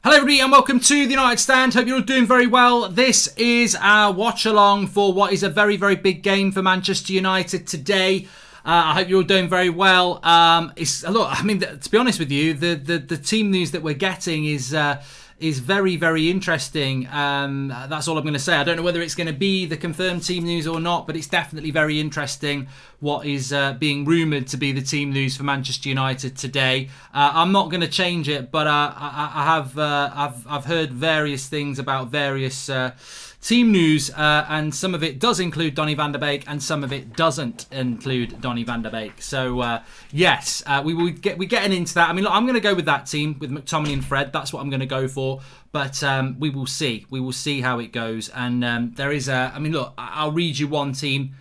Hello everybody and welcome to the United Stand. Hope you're all doing very well. This is our watch along for what is a very, very big game for Manchester United today. I hope you're all doing very well. To be honest with you, the team news that we're getting is very, very interesting. That's all I'm going to say. I don't know whether it's going to be the confirmed team news or not, but it's definitely very interesting what is being rumoured to be the team news for Manchester United today. I'm not going to change it, but I've heard various things about various team news, and some of it does include Donny van der Beek, and some of it doesn't include Donny van der Beek. So yes, we're getting into that. I mean, look, I'm going to go with that team with McTominay and Fred. That's what I'm going to go for. But we will see. We will see how it goes. And there is a. I mean, look, I'll read you one team.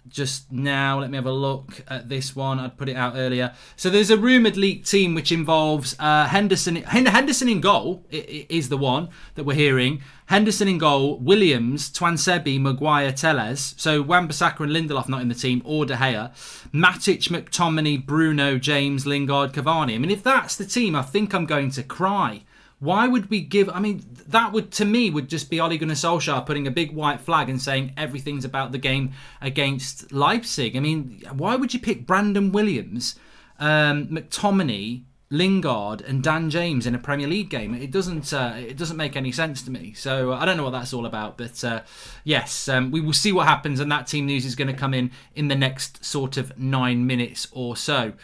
Just now, let me have a look at this one. I'd put it out earlier. So there's a rumoured leaked team which involves Henderson in goal is the one that we're hearing. Henderson in goal, Williams, Twansebi, Maguire, Telles. So Wan-Bissaka and Lindelof not in the team, or De Gea. Matic, McTominay, Bruno, James, Lingard, Cavani. I mean, if that's the team, I think I'm going to cry. Why would we give... I mean, that would, to me, would just be Ole Gunnar Solskjaer putting a big white flag and saying everything's about the game against Leipzig. I mean, why would you pick Brandon Williams, McTominay, Lingard and Dan James in a Premier League game? It doesn't make any sense to me. So I don't know what that's all about. But yes, we will see what happens. And that team news is going to come in the next sort of 9 minutes or so.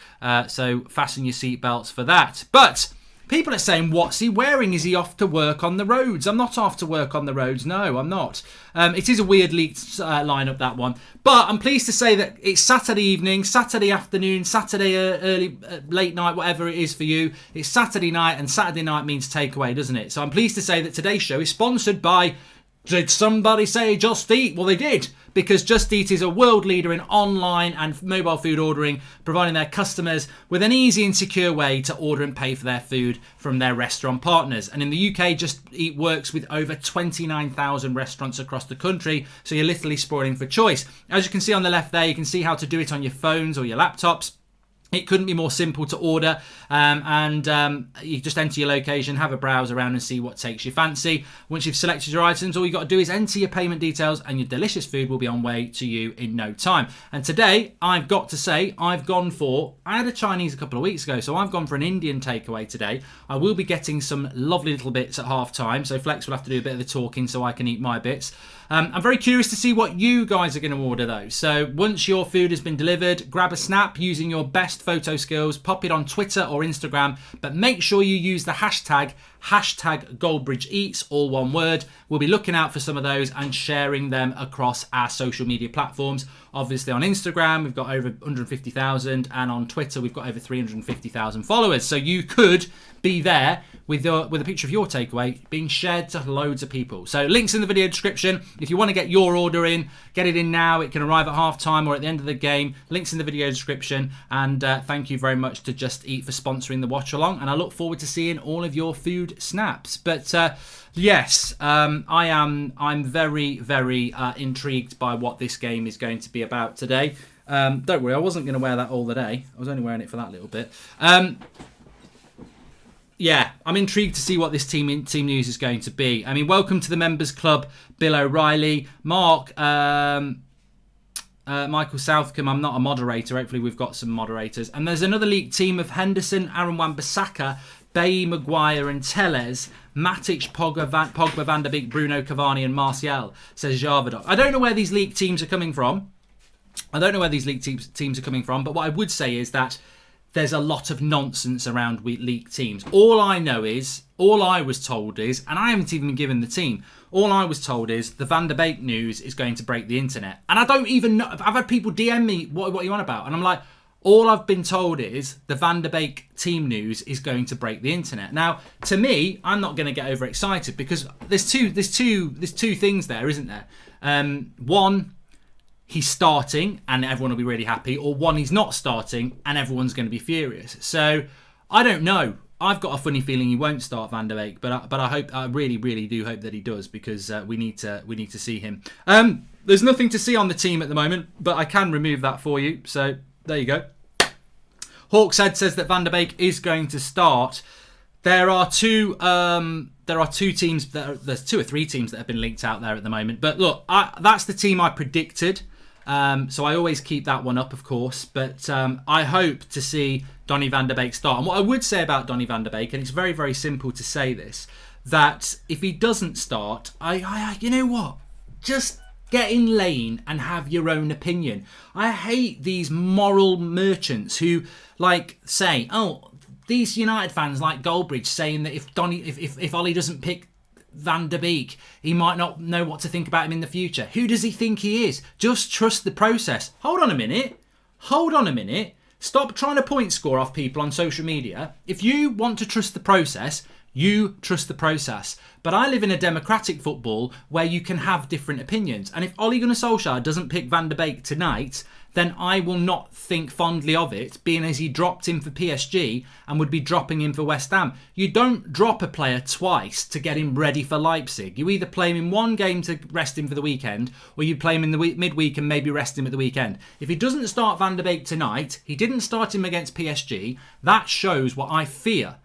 So fasten your seatbelts for that. But... people are saying, what's he wearing? Is he off to work on the roads? I'm not off to work on the roads. No, I'm not. It is a weird leaked lineup, that one. But I'm pleased to say that it's Saturday evening, Saturday afternoon, Saturday early, late night, whatever it is for you. It's Saturday night, and Saturday night means takeaway, doesn't it? So I'm pleased to say that today's show is sponsored by... did somebody say Just Eat? Well, they did, because Just Eat is a world leader in online and mobile food ordering, providing their customers with an easy and secure way to order and pay for their food from their restaurant partners. And in the UK, Just Eat works with over 29,000 restaurants across the country, so you're literally spoiling for choice. As you can see on the left there, you can see how to do it on your phones or your laptops. It couldn't be more simple to order, and you just enter your location, have a browse around and see what takes your fancy. Once you've selected your items, all you've got to do is enter your payment details and your delicious food will be on way to you in no time. And today, I've got to say, I had a Chinese a couple of weeks ago, so I've gone for an Indian takeaway today. I will be getting some lovely little bits at half time, so Flex will have to do a bit of the talking so I can eat my bits. I'm very curious to see what you guys are going to order though. So once your food has been delivered, grab a snap using your best photo skills, pop it on Twitter or Instagram, but make sure you use the hashtag Goldbridge Eats, all one word. We'll be looking out for some of those and sharing them across our social media platforms. Obviously on Instagram, we've got over 150,000, and on Twitter, we've got over 350,000 followers. So you could be there with a picture of your takeaway being shared to loads of people. So links in the video description. If you want to get your order in, get it in now. It can arrive at half time or at the end of the game. Links in the video description. And thank you very much to Just Eat for sponsoring the watch along. And I look forward to seeing all of your food snaps. But yes, I'm very, very intrigued by what this game is going to be about today. Don't worry, I wasn't going to wear that all the day. I was only wearing it for that little bit. Yeah, I'm intrigued to see what this team news is going to be. I mean, welcome to the members club, Bill O'Reilly, Mark, Michael Southcombe. I'm not a moderator. Hopefully we've got some moderators. And there's another leaked team of Henderson, Aaron Wan-Bissaka, Bailly, Maguire and Telles, Matic, Pogba, Van der Beek, Bruno, Cavani and Martial, says Jarvadoc. I don't know where these leaked teams are coming from. But what I would say is that there's a lot of nonsense around leaked teams. All I was told is, and I haven't even been given the team, all I was told is the Van der Beek news is going to break the internet. And I don't even know, I've had people DM me, what are you on about? And I'm like, all I've been told is the Van der Beek team news is going to break the internet. Now, to me, I'm not going to get overexcited because there's two things there, isn't there? One, he's starting and everyone will be really happy, or one, he's not starting and everyone's going to be furious. So I don't know. I've got a funny feeling he won't start Van der Beek, but I really, really do hope that he does, because we need to see him. There's nothing to see on the team at the moment, but I can remove that for you. So there you go. Hawkshead says that Van der Beek is going to start. There are two teams there's 2 or 3 teams that have been linked out there at the moment. But look, that's the team I predicted. So I always keep that one up, of course. But I hope to see Donny van der Beek start. And what I would say about Donny van der Beek, and it's very, very simple to say this, that if he doesn't start, I you know what? Just get in lane and have your own opinion. I hate these moral merchants who say, oh, these United fans like Goldbridge saying that if Ollie doesn't pick Van der Beek, he might not know what to think about him in the future. Who does he think he is? Just trust the process. Hold on a minute. Stop trying to point score off people on social media. If you want to trust the process, you trust the process. But I live in a democratic football where you can have different opinions. And if Ole Gunnar Solskjaer doesn't pick Van der Beek tonight, then I will not think fondly of it, being as he dropped him for PSG and would be dropping him for West Ham. You don't drop a player twice to get him ready for Leipzig. You either play him in one game to rest him for the weekend, or you play him in the midweek and maybe rest him at the weekend. If he doesn't start Van der Beek tonight, he didn't start him against PSG, that shows what I fear.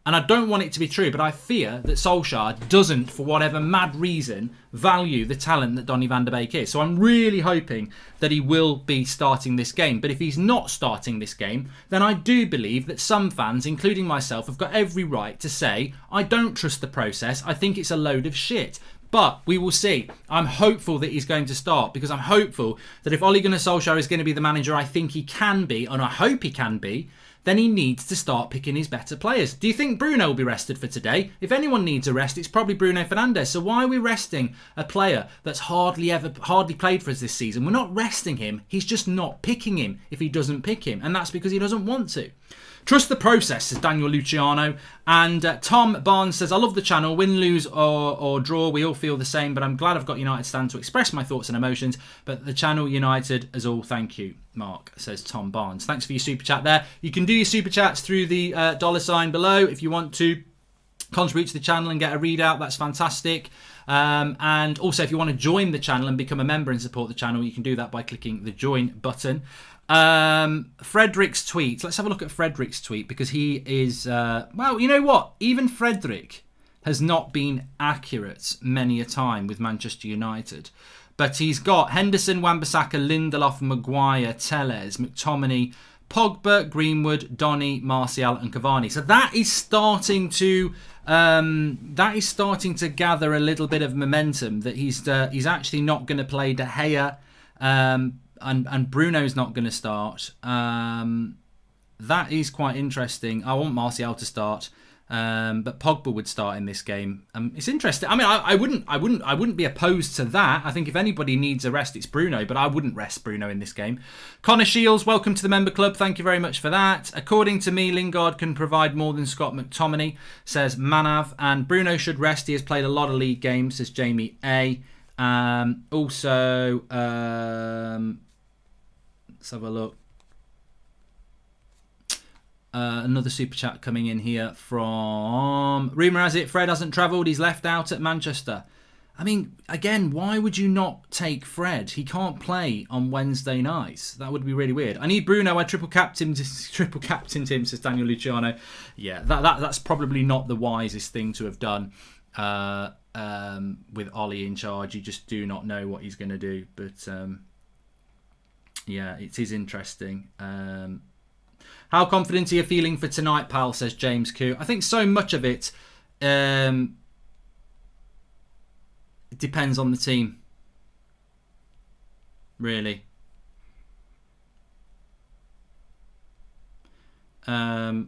And I don't want it to be true, but I fear that Solskjaer doesn't, for whatever mad reason, value the talent that Donny van der Beek is. So I'm really hoping that he will be starting this game. But if he's not starting this game, then I do believe that some fans, including myself, have got every right to say, I don't trust the process, I think it's a load of shit. But we will see. I'm hopeful that he's going to start, because I'm hopeful that if Ole Gunnar Solskjaer is going to be the manager I think he can be, and I hope he can be, then he needs to start picking his better players. Do you think Bruno will be rested for today? If anyone needs a rest, it's probably Bruno Fernandes. So why are we resting a player that's hardly played for us this season? We're not resting him. He's just not picking him if he doesn't pick him. And that's because he doesn't want to. Trust the process, says Daniel Luciano. And Tom Barnes says, I love the channel. Win, lose or draw, we all feel the same. But I'm glad I've got United stand to express my thoughts and emotions. But the channel United as all, thank you, Mark, says Tom Barnes. Thanks for your super chat there. You can do your super chats through the $ below if you want to contribute to the channel and get a readout. That's fantastic. And also, if you want to join the channel and become a member and support the channel, you can do that by clicking the join button. Frederick's tweet. Let's have a look at Frederick's tweet, because he is, well, you know what? Even Frederick has not been accurate many a time with Manchester United. But he's got Henderson, Wan-Bissaka, Lindelof, Maguire, Telles, McTominay, Pogba, Greenwood, Donny, Martial and Cavani. So that is starting to gather a little bit of momentum, that he's actually not going to play De Gea, and Bruno's not going to start. That is quite interesting. I want Martial to start, but Pogba would start in this game. It's interesting. I mean, I wouldn't be opposed to that. I think if anybody needs a rest, it's Bruno, but I wouldn't rest Bruno in this game. Connor Shields, welcome to the member club. Thank you very much for that. According to me, Lingard can provide more than Scott McTominay, says Manav, and Bruno should rest. He has played a lot of league games, says Jamie A. Also, let's have a look. Another super chat coming in here from... Rumour has it Fred hasn't travelled. He's left out at Manchester. I mean, again, why would you not take Fred? He can't play on Wednesday nights. That would be really weird. I need Bruno. I triple captained him, says Daniel Luciano. Yeah, that's probably not the wisest thing to have done with Ollie in charge. You just do not know what he's going to do. But yeah, it is interesting. How confident are you feeling for tonight, pal, says James Q. I think so much of it depends on the team, really. It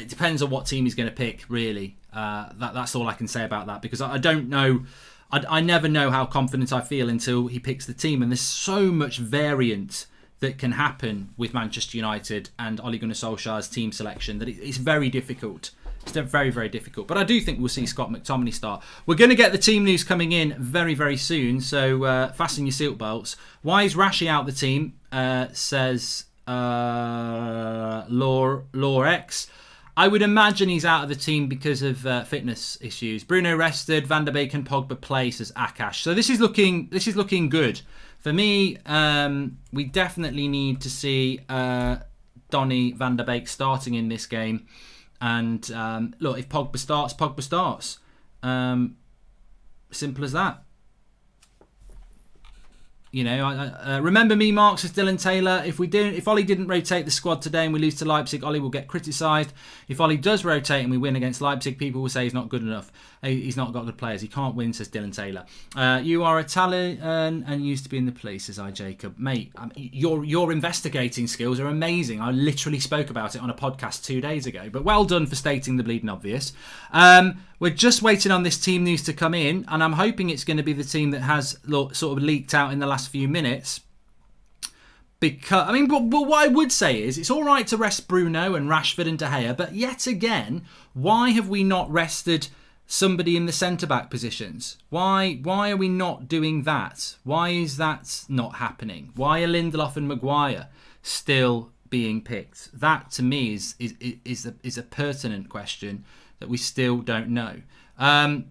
depends on what team he's going to pick, really. That's all I can say about that, because I don't know. I never know how confident I feel until he picks the team, and there's so much variant that can happen with Manchester United and Ole Gunnar Solskjaer's team selection that it's very difficult. It's very, very difficult. But I do think we'll see Scott McTominay start. We're going to get the team news coming in very, very soon, so fasten your seatbelts. Why is Rashi out the team, says Law X. I would imagine he's out of the team because of fitness issues. Bruno rested, Van der Beek and Pogba play, says Akash. So this is looking good. For me, we definitely need to see Donny van der Beek starting in this game. And look, if Pogba starts, Pogba starts. Simple as that. You know, remember me, Mark, says Dylan Taylor. If Ollie didn't rotate the squad today and we lose to Leipzig, Ollie will get criticised. If Ollie does rotate and we win against Leipzig, people will say he's not good enough. He's not got good players. He can't win, says Dylan Taylor. You are Italian and used to be in the police, says I Jacob. Mate, your investigating skills are amazing. I literally spoke about it on a podcast 2 days ago. But well done for stating the bleeding obvious. We're just waiting on this team news to come in, and I'm hoping it's going to be the team that has sort of leaked out in the last few minutes. Because but what I would say is it's all right to rest Bruno and Rashford and De Gea, but yet again, why have we not rested somebody in the centre-back positions? Why are we not doing that? Why is that not happening? Why are Lindelof and Maguire still being picked? That to me is a pertinent question that we still don't know. Van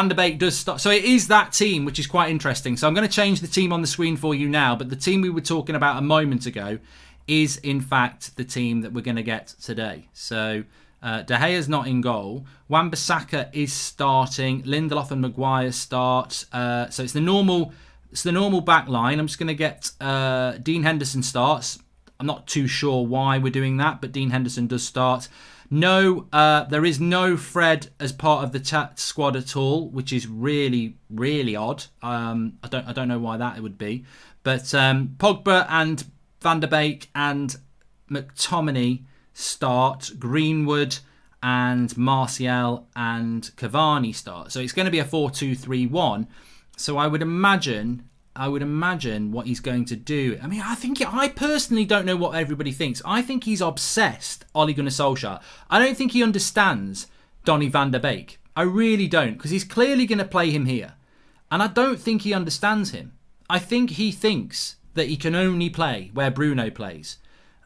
der Beek does start. So it is that team, which is quite interesting. So I'm going to change the team on the screen for you now. But the team we were talking about a moment ago is, in fact, the team that we're going to get today. So De Gea's not in goal. Wan-Bissaka is starting. Lindelof and Maguire start. So it's the normal back line. I'm just going to get Dean Henderson starts. I'm not too sure why we're doing that, but Dean Henderson does start. No, there is no Fred as part of the chat squad at all, which is really, really odd. I don't know why that would be. But Pogba and Van der Beek and McTominay start. Greenwood and Martial and Cavani start. So it's going to be a 4-2-3-1. So I would imagine what he's going to do. I mean, I personally don't know what everybody thinks. I think he's obsessed, Ole Gunnar Solskjaer. I don't think he understands Donny van der Beek. I really don't, because he's clearly going to play him here. And I don't think he understands him. I think he thinks that he can only play where Bruno plays.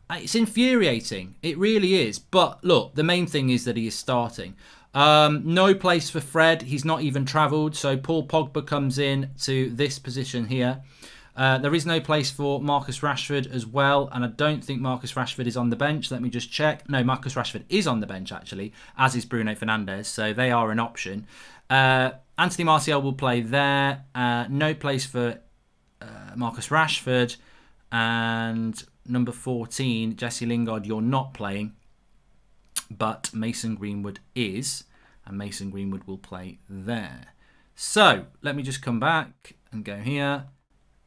It's infuriating. It really is. But look, the main thing is that he is starting. No place for Fred. He's not even travelled. So Paul Pogba comes in to this position here. There is no place for Marcus Rashford as well. And I don't think Marcus Rashford is on the bench. Let me just check. No, Marcus Rashford is on the bench, actually, as is Bruno Fernandes. So they are an option. Anthony Martial will play there. No place for Marcus Rashford. And number 14, Jesse Lingard, you're not playing. But Mason Greenwood is, and Mason Greenwood will play there. So let me just come back and go here.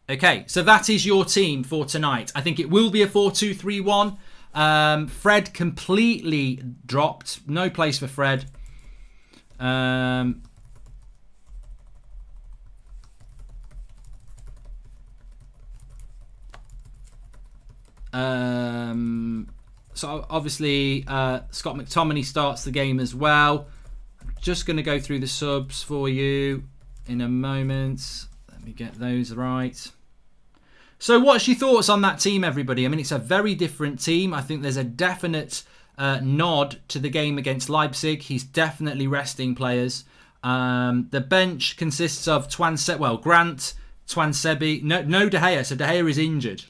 Okay, so that is your team for tonight. I think it will be a 4-2-3-1. Fred completely dropped. No place for Fred. So obviously Scott McTominay starts the game as well. I'm just going to go through the subs for you in a moment. Let me get those right. So what's your thoughts on that team, everybody? I mean, it's a very different team. I think there's a definite nod to the game against Leipzig. He's definitely resting players. The bench consists of Grant, Twansebi, no De Gea. So De Gea is injured.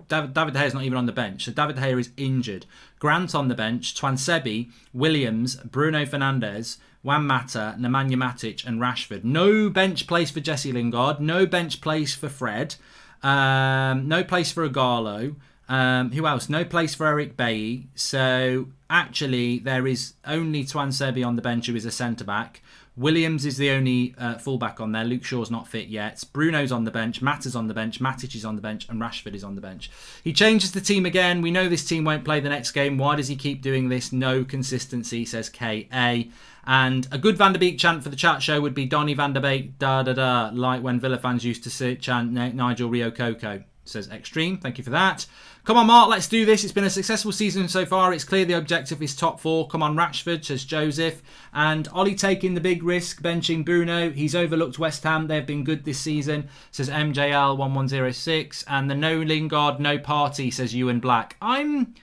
David De Gea is not even on the bench. So David De Gea is injured. Grant on the bench, Twansebi, Williams, Bruno Fernandes, Juan Mata, Nemanja Matic and Rashford. No bench place for Jesse Lingard. No bench place for Fred. No place for Igalo. Who else? No place for Eric Bailly. So actually there is only Twansebi on the bench who is a centre-back. Williams is the only fullback on there. Luke Shaw's not fit yet. Bruno's on the bench. Mata's on the bench. Matic is on the bench. And Rashford is on the bench. He changes the team again. We know this team won't play the next game. Why does he keep doing this? No consistency, says KA. And a good Van der Beek chant for the chat show would be Donny Van der Beek, da-da-da, like when Villa fans used to chant Nigel Rio Coco, says Extreme. Thank you for that. Come on, Mark, let's do this. It's been a successful season so far. It's clear the objective is top four. Come on, Rashford, says Joseph. And Ollie taking the big risk, benching Bruno. He's overlooked West Ham. They've been good this season, says MJL1106. And the no Lingard, no party, says Ewan Black. I'm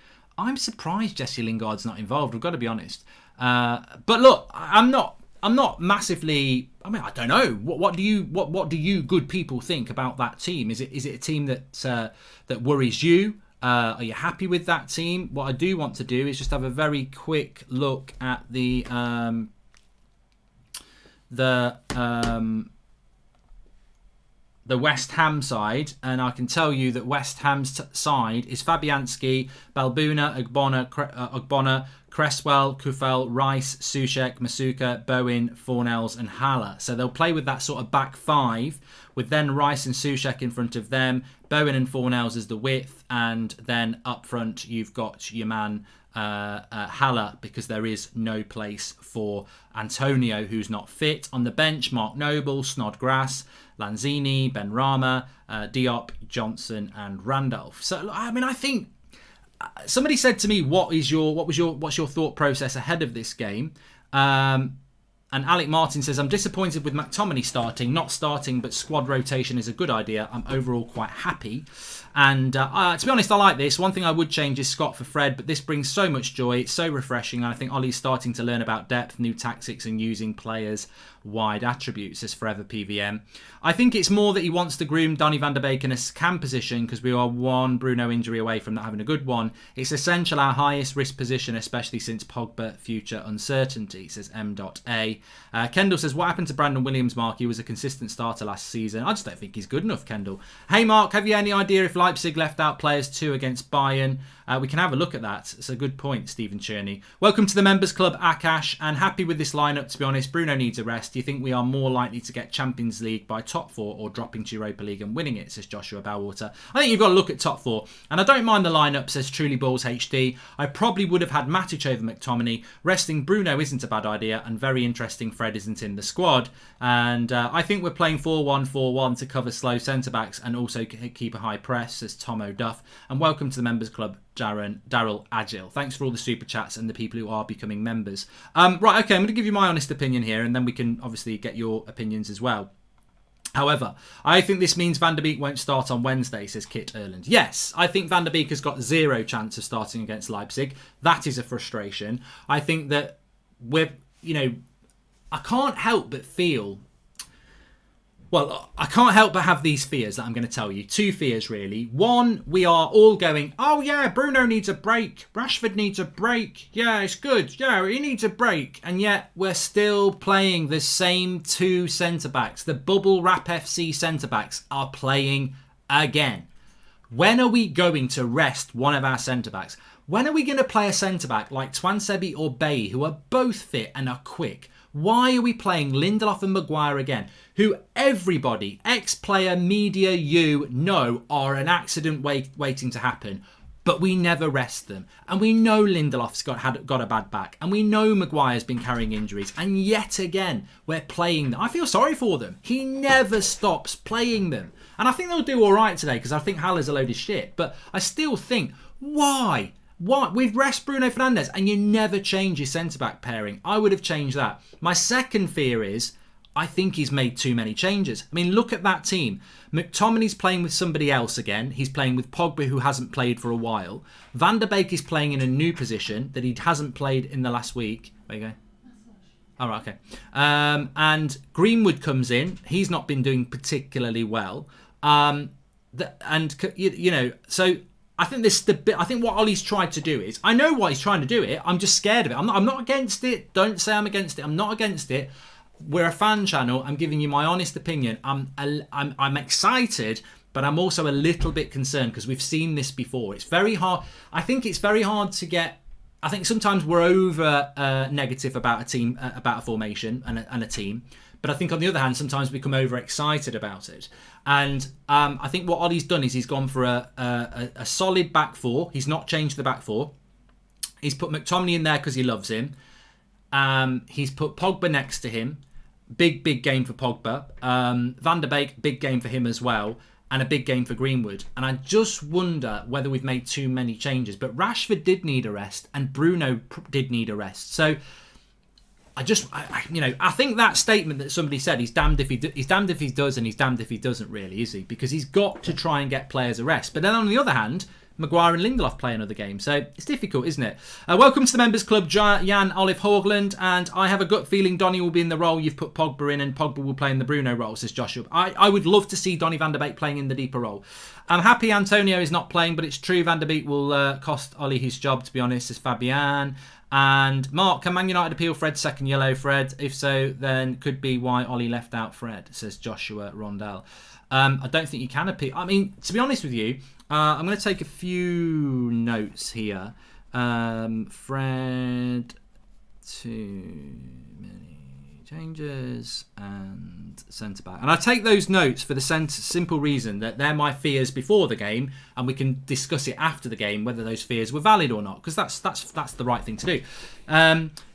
surprised Jesse Lingard's not involved. I've got to be honest. But look, I'm not massively. I mean, I don't know. What do you good people think about that team? Is it a team that worries you? Are you happy with that team? What I do want to do is just have a very quick look at the West Ham side, and I can tell you that West Ham's side is Fabianski, Balbuna, Ogbonna, Cresswell, Kufel, Rice, Soucek, Masuka, Bowen, Fornells and Haller. So they'll play with that sort of back five, with then Rice and Soucek in front of them, Bowen and Fornells as the width, and then up front you've got your man Haller, because there is no place for Antonio, who's not fit. On the bench, Mark Noble, Snodgrass, Lanzini, Benrahma, Diop, Johnson and Randolph. So I mean, I think somebody said to me, what's your thought process ahead of this game? And Alec Martin says, I'm disappointed with McTominay starting. Not starting, but squad rotation is a good idea. I'm overall quite happy. And to be honest, I like this. One thing I would change is Scott for Fred, but this brings so much joy. It's so refreshing. And I think Ollie's starting to learn about depth, new tactics, and using players' wide attributes, as Forever PVM. I think it's more that he wants to groom Donny van der Beek in a cam position, because we are one Bruno injury away from not having a good one. It's essential our highest risk position, especially since Pogba future uncertainty, says M.A. Kendall says, what happened to Brandon Williams, Mark? He was a consistent starter last season. I just don't think he's good enough, Kendall. Hey, Mark, have you any idea if Leipzig left out players too against Bayern? We can have a look at that. It's a good point, Stephen Cherney. Welcome to the Members Club, Akash, and happy with this lineup, to be honest. Bruno needs a rest. Do you think we are more likely to get Champions League by top four or dropping to Europa League and winning it, says Joshua Bowwater? I think you've got to look at top four. And I don't mind the lineup, says Truly Balls HD. I probably would have had Matic over McTominay. Resting Bruno isn't a bad idea, and very interesting Fred isn't in the squad. And I think we're playing 4-1-4-1 to cover slow centre-backs and also keep a high press, says Tom O'Duff. And welcome to the Members Club, Daryl Agile. Thanks for all the super chats and the people who are becoming members. Right, okay, I'm going to give you my honest opinion here, and then we can obviously get your opinions as well. However, I think this means Van der Beek won't start on Wednesday, says Kit Erland. Yes, I think Van der Beek has got zero chance of starting against Leipzig. That is a frustration. I think that I can't help but feel... Well, I can't help but have these fears that I'm going to tell you. Two fears, really. One, we are all going, oh yeah, Bruno needs a break. Rashford needs a break. Yeah, it's good. Yeah, he needs a break. And yet we're still playing the same two centre-backs. The Bubble Wrap FC centre-backs are playing again. When are we going to rest one of our centre-backs? When are we going to play a centre-back like Twansebi or Bay, who are both fit and are quick? Why are we playing Lindelof and Maguire again, who everybody, ex-player, media, you know are an accident waiting to happen, but we never rest them. And we know Lindelof's got a bad back, and we know Maguire's been carrying injuries, and yet again, we're playing them. I feel sorry for them. He never stops playing them. And I think they'll do all right today, because I think Haller's a load of shit, but I still think, why? What? We've rest Bruno Fernandes and you never change your centre-back pairing. I would have changed that. My second fear is I think he's made too many changes. I mean, look at that team. McTominay's playing with somebody else again. He's playing with Pogba, who hasn't played for a while. Van der Beek is playing in a new position that he hasn't played in the last week. There you go. All right, okay. And Greenwood comes in. He's not been doing particularly well. So... I think what Ollie's tried to do is, I know why he's trying to do it. I'm just scared of it. I'm not against it. Don't say I'm against it. I'm not against it. We're a fan channel. I'm giving you my honest opinion. I'm excited, but I'm also a little bit concerned because we've seen this before. It's very hard. I think it's very hard to get. I think sometimes we're over negative about a team, about a formation and a team. But I think on the other hand, sometimes we become overexcited about it. And I think what Ollie's done is he's gone for a solid back four. He's not changed the back four. He's put McTominay in there because he loves him. He's put Pogba next to him. Big game for Pogba. Van der Beek, big game for him as well. And a big game for Greenwood. And I just wonder whether we've made too many changes. But Rashford did need a rest. And Bruno did need a rest. So... I think that statement that somebody said, he's damned if he does and he's damned if he doesn't, really, is he? Because he's got to try and get players a rest. But then on the other hand, Maguire and Lindelof play another game. So it's difficult, isn't it? Welcome to the Members Club, Jan Olive Hoagland. And I have a gut feeling Donny will be in the role you've put Pogba in, and Pogba will play in the Bruno role, says Joshua. I would love to see Donny van der Beek playing in the deeper role. I'm happy Antonio is not playing, but it's true Van der Beek will cost Ollie his job, to be honest, says Fabian. And Mark, can Man United appeal Fred's second yellow, Fred? If so, then could be why Ollie left out Fred, says Joshua Rondell. I don't think you can appeal. I mean, to be honest with you, I'm going to take a few notes here. Fred, too many changes, and centre-back. And I take those notes for the simple reason that they're my fears before the game, and we can discuss it after the game whether those fears were valid or not, because that's the right thing to do.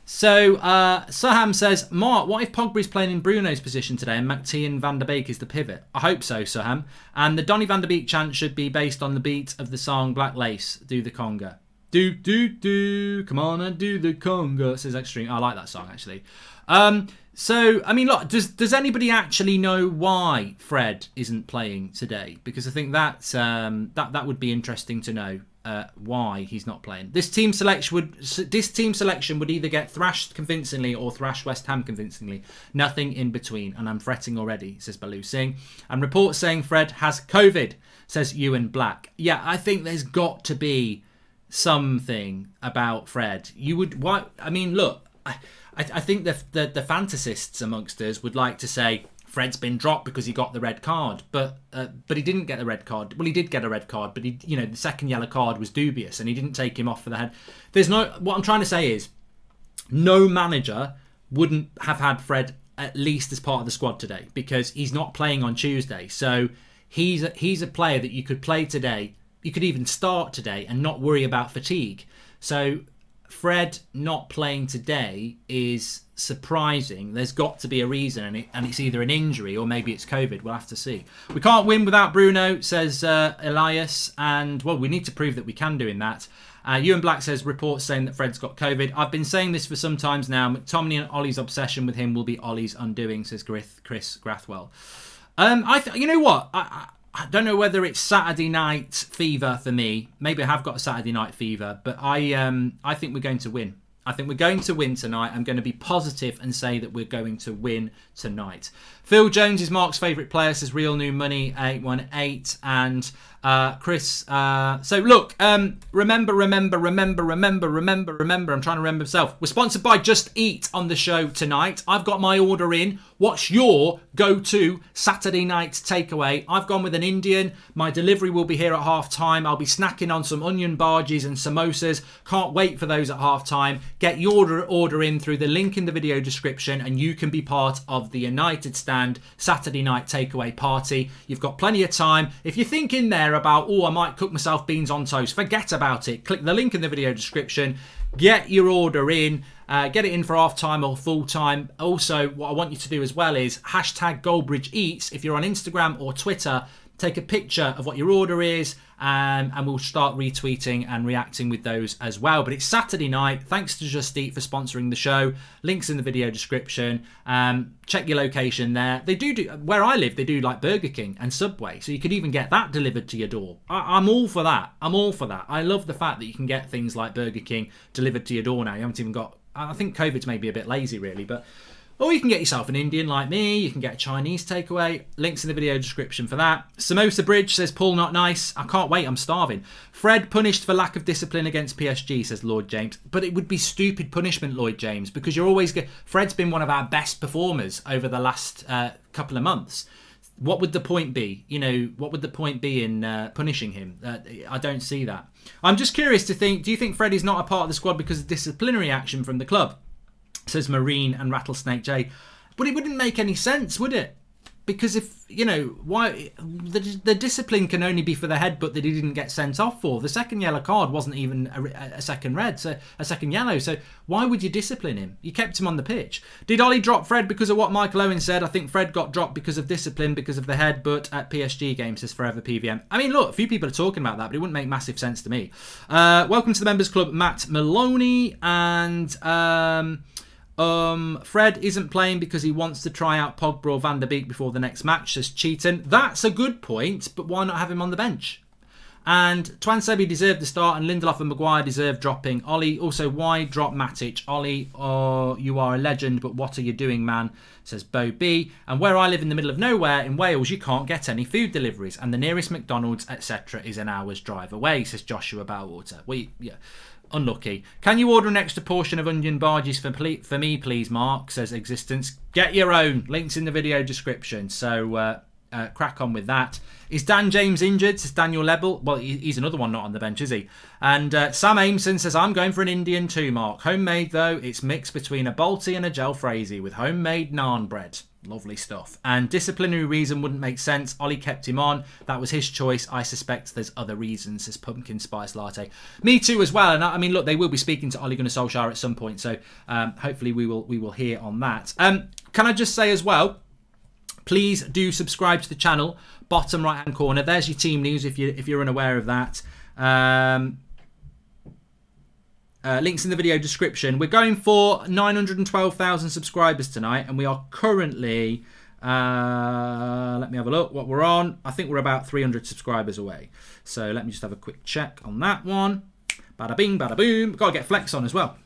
So Saham says, Mark, what if Pogba is playing in Bruno's position today and McTee and Van der Beek is the pivot? I hope so, Saham. And the Donny van der Beek chant should be based on the beat of the song Black Lace, Do the Conga. Do, come on and do the conga, says Extreme. I like that song, actually. So, I mean, look, does anybody actually know why Fred isn't playing today? Because I think that would be interesting to know why he's not playing. This team selection would either get thrashed convincingly or thrash West Ham convincingly. Nothing in between, and I'm fretting already, says Baloo Singh. And reports saying Fred has COVID, says Ewan Black. Yeah, I think there's got to be something about Fred. Why? I mean, look, I think the fantasists amongst us would like to say Fred's been dropped because he got the red card, but he didn't get the red card. Well, he did get a red card, but the second yellow card was dubious, and he didn't take him off for the head. What I'm trying to say is, no manager wouldn't have had Fred at least as part of the squad today, because he's not playing on Tuesday. So he's a player that you could play today. You could even start today and not worry about fatigue. So Fred not playing today is surprising. There's got to be a reason, and it's either an injury or maybe it's COVID. We'll have to see. We can't win without Bruno, says Elias, and well, we need to prove that we can do in that. Ewan Black says reports saying that Fred's got COVID. I've been saying this for some times now. McTominay and Ollie's obsession with him will be Ollie's undoing, says Chris Grathwell. You know what? I don't know whether it's Saturday night fever for me. Maybe I have got a Saturday night fever, but I think we're going to win. I think we're going to win tonight. I'm going to be positive and say that we're going to win tonight. Phil Jones is Mark's favourite player, says Real New Money 818. And Chris, so look, remember. I'm trying to remember myself. We're sponsored by Just Eat on the show tonight. I've got my order in. What's your go-to Saturday night takeaway? I've gone with an Indian. My delivery will be here at half time. I'll be snacking on some onion bhajis and samosas. Can't wait for those at half time. Get your order in through the link in the video description, and you can be part of the United Stand Saturday night takeaway party. You've got plenty of time. If you're thinking there about, I might cook myself beans on toast, forget about it. Click the link in the video description. Get your order in. Get it in for half time or full time. Also, what I want you to do as well is hashtag Goldbridge Eats. If you're on Instagram or Twitter, take a picture of what your order is, and we'll start retweeting and reacting with those as well. But it's Saturday night. Thanks to Just Eat for sponsoring the show. Links in the video description. Check your location there. They do where I live, they do like Burger King and Subway, so you could even get that delivered to your door. I'm all for that. I love the fact that you can get things like Burger King delivered to your door now. You haven't even got, I think COVID's maybe a bit lazy really, but or you can get yourself an Indian like me. You can get a Chinese takeaway. Links in the video description for that. Samosa Bridge says, Paul, not nice. I can't wait. I'm starving. Fred punished for lack of discipline against PSG, says Lloyd James. But it would be stupid punishment, Lloyd James, because you're always Fred's been one of our best performers over the last couple of months. What would the point be? What would the point be in punishing him? I don't see that. I'm just curious to think, do you think Fred is not a part of the squad because of disciplinary action from the club? Says Marine and Rattlesnake J. But it wouldn't make any sense, would it? Because if, why the discipline can only be for the headbutt that he didn't get sent off for. The second yellow card wasn't even a second red, so a second yellow. So why would you discipline him? You kept him on the pitch. Did Ollie drop Fred because of what Michael Owen said? I think Fred got dropped because of discipline, because of the headbutt at PSG game, says Forever PVM. I mean, look, a few people are talking about that, but it wouldn't make massive sense to me. Welcome to the Members Club, Matt Maloney. And Fred isn't playing because he wants to try out Pogba or Van der Beek before the next match, says Cheaton. That's a good point, but why not have him on the bench? And Twansebi deserved the start, and Lindelof and Maguire deserved dropping. Ollie, also, why drop Matic? Ollie, you are a legend, but what are you doing, man? Says Bo B. And where I live in the middle of nowhere in Wales, you can't get any food deliveries, and the nearest McDonald's, etc., is an hour's drive away, says Joshua Bowwater. Yeah. Unlucky. Can you order an extra portion of onion barges for me, please, Mark? Says Existence. Get your own. Links in the video description. So crack on with that. Is Dan James injured? Says Daniel Lebel. Well, he's another one not on the bench, is he? And Sam Ameson says, I'm going for an Indian too, Mark. Homemade, though. It's mixed between a Balti and a jalfrezi with homemade naan bread. Lovely stuff. And disciplinary reason wouldn't make sense. Ollie kept him on. That was his choice. I suspect there's other reasons, says Pumpkin Spice Latte. Me too as well. And I mean, look, they will be speaking to Ole Gunnar Solskjaer at some point. So hopefully we will hear on that. Can I just say as well, please do subscribe to the channel. Bottom right hand corner. There's your team news if you're unaware of that. Links in the video description. We're going for 912,000 subscribers tonight, and we are currently, let me have a look what we're on. I think we're about 300 subscribers away. So let me just have a quick check on that one. Bada bing, bada boom. Got to get Flex on as well.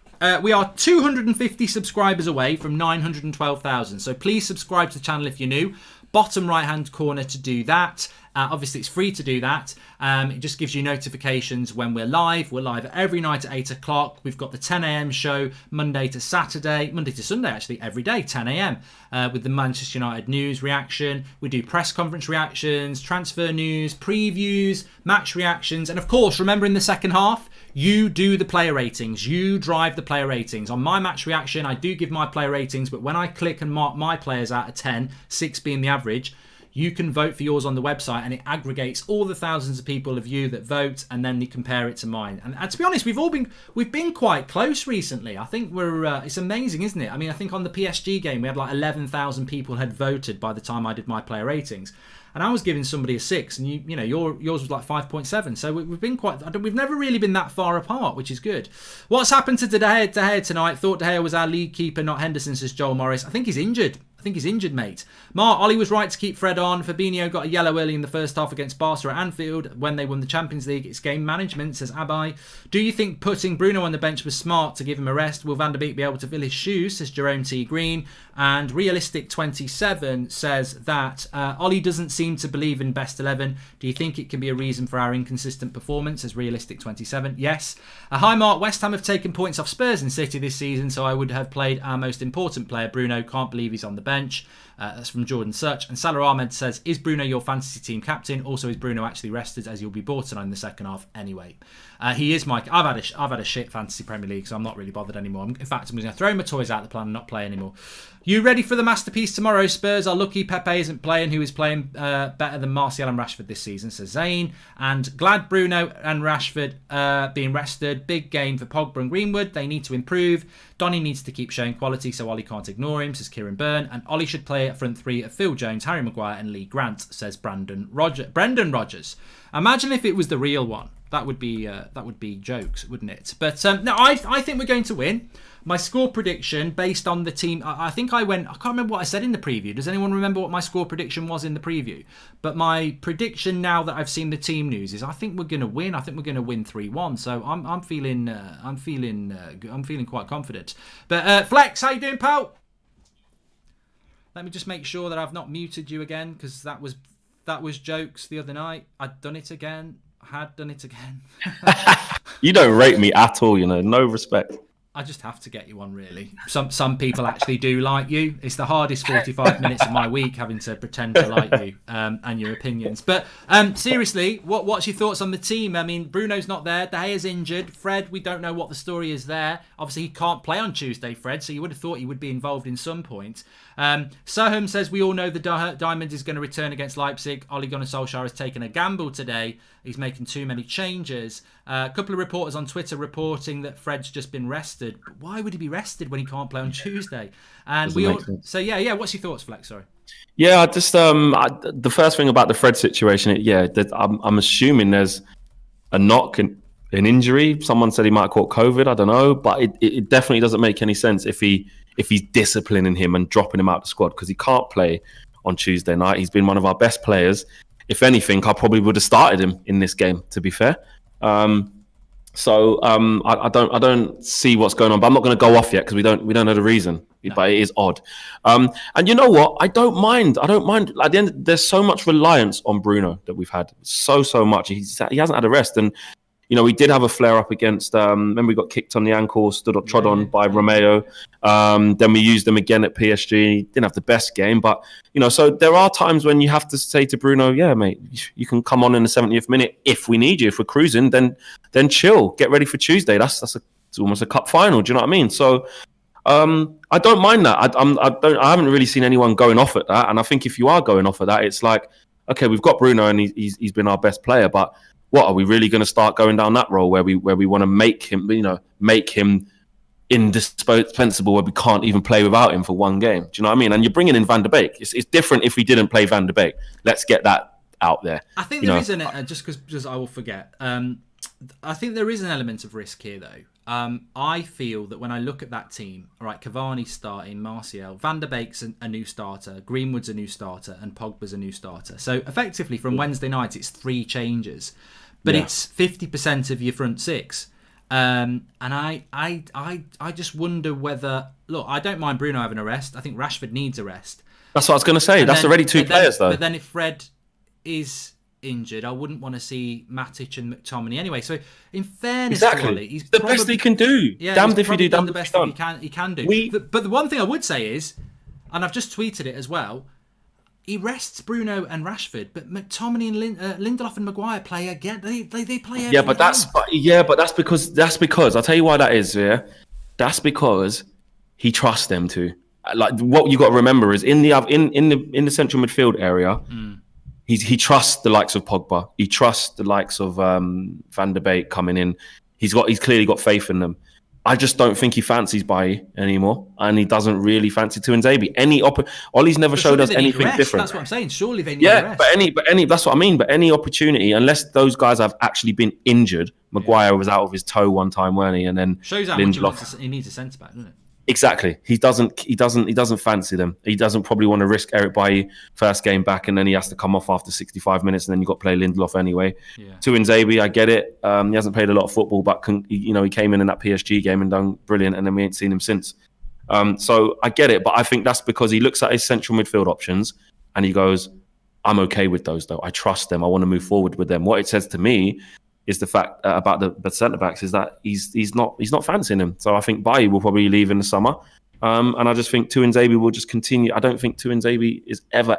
We are 250 subscribers away from 912,000. So please subscribe to the channel if you're new. Bottom right hand corner to do that. Obviously, it's free to do that. It just gives you notifications when we're live. We're live every night at 8 o'clock. We've got the 10 a.m. show Monday to Sunday, actually, every day, 10 a.m. With the Manchester United news reaction. We do press conference reactions, transfer news, previews, match reactions. And of course, remember in the second half, you do the player ratings. You drive the player ratings. On my match reaction, I do give my player ratings, but when I click and mark my players out of 10, 6 being the average, you can vote for yours on the website, and it aggregates all the thousands of people of you that vote, and then they compare it to mine. And to be honest, we've been quite close recently. I think it's amazing, isn't it? I mean, I think on the PSG game we had like 11,000 people had voted by the time I did my player ratings, and I was giving somebody a 6, and yours was like 5.7. So we've never really been that far apart, which is good. What's happened to De Gea tonight? Thought De Gea was our league keeper, not Henderson, says Joel Morris. I think he's injured. Mate. Mark, Ollie was right to keep Fred on. Fabinho got a yellow early in the first half against Barca at Anfield when they won the Champions League. It's game management, says Abai. Do you think putting Bruno on the bench was smart to give him a rest? Will Van der Beek be able to fill his shoes, says Jerome T. Green. And Realistic27 says that Ollie doesn't seem to believe in best 11. Do you think it can be a reason for our inconsistent performance, says Realistic27? Yes. Hi Mark, West Ham have taken points off Spurs in City this season, so I would have played our most important player, Bruno. Can't believe he's on the bench. That's from Jordan Such. And Salah Ahmed says, is Bruno your fantasy team captain? Also, is Bruno actually rested, as you'll be bought tonight in the second half anyway? He is, Mike. I've had a shit fantasy Premier League, so I'm not really bothered anymore. In fact, I'm going to throw my toys out the plan and not play anymore. You ready for the masterpiece tomorrow? Spurs are lucky Pepe isn't playing, who is playing better than Martial and Rashford this season, says Zane. And glad Bruno and Rashford being rested. Big game for Pogba and Greenwood. They need to improve. Donny needs to keep showing quality, so Ollie can't ignore him, says Kieran Byrne. And Ollie should play at front three of Phil Jones, Harry Maguire and Lee Grant, says Brendan Rodgers. Imagine if it was the real one. That would be jokes, wouldn't it? But no, I think we're going to win. My score prediction based on the team, I can't remember what I said in the preview. Does anyone remember what my score prediction was in the preview? But my prediction now that I've seen the team news is I think we're going to win. I think we're going to win 3-1. So I'm feeling quite confident. But Flex, how you doing, pal? Let me just make sure that I've not muted you again, because that was jokes the other night. I'd done it again. Had done it again. You don't rate me at all, no respect. I just have to get you on, really. Some people actually do like you. It's the hardest 45 minutes of my week, having to pretend to like you and your opinions. But seriously, what's your thoughts on the team? I mean, Bruno's not there. De Gea's injured. Fred, we don't know what the story is there. Obviously, he can't play on Tuesday, Fred, so you would have thought he would be involved in some point. Saham says, we all know the Diamond is going to return against Leipzig. Ole Gunnar Solskjaer has taken a gamble today. He's making too many changes. A couple of reporters on Twitter reporting that Fred's just been rested. But why would he be rested when he can't play on Tuesday? And what's your thoughts, Flex? Sorry. Yeah, the first thing about the Fred situation, I'm assuming there's a knock, an injury. Someone said he might have caught COVID. I don't know, but it definitely doesn't make any sense if he's disciplining him and dropping him out of the squad, because he can't play on Tuesday night. He's been one of our best players. if anything, I probably would have started him in this game, to be fair. I don't see what's going on, but I'm not going to go off yet because we don't know the reason. No. But it is odd. And you know what? I don't mind. At the end, there's so much reliance on Bruno that we've had. So much. He hasn't had a rest. And we did have a flare up against. Then we got kicked on the ankle, trod on by Romeo. Then we used him again at PSG. Didn't have the best game, but so there are times when you have to say to Bruno, "Yeah, mate, you can come on in the 70th minute if we need you. If we're cruising, then chill. Get ready for Tuesday. It's almost a cup final. Do you know what I mean?" So I don't mind that. I haven't really seen anyone going off at that, and I think if you are going off at that, it's like, okay, we've got Bruno and he's been our best player, but what are we really going to start going down that role where we want to make him indispensable, where we can't even play without him for one game? Do you know what I mean? And you're bringing in Van der Beek. It's different if we didn't play Van der Beek. Let's get that out there. I think there is just I will forget. I think there is an element of risk here, though. I feel that when I look at that team, all right, Cavani's starting, Martial, Van der Beek's a new starter, Greenwood's a new starter, and Pogba's a new starter. So effectively, from Wednesday night, it's 3 changes, but it's 50% of your front 6. And I just wonder whether, look, I don't mind Bruno having a rest. I think Rashford needs a rest. That's what I was going to say. That's already 2 players, though. But then if Fred is injured, I wouldn't want to see Matic and McTominay anyway. So in fairness to Ollie, he's the best he can do. Yeah, damned if you do, damned the best if he can do. But the one thing I would say is, and I've just tweeted it as well, he rests Bruno and Rashford, but McTominay and Lindelof and Maguire play again. They play every but that's because I'll tell you why that is. Yeah, that's because he trusts them to. Like, what you got to remember is in the central midfield area. He trusts the likes of Pogba. He trusts the likes of Van der Beek coming in. He's clearly got faith in them. I just don't think he fancies Bailly anymore, and he doesn't really fancy Tuanzebe. Ollie's never showed us anything different. That's what I'm saying. Surely they need rest. but any that's what I mean. But any opportunity, unless those guys have actually been injured, Maguire was out of his toe one time, weren't he? And then shows how much he needs a centre back, doesn't it? Exactly. He doesn't fancy them. He doesn't probably want to risk Eric Bailly first game back, and then he has to come off after 65 minutes, and then you've got to play Lindelof anyway. Tuanzebe, I get it. He hasn't played a lot of football, but he came in that PSG game and done brilliant, and then we ain't seen him since. So I get it, but I think that's because he looks at his central midfield options and he goes, I'm okay with those though. I trust them. I want to move forward with them. What it says to me is the fact about the centre backs is that he's not fancying him. So I think Bailly will probably leave in the summer, and I just think Tuanzebe will just continue. I don't think Tuanzebe is ever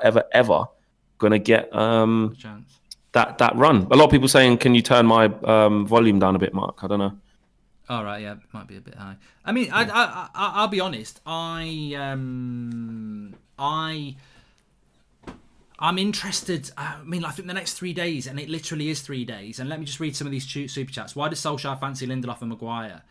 going to get that run. A lot of people saying, "Can you turn my volume down a bit, Mark?" I don't know. All right, yeah, might be a bit high. I mean, yeah. I'll be honest. I'm interested. I mean, I think the next 3 days, and it literally is 3 days. And let me just read some of these super chats. Why does Solskjaer fancy Lindelof and Maguire?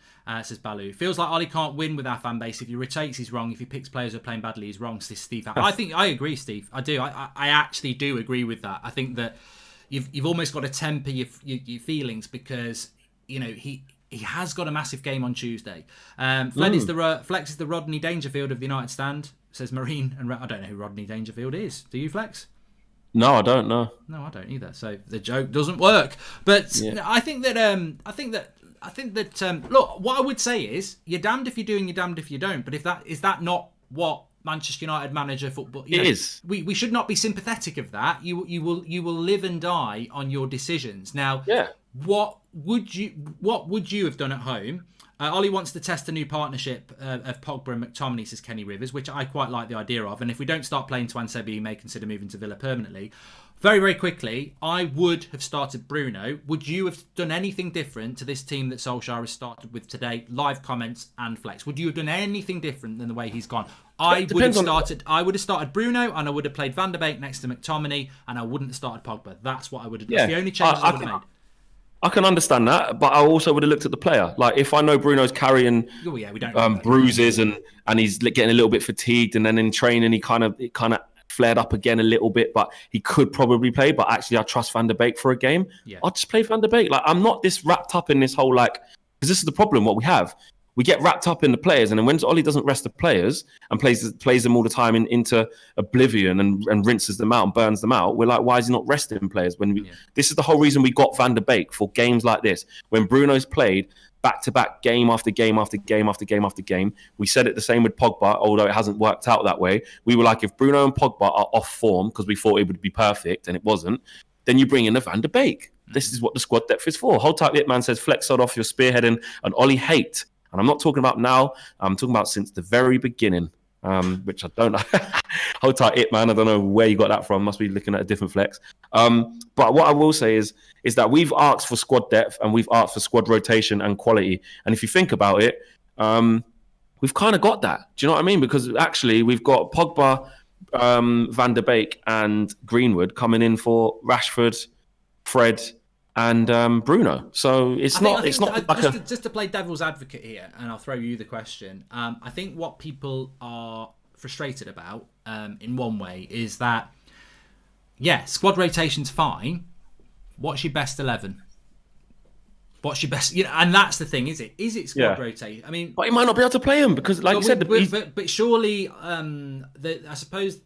Says Balu. Feels like Ollie can't win with our fan base. If he rotates, he's wrong. If he picks players who are playing badly, he's wrong. Says Steve. I agree, Steve. I do. I actually do agree with that. I think that you've almost got to temper your feelings because he has got a massive game on Tuesday. Flex is the Rodney Dangerfield of the United Stand. Says Marine, and I don't know who Rodney Dangerfield is. Do you, Flex? No, I don't know. No, I don't either. So the joke doesn't work. But I think that look, what I would say is you're damned if you do and you're damned if you don't. But is that not what Manchester United manager football is? We should not be sympathetic of that. You will live and die on your decisions. Now, what would you have done at home? Ollie wants to test a new partnership of Pogba and McTominay, says Kenny Rivers, which I quite like the idea of. And if we don't start playing Tuanzebe, he may consider moving to Villa permanently. Very, very quickly, I would have started Bruno. Would you have done anything different to this team that Solskjaer has started with today? Live comments and Flex. Would you have done anything different than the way he's gone? I would have started Bruno, and I would have played Van der Beek next to McTominay, and I wouldn't have started Pogba. That's what I would have done. That's the only changes I would have made. I can understand that, but I also would have looked at the player. Like, if I know Bruno's carrying bruises and he's getting a little bit fatigued, and then in training he kind of flared up again a little bit, but he could probably play. But actually, I trust Van der Beek for a game. Yeah. I'll just play Van der Beek. Like, I'm not this wrapped up in this whole because this is the problem. What we have we get wrapped up in the players, and then when Ollie doesn't rest the players and plays them all the time into oblivion and rinses them out and burns them out, we're like, why is he not resting players? This is the whole reason we got Van der Beek for games like this. When Bruno's played back-to-back game after game after game after game after game, we said it the same with Pogba, although it hasn't worked out that way. We were like, if Bruno and Pogba are off form because we thought it would be perfect and it wasn't, then you bring in a Van der Beek. This is what the squad depth is for. Hold tight, Hitman says, flex sod off your spearheading and Ollie hate. And I'm not talking about now. I'm talking about since the very beginning, which I don't know. Hold tight, Hitman. I don't know where you got that from. Must be looking at a different flex. But what I will say is that we've asked for squad depth and we've asked for squad rotation and quality. And if you think about it, we've kind of got that. Do you know what I mean? Because actually we've got Pogba, Van der Beek and Greenwood coming in for Rashford, Fred and Bruno. So it's not just to play devil's advocate here, and I'll throw you the question. I think what people are frustrated about in one way is that, yeah, squad rotation's fine. What's your best 11? What's your best? And that's the thing, is it? Is it squad rotation? I mean, but he might not be able to play him because, like you said, but surely, I suppose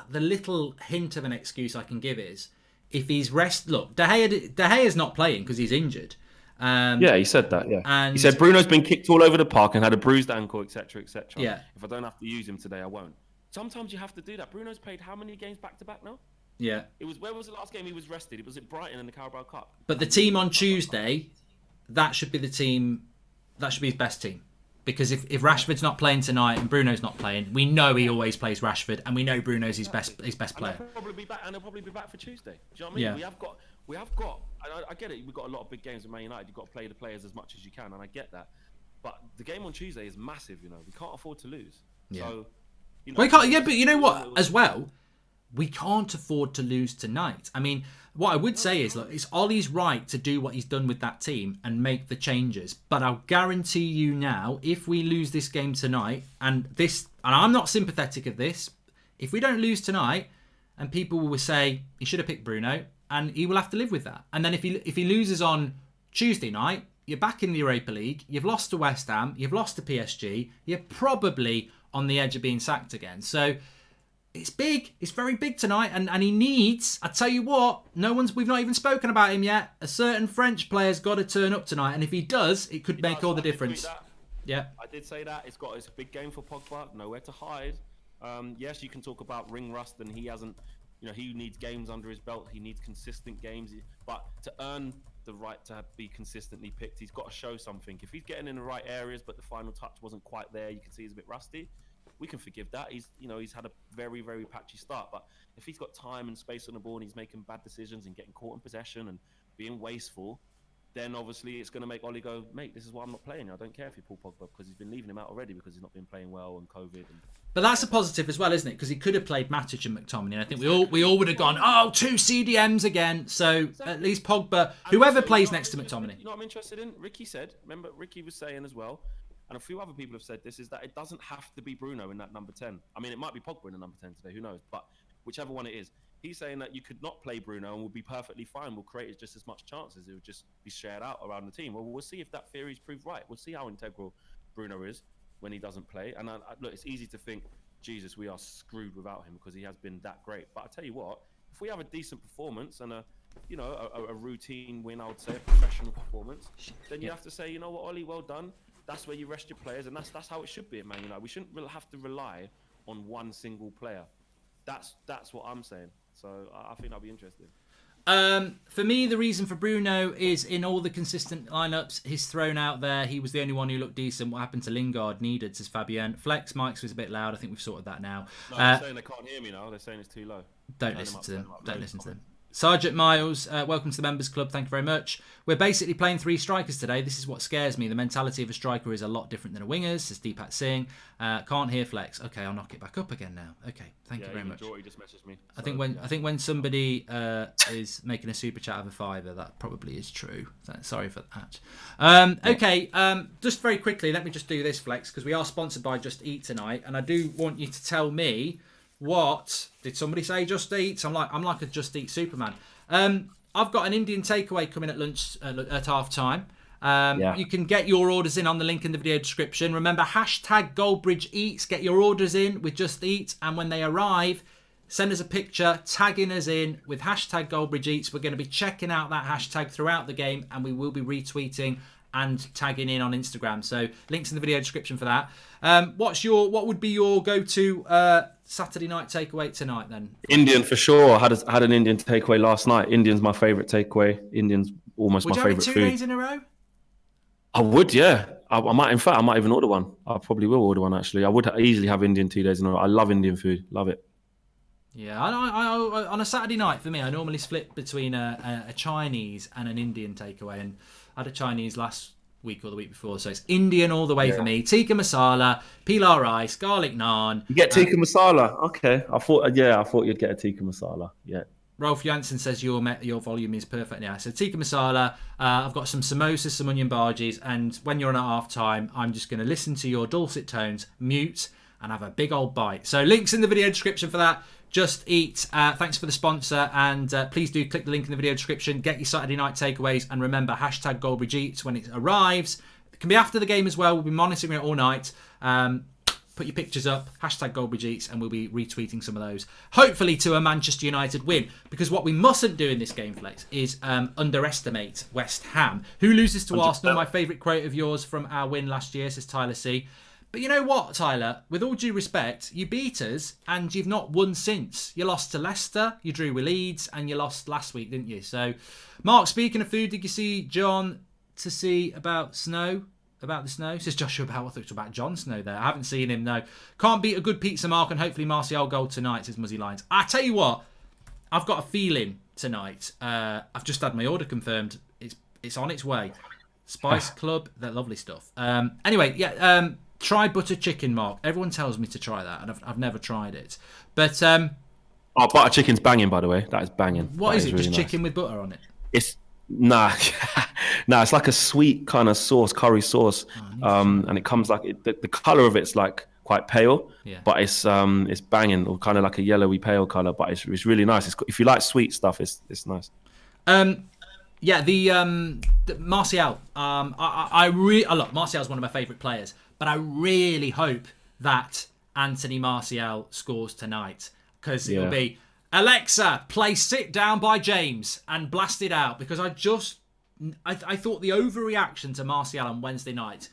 the little hint of an excuse I can give is if he's Look, De Gea's not playing because he's injured. He said that. Yeah, and he said Bruno's been kicked all over the park and had a bruised ankle, etc., etc. Yeah. If I don't have to use him today, I won't. Sometimes you have to do that. Bruno's played how many games back to back now? Yeah. Where was the last game he was rested? It was at Brighton in the Carabao Cup. But the team on Tuesday, that should be the team. That should be his best team. Because if Rashford's not playing tonight and Bruno's not playing, we know he always plays Rashford, and we know Bruno's his best player. And he'll probably be back for Tuesday. Do you know what I mean? Yeah. We have got. And I get it. We've got a lot of big games with Man United. You've got to play the players as much as you can, and I get that. But the game on Tuesday is massive. We can't afford to lose. Yeah. So, we can't. Yeah, but you know what? As well, we can't afford to lose tonight. I mean, what I would say is, look, it's Ollie's right to do what he's done with that team and make the changes. But I'll guarantee you now, if we lose this game tonight, and I'm not sympathetic of this, if we don't lose tonight, and people will say he should have picked Bruno, and he will have to live with that. And then if he loses on Tuesday night, you're back in the Europa League, you've lost to West Ham, you've lost to PSG, you're probably on the edge of being sacked again. So it's big. It's very big tonight, and he needs. I tell you what, we've not even spoken about him yet. A certain French player's got to turn up tonight, and if he does, it could make all the difference. Yeah, I did say that. It's a big game for Pogba. Nowhere to hide. Yes, you can talk about ring rust, and he hasn't. He needs games under his belt. He needs consistent games. But to earn the right to be consistently picked, he's got to show something. If he's getting in the right areas, but the final touch wasn't quite there, you can see he's a bit rusty. We can forgive that. He's had a very, very patchy start. But if he's got time and space on the ball and he's making bad decisions and getting caught in possession and being wasteful, then obviously it's going to make Ollie go, mate, this is why I'm not playing. I don't care if you pull Pogba, because he's been leaving him out already because he's not been playing well and COVID. But that's a positive as well, isn't it? Because he could have played Matic and McTominay. And I think we all would have gone, oh, 2 CDMs again. So at least Pogba, whoever plays next to McTominay. You know what I'm interested in? Ricky was saying as well, and a few other people have said this, is that it doesn't have to be Bruno in that number 10. I mean, it might be Pogba in the number 10 today, who knows? But whichever one it is, he's saying that you could not play Bruno and we'll be perfectly fine. We'll create just as much chances. It would just be shared out around the team. Well, we'll see if that theory's proved right. We'll see how integral Bruno is when he doesn't play. And look, it's easy to think, Jesus, we are screwed without him because he has been that great. But I tell you what, if we have a decent performance and a routine win, I would say a professional performance, then you have to say, you know what, Ollie, well done. That's where you rest your players, and that's how it should be at Man United. We shouldn't have to rely on one single player. That's what I'm saying. So I think I'll be interested. For me, the reason for Bruno is in all the consistent lineups he's thrown out there, he was the only one who looked decent. What happened to Lingard needed, says Fabian. Flex Mike's was a bit loud. I think we've sorted that now. No, they're saying they can't hear me now. They're saying it's too low. Don't listen to them. Don't listen to them. Sergeant Miles, welcome to the Members Club. Thank you very much. We're basically playing 3 strikers today. This is what scares me. The mentality of a striker is a lot different than a winger's, says Deepak Singh. Can't hear Flex. Okay, I'll knock it back up again now. Okay, thank you very much. Jory just messaged me. I think when somebody is making a super chat of a fiver, that probably is true. Sorry for that. Okay, just very quickly, let me just do this, Flex, because we are sponsored by Just Eat tonight, and I do want you to tell me, what did somebody say? Just Eat? I'm like a Just Eat Superman. I've got an Indian takeaway coming at lunch at half time. You can get your orders in on the link in the video description. Remember, hashtag Goldbridge Eats. Get your orders in with Just Eat, and when they arrive, send us a picture, tagging us in with hashtag Goldbridge Eats. We're going to be checking out that hashtag throughout the game, and we will be retweeting and tagging in on Instagram. So links in the video description for that. What would be your go-to Saturday night takeaway tonight then? Indian for sure. I had an Indian takeaway last night. Indian's my favourite takeaway. Indian's almost my favourite food. Would you have it 2 days in a row? I would, yeah. I might. In fact, I might even order one. I probably will order one, actually. I would easily have Indian 2 days in a row. I love Indian food. Love it. Yeah, I on a Saturday night for me, I normally split between a Chinese and an Indian takeaway, and I had a Chinese last week or the week before, so it's Indian all the way for me. Tikka masala, pilau rice, garlic naan. You get tikka masala, okay? I thought you'd get a tikka masala. Yeah. Rolf Janssen says your volume is perfect now. So tikka masala, I've got some samosas, some onion bhajis, and when you're on at half time, I'm just going to listen to your dulcet tones, mute, and have a big old bite. So links in the video description for that. Just Eat. Thanks for the sponsor, and please do click the link in the video description. Get your Saturday night takeaways, and remember, hashtag Goldbridge Eats when it arrives. It can be after the game as well. We'll be monitoring it all night. Put your pictures up, hashtag Goldbridge Eats, and we'll be retweeting some of those. Hopefully to a Manchester United win, because what we mustn't do in this game, Flex, is underestimate West Ham. Who loses to 100%. Arsenal? My favourite quote of yours from our win last year, says Tyler C. But you know what, Tyler? With all due respect, you beat us and you've not won since. You lost to Leicester, you drew with Leeds, and you lost last week, didn't you? So, Mark, speaking of food, did you see John to see about snow? About the snow? Says Joshua Bell. I thought it was about Jon Snow there. I haven't seen him, no. Can't beat a good pizza, Mark, and hopefully Martial goal tonight, says Muzzy Lines. I tell you what, I've got a feeling tonight. I've just had my order confirmed. It's on its way. Spice Club, that lovely stuff. Anyway, yeah, try butter chicken, Mark. Everyone tells me to try that, and I've never tried it. But butter chicken's banging, by the way. That is banging. What is it? Really just nice. Chicken with butter on it? It's nah. It's like a sweet kind of sauce, curry sauce, and it comes like the color of it's like quite pale, but it's banging, or kind of like a yellowy pale color. But it's really nice. If you like sweet stuff, it's nice. Yeah, the Martial. Look, Martial's one of my favourite players, but I really hope that Anthony Martial scores tonight, because it'll be Alexa, play "Sit Down" by James and blast it out, because I thought the overreaction to Martial on Wednesday night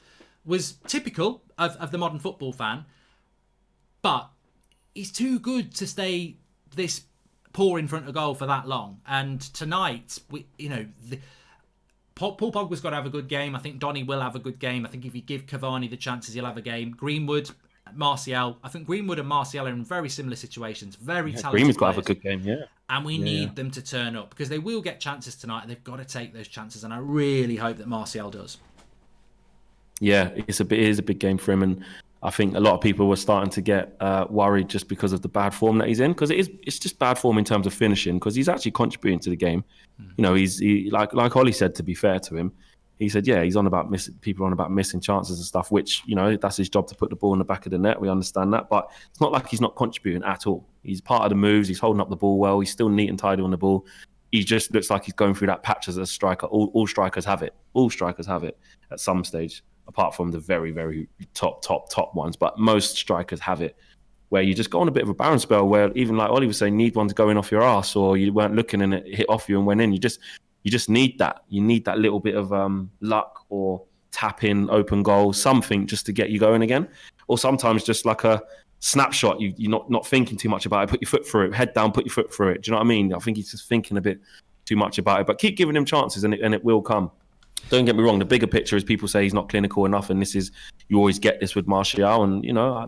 was typical of the modern football fan, but he's too good to stay this poor in front of goal for that long. And tonight, Paul Pogba's got to have a good game. I think Donny will have a good game. I think if you give Cavani the chances, he'll have a game. Greenwood, Martial. I think Greenwood and Martial are in very similar situations. Very talented Greenwood's got to players. have a good game, yeah. And we need them to turn up, because they will get chances tonight. They've got to take those chances, and I really hope that Martial does. Yeah, it is a big game for him, and I think a lot of people were starting to get worried just because of the bad form that he's in, because it's just bad form in terms of finishing, because he's actually contributing to the game. You know, he like Ollie said, to be fair to him, he said, he's on about missing chances and stuff, which, that's his job to put the ball in the back of the net. We understand that, but it's not like he's not contributing at all. He's part of the moves. He's holding up the ball well. He's still neat and tidy on the ball. He just looks like he's going through that patch as a striker. All strikers have it. All strikers have it at some stage, apart from the very, very top ones. But most strikers have it, where you just go on a bit of a barren spell, where even like Ollie was saying, need one to go in off your arse, or you weren't looking and it hit off you and went in. You just need that. You need that little bit of luck, or tap in, open goal, something just to get you going again. Or sometimes just like a snapshot, you're not thinking too much about it, put your foot through it, head down, put your foot through it. Do you know what I mean? I think he's just thinking a bit too much about it, but keep giving him chances, and it will come. Don't get me wrong, the bigger picture is people say he's not clinical enough, and you always get this with Martial, and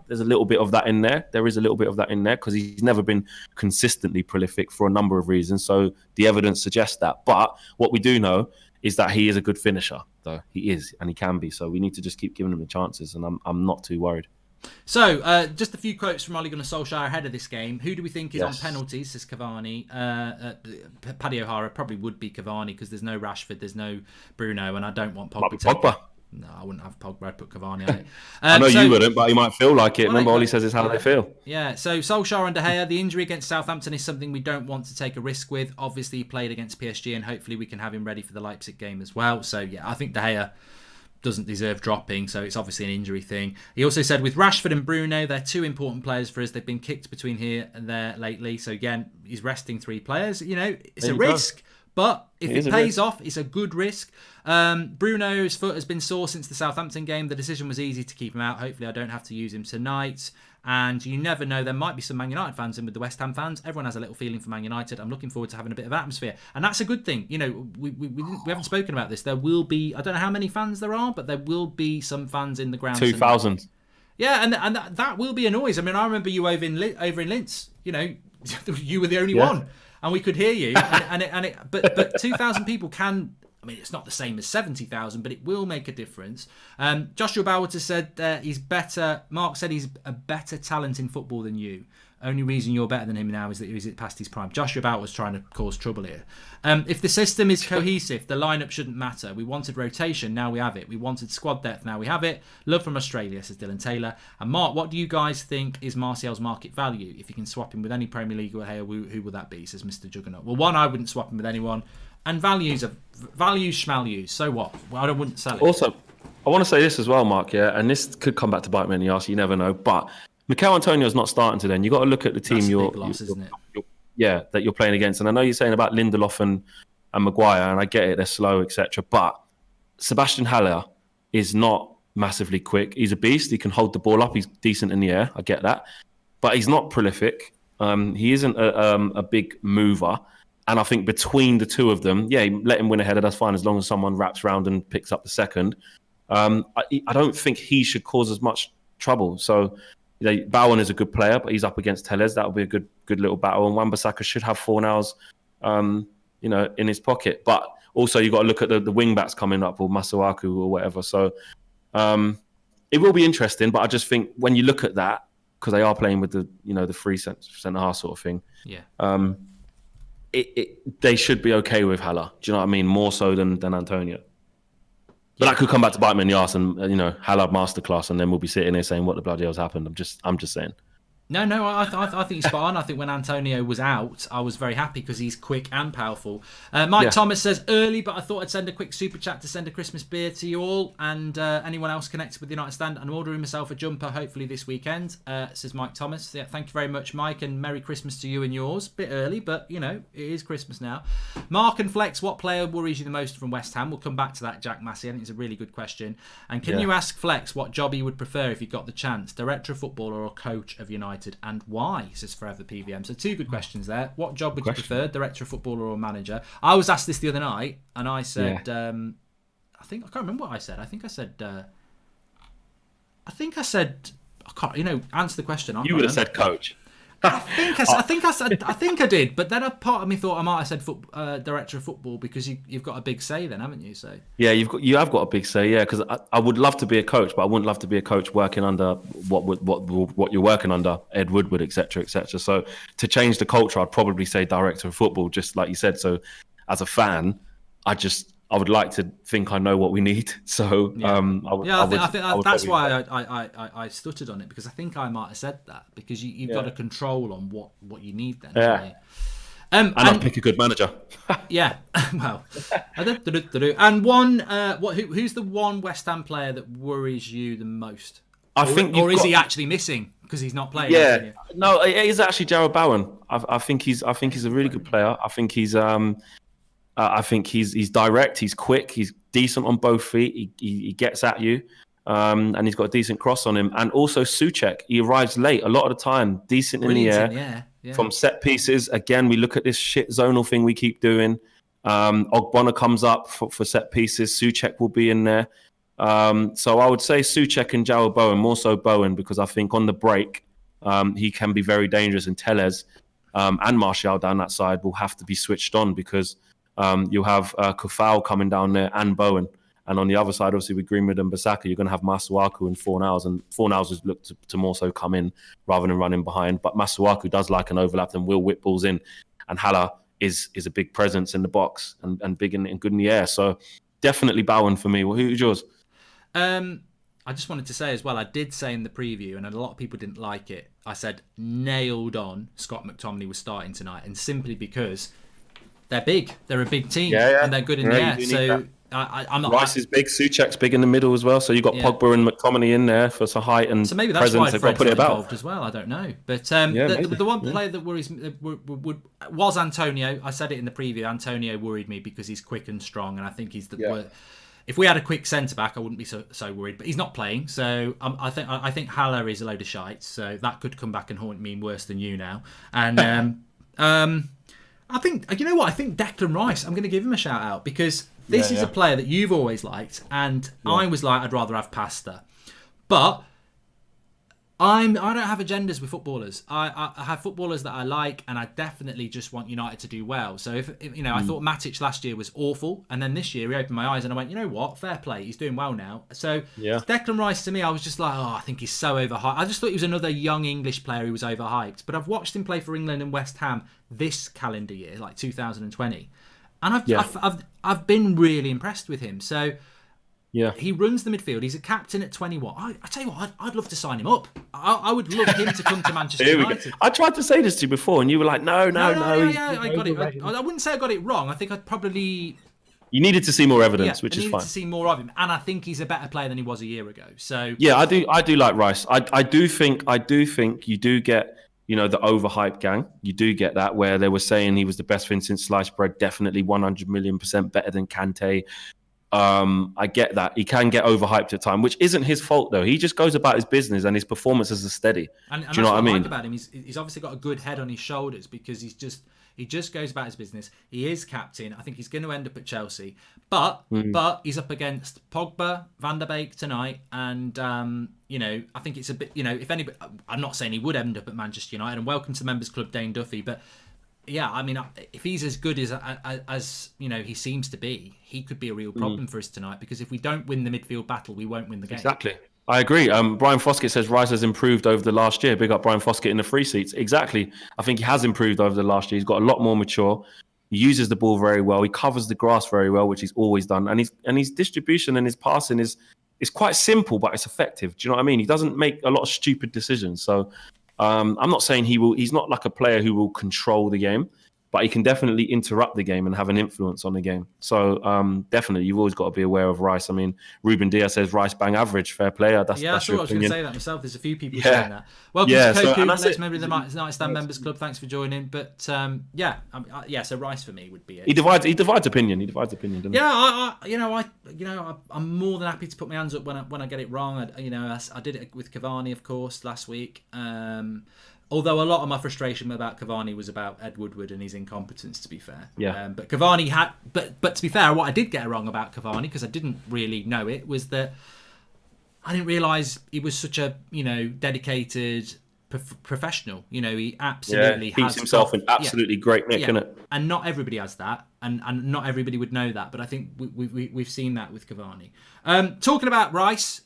there's a little bit of that in there. There is a little bit of that in there, because he's never been consistently prolific for a number of reasons, so the evidence suggests that. But what we do know is that he is a good finisher, though. He is, and he can be, so we need to just keep giving him the chances, and I'm not too worried. So, just a few quotes from Ole Gunnar Solskjaer ahead of this game. Who do we think is on penalties, says Cavani. Paddy O'Hara probably would be Cavani, because there's no Rashford, there's no Bruno, and I don't want Pogba. Pogba. No, I wouldn't have Pogba. I'd put Cavani on it. I know you wouldn't, but you might feel like it. Remember, Ollie says it's how they feel. Yeah, so Solskjaer and De Gea, the injury against Southampton is something we don't want to take a risk with. Obviously, he played against PSG, and hopefully we can have him ready for the Leipzig game as well. So, yeah, I think De Gea doesn't deserve dropping, so it's obviously an injury thing. He also said with Rashford and Bruno, they're two important players for us. They've been kicked between here and there lately. So again, he's resting three players. You know, it's a risk, but if it pays off, it's a good risk. Bruno's foot has been sore since the Southampton game. The decision was easy to keep him out. Hopefully I don't have to use him tonight. And you never know, there might be some Man United fans in with the West Ham fans. Everyone has a little feeling for Man United. I'm looking forward to having a bit of atmosphere. And that's a good thing. You know, we haven't spoken about this. There will be, I don't know how many fans there are, but there will be some fans in the ground. 2,000. Yeah, and that will be a noise. I mean, I remember you over in Linz. You know, you were the only one. And we could hear you. But 2,000 people can... I mean, it's not the same as 70,000, but it will make a difference. Joshua Bowers has said he's better. Mark said he's a better talent in football than you. Only reason you're better than him now is that he's past his prime. Joshua Bowers was trying to cause trouble here. If the system is cohesive, the lineup shouldn't matter. We wanted rotation, now we have it. We wanted squad depth, now we have it. Love from Australia, says Dylan Taylor. And Mark, what do you guys think is Martial's market value? If you can swap him with any Premier League or who would that be, says Mr. Juggernaut. Well, one, I wouldn't swap him with anyone. And values schmalues. So what? Well, I wouldn't sell it. Also, I want to say this as well, Mark, and this could come back to bite me in the arse, you never know. But Mikel Antonio's not starting today. And you've got to look at the team that you're playing against. And I know you're saying about Lindelof and Maguire, and I get it, they're slow, etc. But Sebastian Haller is not massively quick. He's a beast. He can hold the ball up. He's decent in the air. I get that. But he's not prolific. He isn't a big mover. And I think between the two of them, let him win a header, that's fine, as long as someone wraps around and picks up the second. I don't think he should cause as much trouble. So, Bowen is a good player, but he's up against Tellez. That'll be a good little battle. And Wan-Bissaka should have 4 nows, in his pocket. But also, you've got to look at the wing-backs coming up, or Masuaku or whatever. So, it will be interesting. But I just think when you look at that, because they are playing with the free centre-half sort of thing. Yeah. They should be okay with Haller. Do you know what I mean? More so than Antonio. But that could come back to bite me in the arse, and Haller masterclass, and then we'll be sitting here saying what the bloody hell's happened. I'm just saying. No, I think he's spot on. I think when Antonio was out, I was very happy because he's quick and powerful. Mike Thomas says early, but I thought I'd send a quick super chat to send a Christmas beer to you all and anyone else connected with the United Stand. I'm ordering myself a jumper hopefully this weekend, says Mike Thomas. Yeah, thank you very much, Mike, and Merry Christmas to you and yours. Bit early, but it is Christmas now. Mark and Flex, what player worries you the most from West Ham? We'll come back to that, Jack Massey. I think it's a really good question. And can you ask Flex what job he would prefer if he got the chance? Director of football or a coach of United? And why, says Forever PVM. So 2 good questions there. What job would you prefer, director of football or manager? I was asked this the other night, and I said, I can't remember what I said. I think I said, I can't, answer the question. You would have said coach. I think I did, but then a part of me thought I might have said director of football because you've got a big say then, haven't you? So yeah, you have got a big say, yeah. Because I would love to be a coach, but I wouldn't love to be a coach working under what you're working under, Ed Woodward, etc., etc. So to change the culture, I'd probably say director of football, just like you said. So as a fan, I would like to think I know what we need. So I think that's why I stuttered on it, because I think I might have said that, because you've got a control on what you need then. Yeah. And I'd pick a good manager. Yeah. Well. And one, who's the one West Ham player that worries you the most? Is he actually missing because he's not playing? Yeah. No, it is actually Jarrod Bowen. I think he's a really good player. I think he's direct, he's quick, he's decent on both feet, he gets at you, and he's got a decent cross on him. And also Souček, he arrives late a lot of the time, decent in the air. Yeah. From set pieces, again, we look at this shit zonal thing we keep doing. Ogbonna comes up for set pieces, Souček will be in there. So I would say Souček and Jarrod Bowen, more so Bowen, because I think on the break, he can be very dangerous, and Tellez and Martial down that side will have to be switched on, because you'll have Kufau coming down there and Bowen. And on the other side, obviously, with Greenwood and Bissaka, you're going to have Masuaku and 4 nows. And 4 nows has looked to more so come in rather than running behind. But Masuaku does like an overlap and will whip balls in. And Haller is a big presence in the box and big and good in the air. So definitely Bowen for me. Well, who's yours? I just wanted to say as well, I did say in the preview, and a lot of people didn't like it, I said nailed on Scott McTominay was starting tonight, and simply because they're big. They're a big team, and they're good in the air. So I'm not. Rice is big, Souček's big in the middle as well. So you've got Pogba and McTominay in there for some height and so maybe that's presence. why Fred's not involved as well. I don't know, but the one player that worries me was Antonio. I said it in the preview. Antonio worried me because he's quick and strong, and I think he's the. If we had a quick centre back, I wouldn't be so worried. But he's not playing, so I think Haller is a load of shite. So that could come back and haunt me worse than you now. And I think, you know what? I think Declan Rice, I'm going to give him a shout out because this is a player that you've always liked, and I was like, I'd rather have Pasta, but I don't have agendas with footballers. I have footballers that I like, and I definitely just want United to do well. So if you know, I thought Matic last year was awful, and then this year he opened my eyes and I went, you know what, fair play, he's doing well now. So Declan Rice to me, I was just like, I think he's so overhyped. I just thought he was another young English player who was overhyped. But I've watched him play for England and West Ham this calendar year, like 2020, and I've been really impressed with him. So. Yeah, he runs the midfield. He's a captain at 21. I tell you what, I'd love to sign him up. I would love him to come to Manchester United. I tried to say this to you before, and you were like, no. I got it. I wouldn't say I got it wrong. I think I'd probably. You needed to see more evidence, which is fine. I needed to see more of him, and I think he's a better player than he was a year ago. So yeah, I do like Rice. I do think you do get. You know, the overhyped gang, you do get that where they were saying he was the best thing since sliced bread, definitely 100,000,000% better than Kante. I get that. He can get overhyped at time, which isn't his fault though. He just goes about his business and his performances are steady. And do you know what I mean? Like about him, he's obviously got a good head on his shoulders because he just goes about his business. He is captain. I think he's going to end up at Chelsea, but he's up against Pogba, Van der Beek tonight, and you know, I think it's a bit, you know, if anybody, I'm not saying he would end up at Manchester United, and welcome to the Members Club, Dane Duffy, but. Yeah, I mean, if he's as good as you know he seems to be, he could be a real problem for us tonight. Because if we don't win the midfield battle, we won't win the game. Exactly, I agree. Brian Foskett says Rice has improved over the last year. Big up Brian Foskett in the free seats. Exactly, I think he has improved over the last year. He's got a lot more mature. He uses the ball very well. He covers the grass very well, which he's always done. And his distribution and his passing is quite simple, but it's effective. Do you know what I mean? He doesn't make a lot of stupid decisions. So. I'm not saying he's not like a player who will control the game, but he can definitely interrupt the game and have an influence on the game. So definitely, you've always got to be aware of Rice. I mean, Ruben Diaz says Rice bang average, fair player. That's I thought I was going to say that myself. There's a few people saying that. Welcome to Koku, next member of the Nightstand Members Club. Thanks for joining. But so Rice for me would be it. He divides opinion. Doesn't he? I'm more than happy to put my hands up when I get it wrong. I did it with Cavani, of course, last week. Although a lot of my frustration about Cavani was about Ed Woodward and his incompetence, to be fair. Yeah. But Cavani had, but to be fair, what I did get wrong about Cavani, because I didn't really know it, was that I didn't realise he was such a dedicated professional. You know, he absolutely keeps himself in absolutely great nick, isn't it? And not everybody has that, and not everybody would know that. But I think we've seen that with Cavani. Talking about Rice,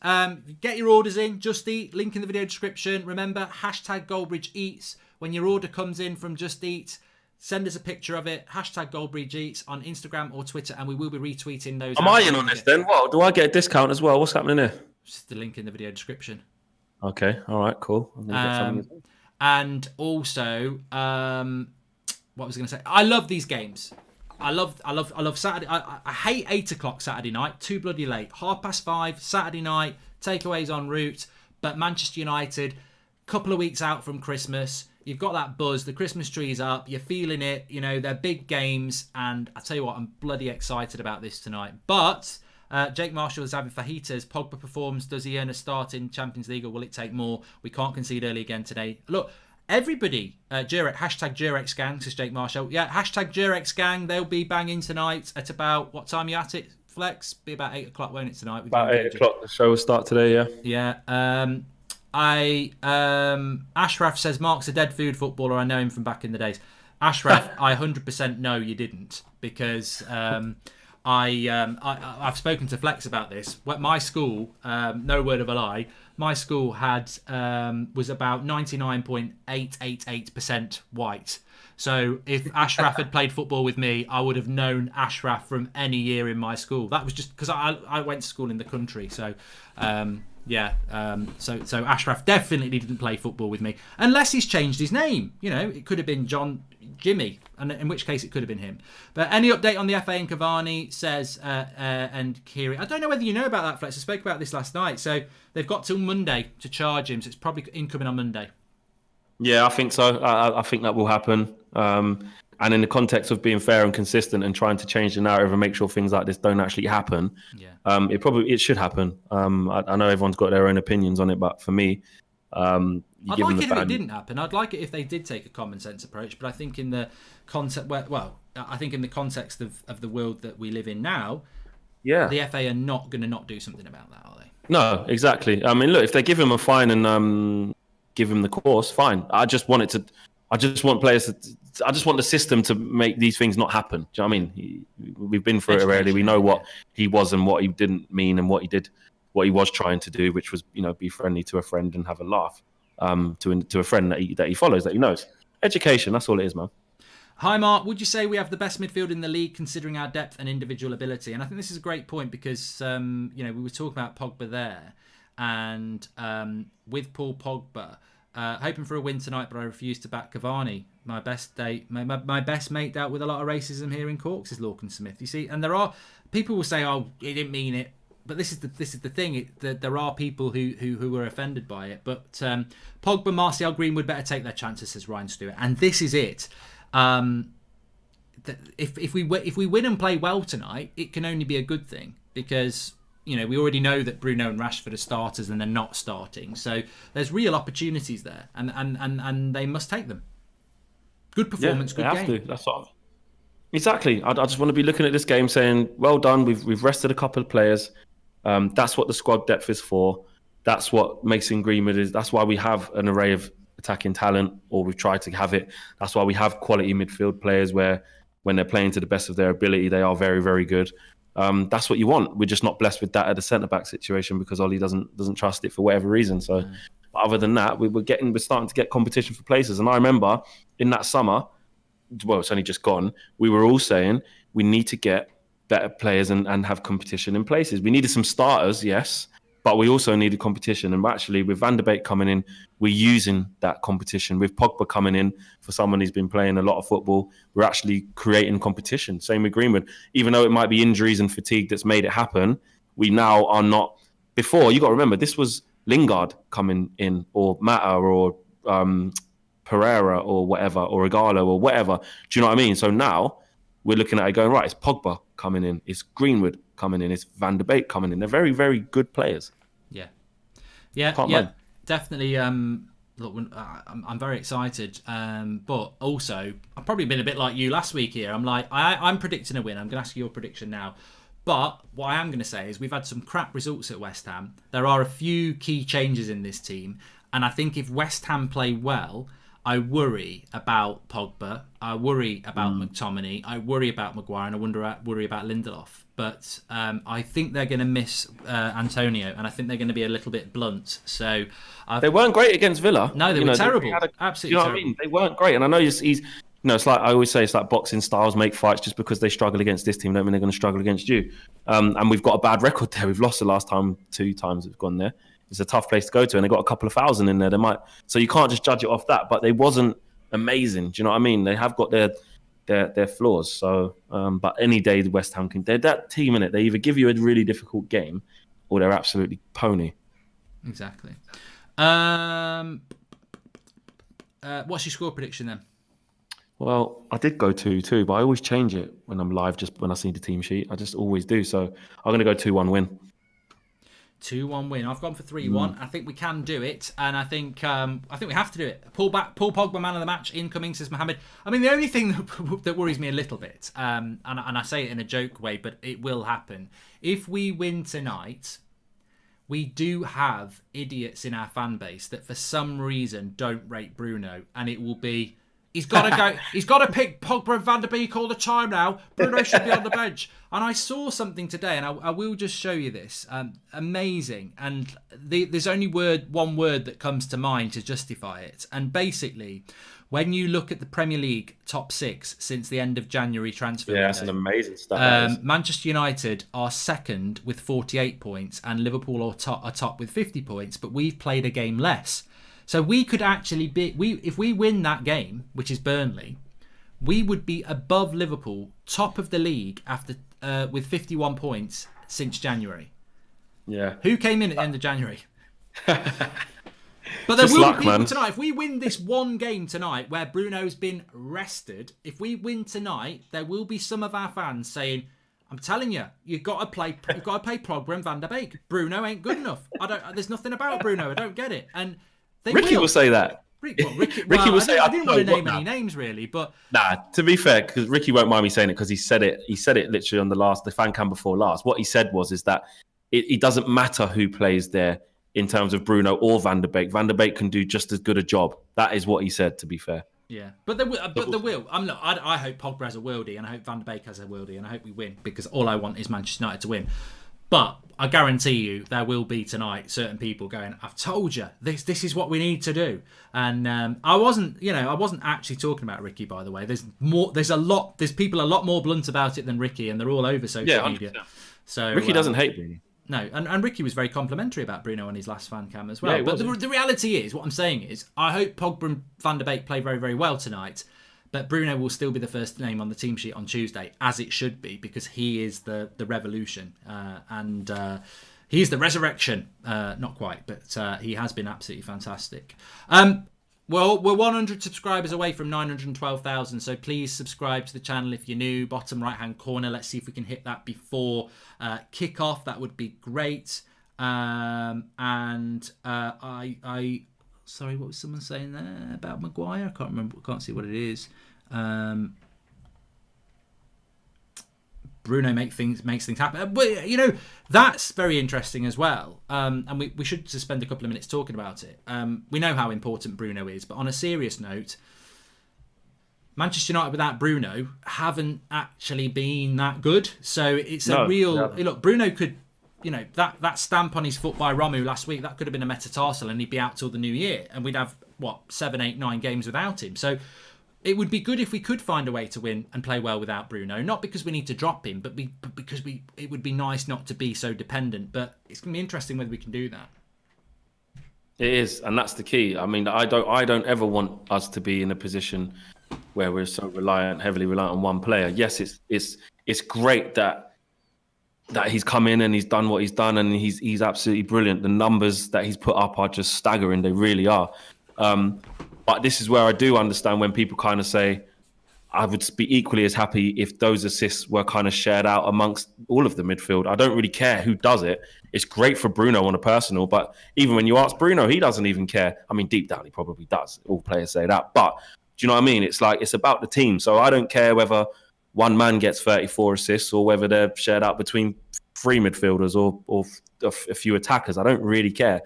get your orders in. Just Eat, link in the video description. Remember, hashtag Goldbridge Eats. When your order comes in from Just Eat, send us a picture of it. Hashtag Goldbridge Eats on Instagram or Twitter, and we will be retweeting those. Am I in on this then? What, do I get a discount as well? What's happening here? Just the link in the video description. Okay, all right, cool. And also, what was I going to say? I love these games. I love Saturday. I hate 8:00 Saturday night. Too bloody late. 5:30 Saturday night. Takeaways en route. But Manchester United, couple of weeks out from Christmas. You've got that buzz. The Christmas tree's up. You're feeling it. You know, they're big games. And I tell you what, I'm bloody excited about this tonight. But Jake Marshall is having fajitas. Pogba performs. Does he earn a start in Champions League, or will it take more? We can't concede early again today. Look, everybody, hashtag Jurex Gang, says Jake Marshall. Yeah, hashtag Jurex Gang. They'll be banging tonight at about, what time are you at it, Flex? Be about 8:00, won't it, tonight? About 8:00. The show will start today, yeah. Yeah. Ashraf says, Mark's a dead food footballer. I know him from back in the days. Ashraf, I 100% know you didn't, because I've spoken to Flex about this. My school, no word of a lie, my school had was about 99.888% white. So if Ashraf had played football with me, I would have known Ashraf from any year in my school. That was just because I went to school in the country. So so Ashraf definitely didn't play football with me, unless he's changed his name. You know, it could have been Jimmy, and in which case it could have been him. But any update on the FA and Cavani, says and Kiri. I don't know whether you know about that, Flex. I spoke about this last night. So they've got till Monday to charge him, so it's probably incoming on Monday. Yeah, I think so. I think that will happen. And in the context of being fair and consistent and trying to change the narrative and make sure things like this don't actually happen, it should happen. I know everyone's got their own opinions on it, but for me, I'd like it if it didn't happen. I'd like it if they did take a common sense approach. But I think in the concept, I think in the context of the world that we live in now, the FA are not going to not do something about that, are they? No, exactly. I mean, look, if they give him a fine and give him the course, fine. I just want players I just want the system to make these things not happen. Do you know what I mean? We've been through it already. We know what he was and what he didn't mean and what he did, what he was trying to do, which was, be friendly to a friend and have a laugh to a friend that he follows, that he knows. Education, that's all it is, man. Hi, Mark. Would you say we have the best midfield in the league considering our depth and individual ability? And I think this is a great point because, we were talking about Pogba there. And with Paul Pogba, hoping for a win tonight, but I refuse to back Cavani. My best mate dealt with a lot of racism here in Cork, says Lorcan Smith. You see, and there are people will say, "Oh, he didn't mean it," but this is the thing. There are people who were offended by it. But Pogba, Martial, Greenwood better take their chances, says Ryan Stewart. And this is it. If we win and play well tonight, it can only be a good thing because. We already know that Bruno and Rashford are starters and they're not starting. So there's real opportunities there, and they must take them. Good performance, good game. That's what. Exactly. I just want to be looking at this game saying, well done. We've rested a couple of players. That's what the squad depth is for. That's what Mason Greenwood is. That's why we have an array of attacking talent, or we've tried to have it. That's why we have quality midfield players where when they're playing to the best of their ability, they are very, very good. That's what you want. We're just not blessed with that at the centre-back situation because Ollie doesn't trust it for whatever reason. So but other than that, we're starting to get competition for places. And I remember in that summer, well, it's only just gone, we were all saying we need to get better players and have competition in places. We needed some starters, yes, but we also needed competition. And actually, with Van der Beek coming in, we're using that competition. With Pogba coming in, for someone who's been playing a lot of football, we're actually creating competition. Same with Greenwood. Even though it might be injuries and fatigue that's made it happen, we now are not... Before, you got to remember, this was Lingard coming in, or Mata, or Pereira, or whatever, or Igalo, or whatever. Do you know what I mean? So now, we're looking at it going, right, it's Pogba coming in, it's Greenwood coming in, it's Van der Beek coming in. They're very, very good players. Yeah, definitely. Look, I'm very excited, but also I've probably been a bit like you last week here. I'm predicting a win. I'm going to ask you your prediction now. But what I am going to say is we've had some crap results at West Ham. There are a few key changes in this team, and I think if West Ham play well, I worry about Pogba, I worry about McTominay, I worry about Maguire, and I worry about Lindelof. But I think they're going to miss Antonio, and I think they're going to be a little bit blunt. So they weren't great against Villa. No, they were terrible. Absolutely terrible. What I mean? They weren't great, and I know he's it's like I always say, it's like boxing styles make fights. Just because they struggle against this team, don't mean they're going to struggle against you. And we've got a bad record there. We've lost the last 2 times we've gone there. It's a tough place to go to, and they got a couple of thousand in there. So you can't just judge it off that. But they wasn't amazing. Do you know what I mean? They have got their flaws. So, but any day the West Ham they're that team in it. They either give you a really difficult game, or they're absolutely pony. Exactly. What's your score prediction then? Well, I did go 2-2, but I always change it when I'm live, just when I see the team sheet. I just always do. So I'm going to go 2-1 win. 2-1 win. I've gone for 3-1. I think we can do it, and I think we have to do it. Paul Pogba, man of the match, incoming, says Mohammed. I mean, the only thing that worries me a little bit, and I say it in a joke way, but it will happen. If we win tonight, we do have idiots in our fan base that for some reason don't rate Bruno, and it will be He's got to go. He's got to pick Pogba and Van der Beek all the time now. Bruno should be on the bench. And I saw something today, and I will just show you this. Amazing. And there's only one word that comes to mind to justify it. And basically, when you look at the Premier League top 6 since the end of January transfer window, that's an amazing stat. Manchester United are second with 48 points, and Liverpool are top with 50 points. But we've played a game less. So we could actually if we win that game, which is Burnley, we would be above Liverpool, top of the league after with 51 points since January. Yeah. Who came in at the end of January? But there will be people tonight. If we win this one game tonight, where Bruno's been rested, if we win tonight, there will be some of our fans saying, "I'm telling you, you've got to play Pogba and Van der Beek. Bruno ain't good enough. There's nothing about Bruno. I don't get it." And Ricky will say that. Ricky will say, I didn't want to name any names really, but to be fair, because Ricky won't mind me saying it, because he said it literally on the fan cam before last. What he said is that it doesn't matter who plays there in terms of Bruno or Van der Beek. Van der Beek can do just as good a job. That is what he said, to be fair. Yeah, but there will. I hope Pogba has a worldie, and I hope Van der Beek has a worldie, and I hope we win, because all I want is Manchester United to win. But I guarantee you, there will be tonight certain people going, "I've told you, this is what we need to do." And I wasn't actually talking about Ricky, by the way. There's people a lot more blunt about it than Ricky, and they're all over social media. So Ricky doesn't hate Bruno. No, and Ricky was very complimentary about Bruno on his last fan cam as well. Yeah, but the reality is, what I'm saying is, I hope Pogba and Van der Beek play very, very well tonight. But Bruno will still be the first name on the team sheet on Tuesday, as it should be, because he is the revolution. And he is the resurrection. Not quite, but he has been absolutely fantastic. Well, we're 100 subscribers away from 912,000, so please subscribe to the channel if you're new. Bottom right-hand corner. Let's see if we can hit that before kick-off. That would be great. Sorry, what was someone saying there about Maguire? I can't remember. Can't see what it is. Bruno makes things happen. But, that's very interesting as well. And we should just spend a couple of minutes talking about it. We know how important Bruno is, but on a serious note, Manchester United without Bruno haven't actually been that good. So it's look, Bruno could, that stamp on his foot by Romu last week, that could have been a metatarsal, and he'd be out till the new year, and we'd have 7, 8, 9 games without him. So it would be good if we could find a way to win and play well without Bruno, not because we need to drop him, but because it would be nice not to be so dependent. But it's going to be interesting whether we can do that. It is, and that's the key. I mean, I don't ever want us to be in a position where we're so heavily reliant on one player. Yes, it's great that he's come in and he's done what he's done, and he's absolutely brilliant. The numbers that he's put up are just staggering. They really are. But this is where I do understand when people kind of say, I would be equally as happy if those assists were kind of shared out amongst all of the midfield. I don't really care who does it. It's great for Bruno on a personal, but even when you ask Bruno, he doesn't even care. I mean, deep down, he probably does. All players say that. But do you know what I mean? It's like, it's about the team. So I don't care whether one man gets 34 assists or whether they're shared out between 3 midfielders or a few attackers. I don't really care.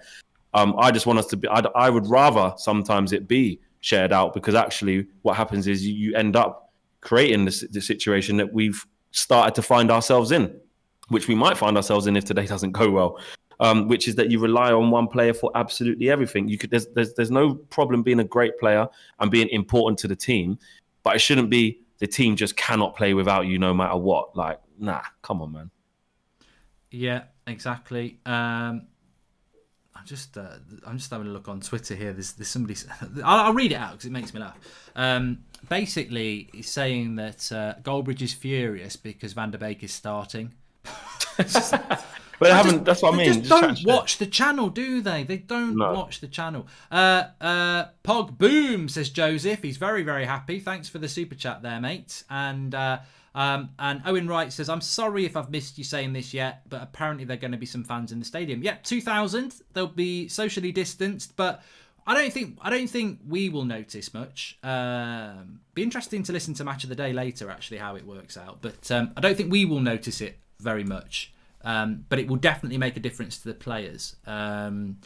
I just want us to be, I would rather sometimes it be shared out, because actually what happens is you end up creating the situation that we've started to find ourselves in, which we might find ourselves in if today doesn't go well, which is that you rely on one player for absolutely everything. There's no problem being a great player and being important to the team, but it shouldn't be the team just cannot play without you no matter what. Like, nah, come on, man. Yeah, exactly. I'm just having a look on Twitter here. There's somebody. I'll read it out because it makes me laugh. Basically, he's saying that Goldbridge is furious because Van der Beek is starting. But that's what I mean. Just don't watch the channel, do they? They don't watch the channel. Pog boom, says Joseph. He's very, very happy. Thanks for the super chat there, mate. And Owen Wright says, I'm sorry if I've missed you saying this yet, but apparently there are going to be some fans in the stadium. Yep, 2,000. They'll be socially distanced, but I don't think we will notice much. Be interesting to listen to Match of the Day later, actually, how it works out. But I don't think we will notice it very much. But it will definitely make a difference to the players. I'm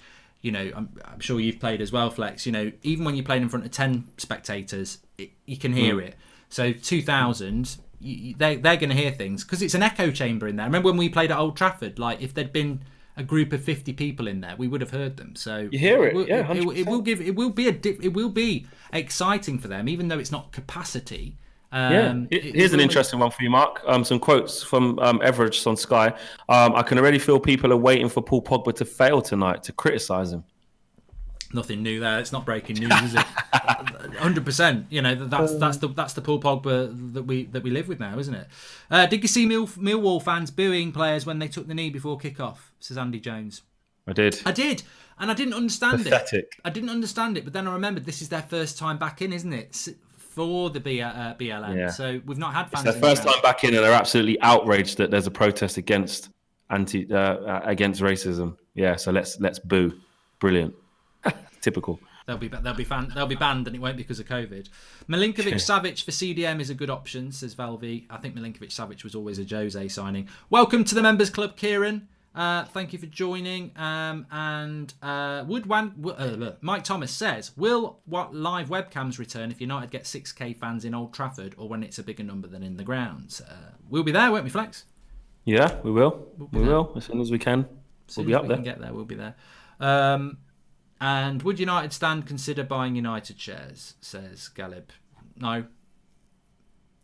sure you've played as well, Flex. Even when you're playing in front of 10 spectators, you can hear it. So 2,000, they're going to hear things because it's an echo chamber in there. Remember when we played at Old Trafford? Like if there'd been a group of 50 people in there, we would have heard them. So you hear it, it will be exciting for them, even though it's not capacity. Here's an interesting one for you, Mark. Some quotes from Everage on Sky. I can already feel people are waiting for Paul Pogba to fail tonight to criticise him. Nothing new there. It's not breaking news, is it? 100%. You know, that's the Paul Pogba that we live with now, isn't it? Did you see Millwall fans booing players when they took the knee before kick-off? Says Andy Jones. I did, and I didn't understand Pathetic. it. I didn't understand it, but then I remembered this is their first time back in, isn't it? For the BLM. Yeah. So we've not had fans. It's their first time back in, and they're absolutely outraged that there's a protest against racism. Yeah, so let's boo. Brilliant. Typical. They'll be banned, and it won't be because of COVID. Milinkovic-Savic for CDM is a good option, says Valvi. I think Milinkovic-Savic was always a Jose signing. Welcome to the Members Club, Kieran. Thank you for joining. Mike Thomas says, will live webcams return if United get 6k fans in Old Trafford or when it's a bigger number than in the grounds? We'll be there, won't we, Flex? Yeah, we will. We will as soon as we can. We'll be up there. Can get there. We'll be there. And would United stand consider buying United shares? Says Galib. No.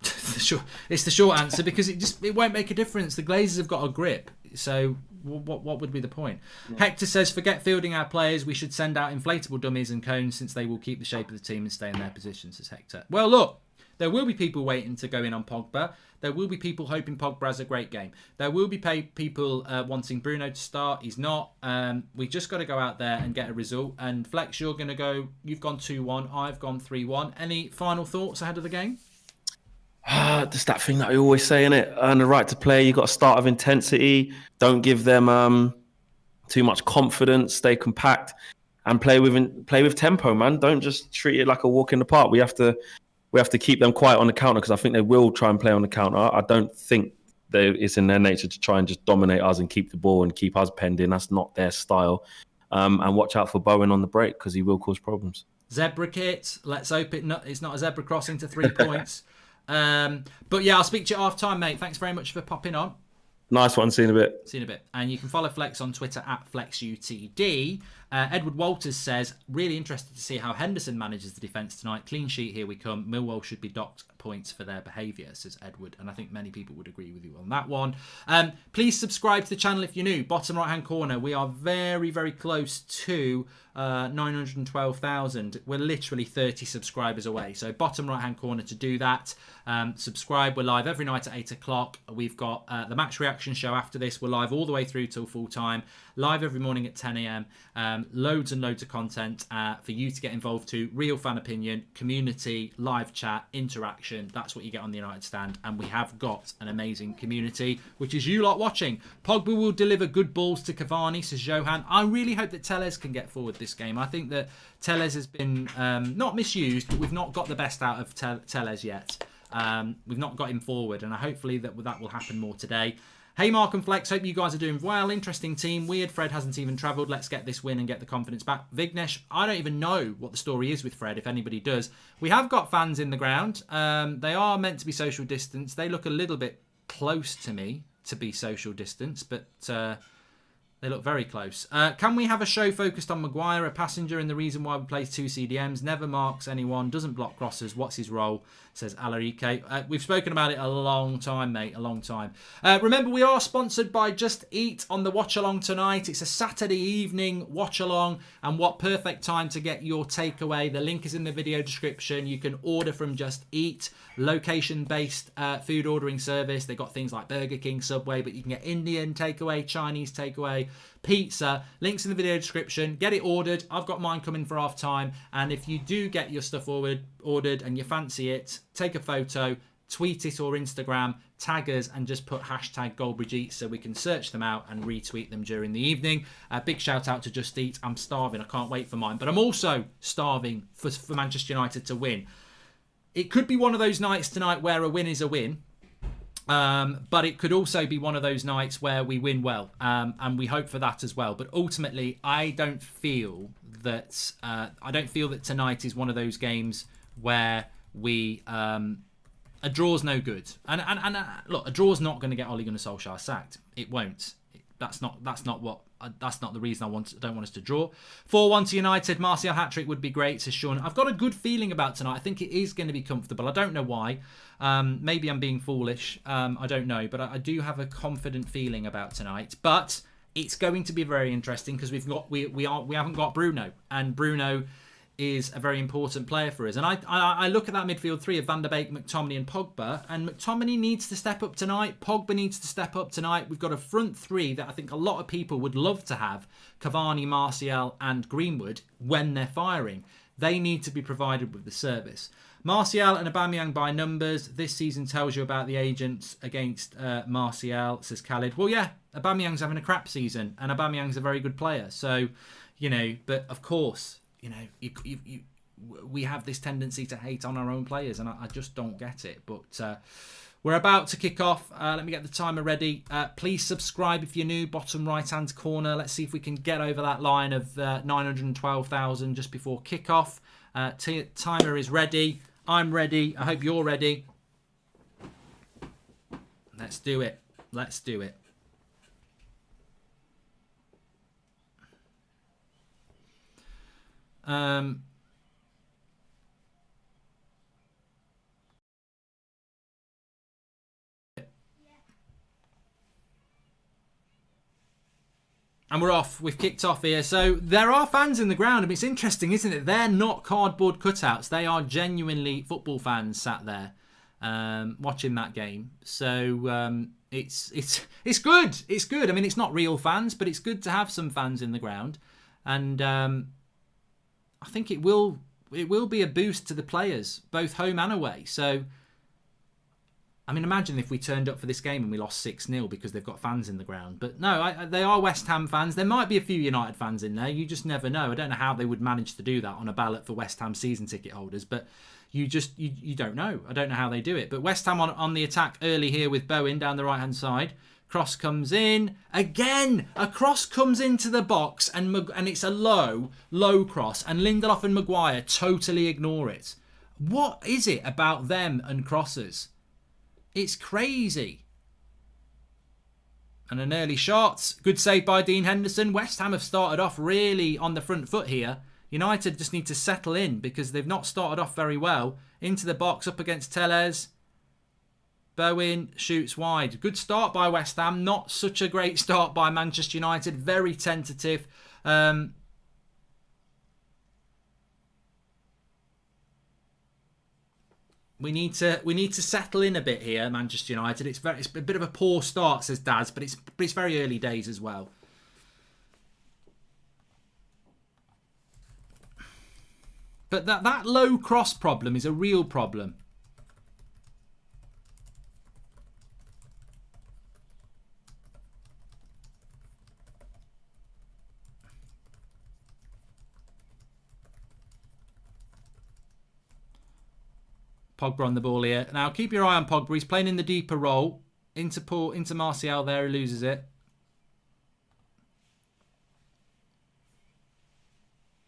It's the short answer because it won't make a difference. The Glazers have got a grip. So what would be the point? Yeah. Hector says, forget fielding our players. We should send out inflatable dummies and cones since they will keep the shape of the team and stay in their positions, says Hector. Well, look, there will be people waiting to go in on Pogba. There will be people hoping Pogba has a great game. There will be people wanting Bruno to start. He's not. We just got to go out there and get a result. And Flex, you've gone 2-1. I've gone 3-1. Any final thoughts ahead of the game? Just that thing that I always say, innit? Earn the right to play. You got to start with intensity. Don't give them too much confidence. Stay compact and play with tempo, man. Don't just treat it like a walk in the park. We have to keep them quiet on the counter because I think they will try and play on the counter. I don't think it's in their nature to try and just dominate us and keep the ball and keep us penned in. That's not their style. And watch out for Bowen on the break because he will cause problems. Zebra kit. Let's hope it's not a zebra crossing to 3 points. But yeah, I'll speak to you half time, mate. Thanks very much for popping on. Nice one. See you in a bit. And you can follow Flex on Twitter at FlexUTD. Edward Walters says, really interested to see how Henderson manages the defence tonight. Clean sheet, here we come. Millwall should be docked points for their behaviour, says Edward. And I think many people would agree with you on that one. Please subscribe to the channel if you're new. Bottom right-hand corner, we are very, very close to 912,000. We're literally 30 subscribers away. So bottom right-hand corner to do that. Subscribe. We're live every night at 8 o'clock. We've got the match reaction show after this. We're live all the way through till full time. Live every morning at 10 a.m. Loads and loads of content for you to get involved to. Real fan opinion, community, live chat, interaction. That's what you get on the United Stand. And we have got an amazing community, which is you lot watching. Pogba will deliver good balls to Cavani, says Johan. I really hope that Tellez can get forward this game. I think that Tellez has been not misused, but we've not got the best out of Tellez yet. We've not got him forward, and hopefully that will happen more today. Hey, Mark and Flex, hope you guys are doing well. Interesting team. Weird Fred hasn't even travelled. Let's get this win and get the confidence back. Vignesh, I don't even know what the story is with Fred, if anybody does. We have got fans in the ground. They are meant to be social distance. They look a little bit close to me to be social distance, but they look very close. Can we have a show focused on Maguire, a passenger, and the reason why we play 2 CDMs? Never marks anyone, doesn't block crosses. What's his role? Says Alarike. We've spoken about it a long time, mate. A long time. Remember, we are sponsored by Just Eat on the watch along tonight. It's a Saturday evening watch along, and what perfect time to get your takeaway. The link is in the video description. You can order from Just Eat, location-based food ordering service. They got things like Burger King, Subway, but you can get Indian takeaway, Chinese takeaway, pizza. Links in the video description. Get it ordered. I've got mine coming for half time. And if you do get your stuff ordered and you fancy it, take a photo, tweet it or Instagram, tag us, and just put hashtag Goldbridge Eats so we can search them out and retweet them during the evening. Big shout out to Just Eat. I'm starving. I can't wait for mine. But I'm also starving for Manchester United to win. It could be one of those nights tonight where a win is a win. But it could also be one of those nights where we win well, and we hope for that as well. But ultimately, I don't feel that tonight is one of those games where a draw's no good. And look, a draw's not going to get Ole Gunnar Solskjaer sacked. It won't. That's not the reason I don't want us to draw. 4-1 to United. Martial hat-trick would be great, says Sean. I've got a good feeling about tonight. I think it is going to be comfortable. I don't know why. Maybe I'm being foolish. I don't know. But I do have a confident feeling about tonight. But it's going to be very interesting because we haven't got Bruno. And Bruno is a very important player for us. And I look at that midfield three of Van der Beek, McTominay and Pogba, and McTominay needs to step up tonight. Pogba needs to step up tonight. We've got a front three that I think a lot of people would love to have, Cavani, Martial and Greenwood, when they're firing. They need to be provided with the service. Martial and Aubameyang by numbers. This season tells you about the agents against Martial, says Khalid. Well, yeah, Aubameyang's having a crap season, and Aubameyang's a very good player. So, but of course, we have this tendency to hate on our own players, and I just don't get it. But we're about to kick off. Let me get the timer ready. Please subscribe if you're new. Bottom right-hand corner. Let's see if we can get over that line of 912,000 just before kick-off. Timer is ready. I'm ready. I hope you're ready. Let's do it. Let's do it. And we're off. We've kicked off here. So there are fans in the ground. I mean, it's interesting, isn't it? They're not cardboard cutouts. They are genuinely football fans sat there watching that game. So it's good. It's good. I mean, it's not real fans, but it's good to have some fans in the ground. And I think it will be a boost to the players, both home and away. So, I mean, imagine if we turned up for this game and we lost 6-0 because they've got fans in the ground. But no, they are West Ham fans. There might be a few United fans in there. You just never know. I don't know how they would manage to do that on a ballot for West Ham season ticket holders. But you don't know. I don't know how they do it. But West Ham on the attack early here with Bowen down the right-hand side. Cross comes in. Again, a cross comes into the box and it's a low cross. And Lindelof and Maguire totally ignore it. What is it about them and crosses? It's crazy. And an early shot. Good save by Dean Henderson. West Ham have started off really on the front foot here. United just need to settle in because they've not started off very well. Into the box up against Tellez. Bowen shoots wide. Good start by West Ham. Not such a great start by Manchester United. Very tentative. We need to settle in a bit here, Manchester United. It's a bit of a poor start, says Daz, but it's very early days as well. But that low cross problem is a real problem. Pogba on the ball here. Now, keep your eye on Pogba. He's playing in the deeper role. Into Martial there. He loses it.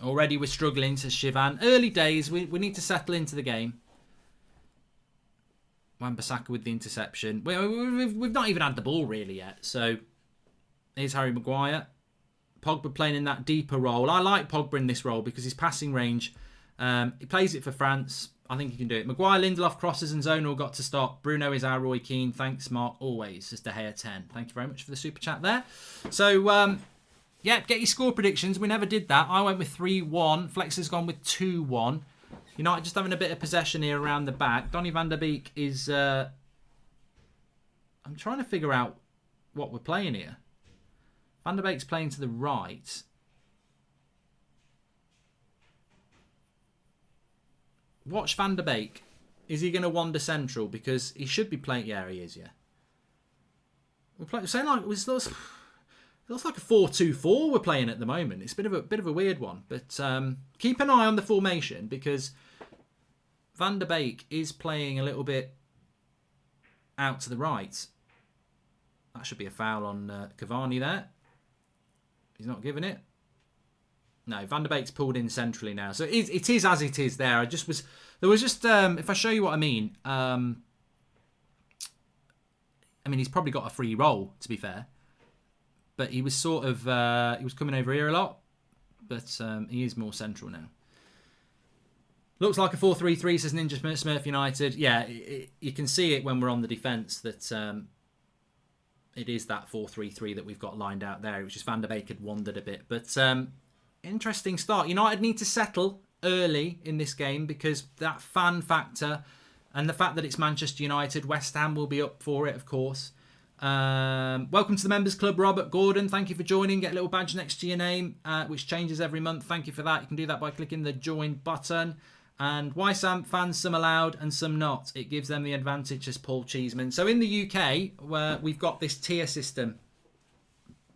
Already we're struggling, says Shivan. Early days. We need to settle into the game. Wan-Bissaka with the interception. We've not even had the ball really yet. So, here's Harry Maguire. Pogba playing in that deeper role. I like Pogba in this role because his passing range. He plays it for France. I think he can do it. Maguire, Lindelof, crosses and Zonal got to stop. Bruno is our Roy Keane. Thanks, Mark. Always. Says De Gea 10. Thank you very much for the super chat there. So, yeah, get your score predictions. We never did that. I went with 3-1. Flex has gone with 2-1. United just having a bit of possession here around the back. Donny van der Beek is... I'm trying to figure out what we're playing here. Van der Beek's playing to the right. Watch Van der Beek. Is he going to wander central? Because he should be playing... Yeah, he is, yeah. We're saying like... It looks like a 4-2-4 we're playing at the moment. It's a bit of a weird one. But keep an eye on the formation because Van der Beek is playing a little bit out to the right. That should be a foul on Cavani there. He's not giving it. No, Van der Beek's pulled in centrally now. So it is as it is there. There was just, if I show you what I mean, he's probably got a free roll, to be fair. But he was sort of, he was coming over here a lot. But he is more central now. Looks like a 4-3-3, says Ninja Smurf United. Yeah, you can see it when we're on the defence that it is that 4-3-3 that we've got lined out there. It was just Van der Beek had wandered a bit. But interesting start. United need to settle early in this game because that fan factor and the fact that it's Manchester United, West Ham will be up for it, of course. Welcome to the Members Club, Robert Gordon. Thank you for joining. Get a little badge next to your name, which changes every month. Thank you for that. You can do that by clicking the join button. And YSAM fans, some allowed and some not. It gives them the advantage, as Paul Cheeseman. So in the UK, where we've got this tier system,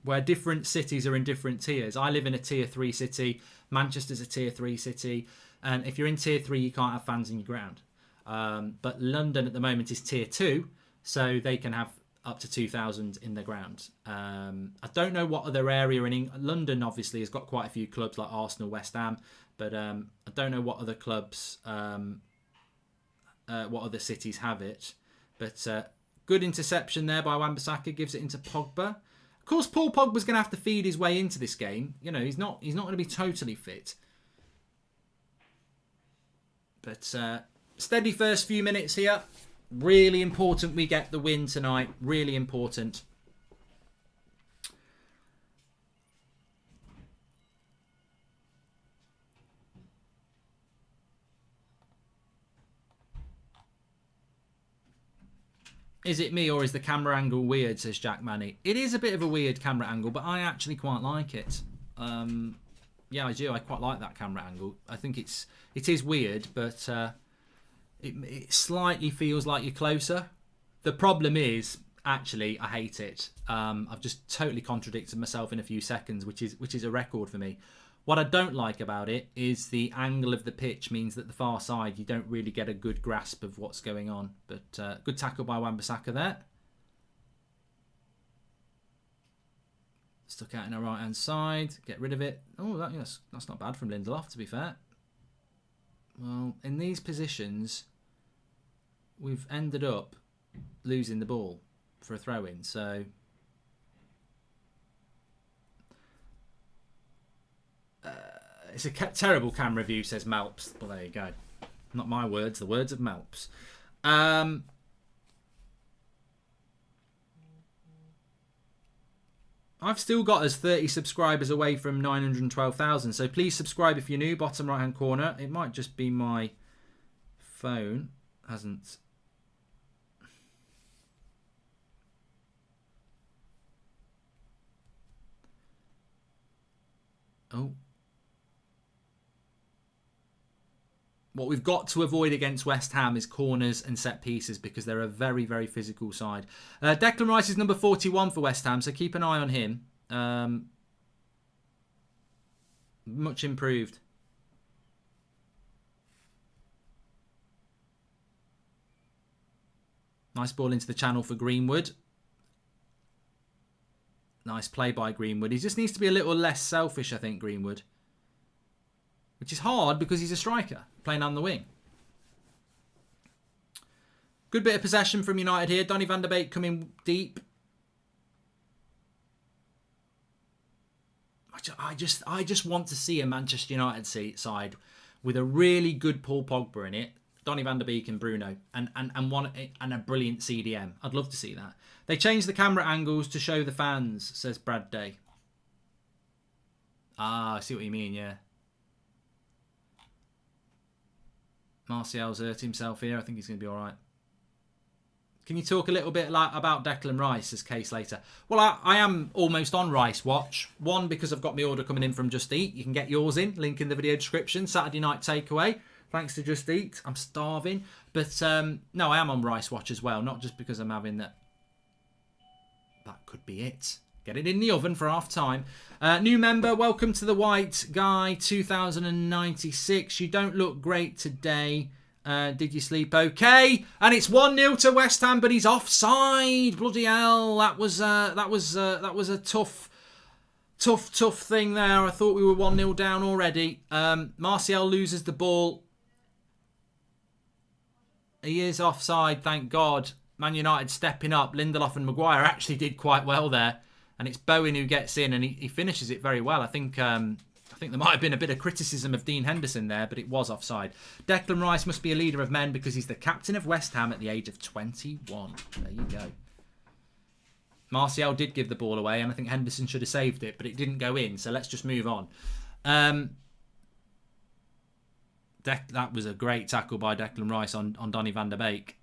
where different cities are in different tiers. I live in a tier 3 city. Manchester's a tier 3 city. And if you're in tier 3, you can't have fans in your ground. But London at the moment is tier 2, so they can have up to 2,000 in the ground. I don't know what other area in England. London obviously has got quite a few clubs like Arsenal, West Ham, but I don't know what other clubs, what other cities have it. But good interception there by Wan-Bissaka, gives it into Pogba. Of course, Paul Pogba's going to have to feed his way into this game. You know, he's not going to be totally fit. But steady first few minutes here. Really important we get the win tonight. Really important. Is it me or is the camera angle weird, says Jack Manny. It is a bit of a weird camera angle, but I actually quite like it. Yeah, I do. I quite like that camera angle. I think it is weird, but it slightly feels like you're closer. The problem is, actually, I hate it. I've just totally contradicted myself in a few seconds, which is a record for me. What I don't like about it is the angle of the pitch means that the far side, you don't really get a good grasp of what's going on. But good tackle by Wan-Bissaka there. Stuck out in our right-hand side. Get rid of it. Oh, that's not bad from Lindelof, to be fair. Well, in these positions, we've ended up losing the ball for a throw-in. So it's a terrible camera view, says Malps. Well, there you go. Not my words, the words of Malps. I've still got us 30 subscribers away from 912,000. So please subscribe if you're new. Bottom right-hand corner. It might just be my phone. Hasn't. Oh. What we've got to avoid against West Ham is corners and set pieces because they're a very, very physical side. Declan Rice is number 41 for West Ham, so keep an eye on him. Much improved. Nice ball into the channel for Greenwood. Nice play by Greenwood. He just needs to be a little less selfish, I think, Greenwood. Which is hard because he's a striker, playing on the wing. Good bit of possession from United here. Donny van der Beek coming deep. I just want to see a Manchester United side with a really good Paul Pogba in it. Donny van der Beek and Bruno. And a brilliant CDM. I'd love to see that. They changed the camera angles to show the fans, says Brad Day. Ah, I see what you mean, yeah. Martial's hurt himself here. I think he's going to be all right. Can you talk a little bit about Declan Rice, as Case later? Well, I am almost on Rice Watch. One, because I've got my order coming in from Just Eat. You can get yours in. Link in the video description. Saturday night takeaway. Thanks to Just Eat. I'm starving. But no, I am on Rice Watch as well. Not just because I'm having that. That could be it. Get it in the oven for half time. New member, welcome to the White Guy 2096. You don't look great today. Did you sleep okay? And it's 1-0 to West Ham, but he's offside. Bloody hell! That was a tough Tough thing there. I thought we were 1-0 down already. Martial loses the ball. He is offside, thank God. Man United stepping up. Lindelof and Maguire actually did quite well there. And it's Bowen who gets in, and he finishes it very well. I think there might have been a bit of criticism of Dean Henderson there, but it was offside. Declan Rice must be a leader of men because he's the captain of West Ham at the age of 21. There you go. Martial did give the ball away, and I think Henderson should have saved it, but it didn't go in, so let's just move on. That was a great tackle by Declan Rice on Donny van der Beek.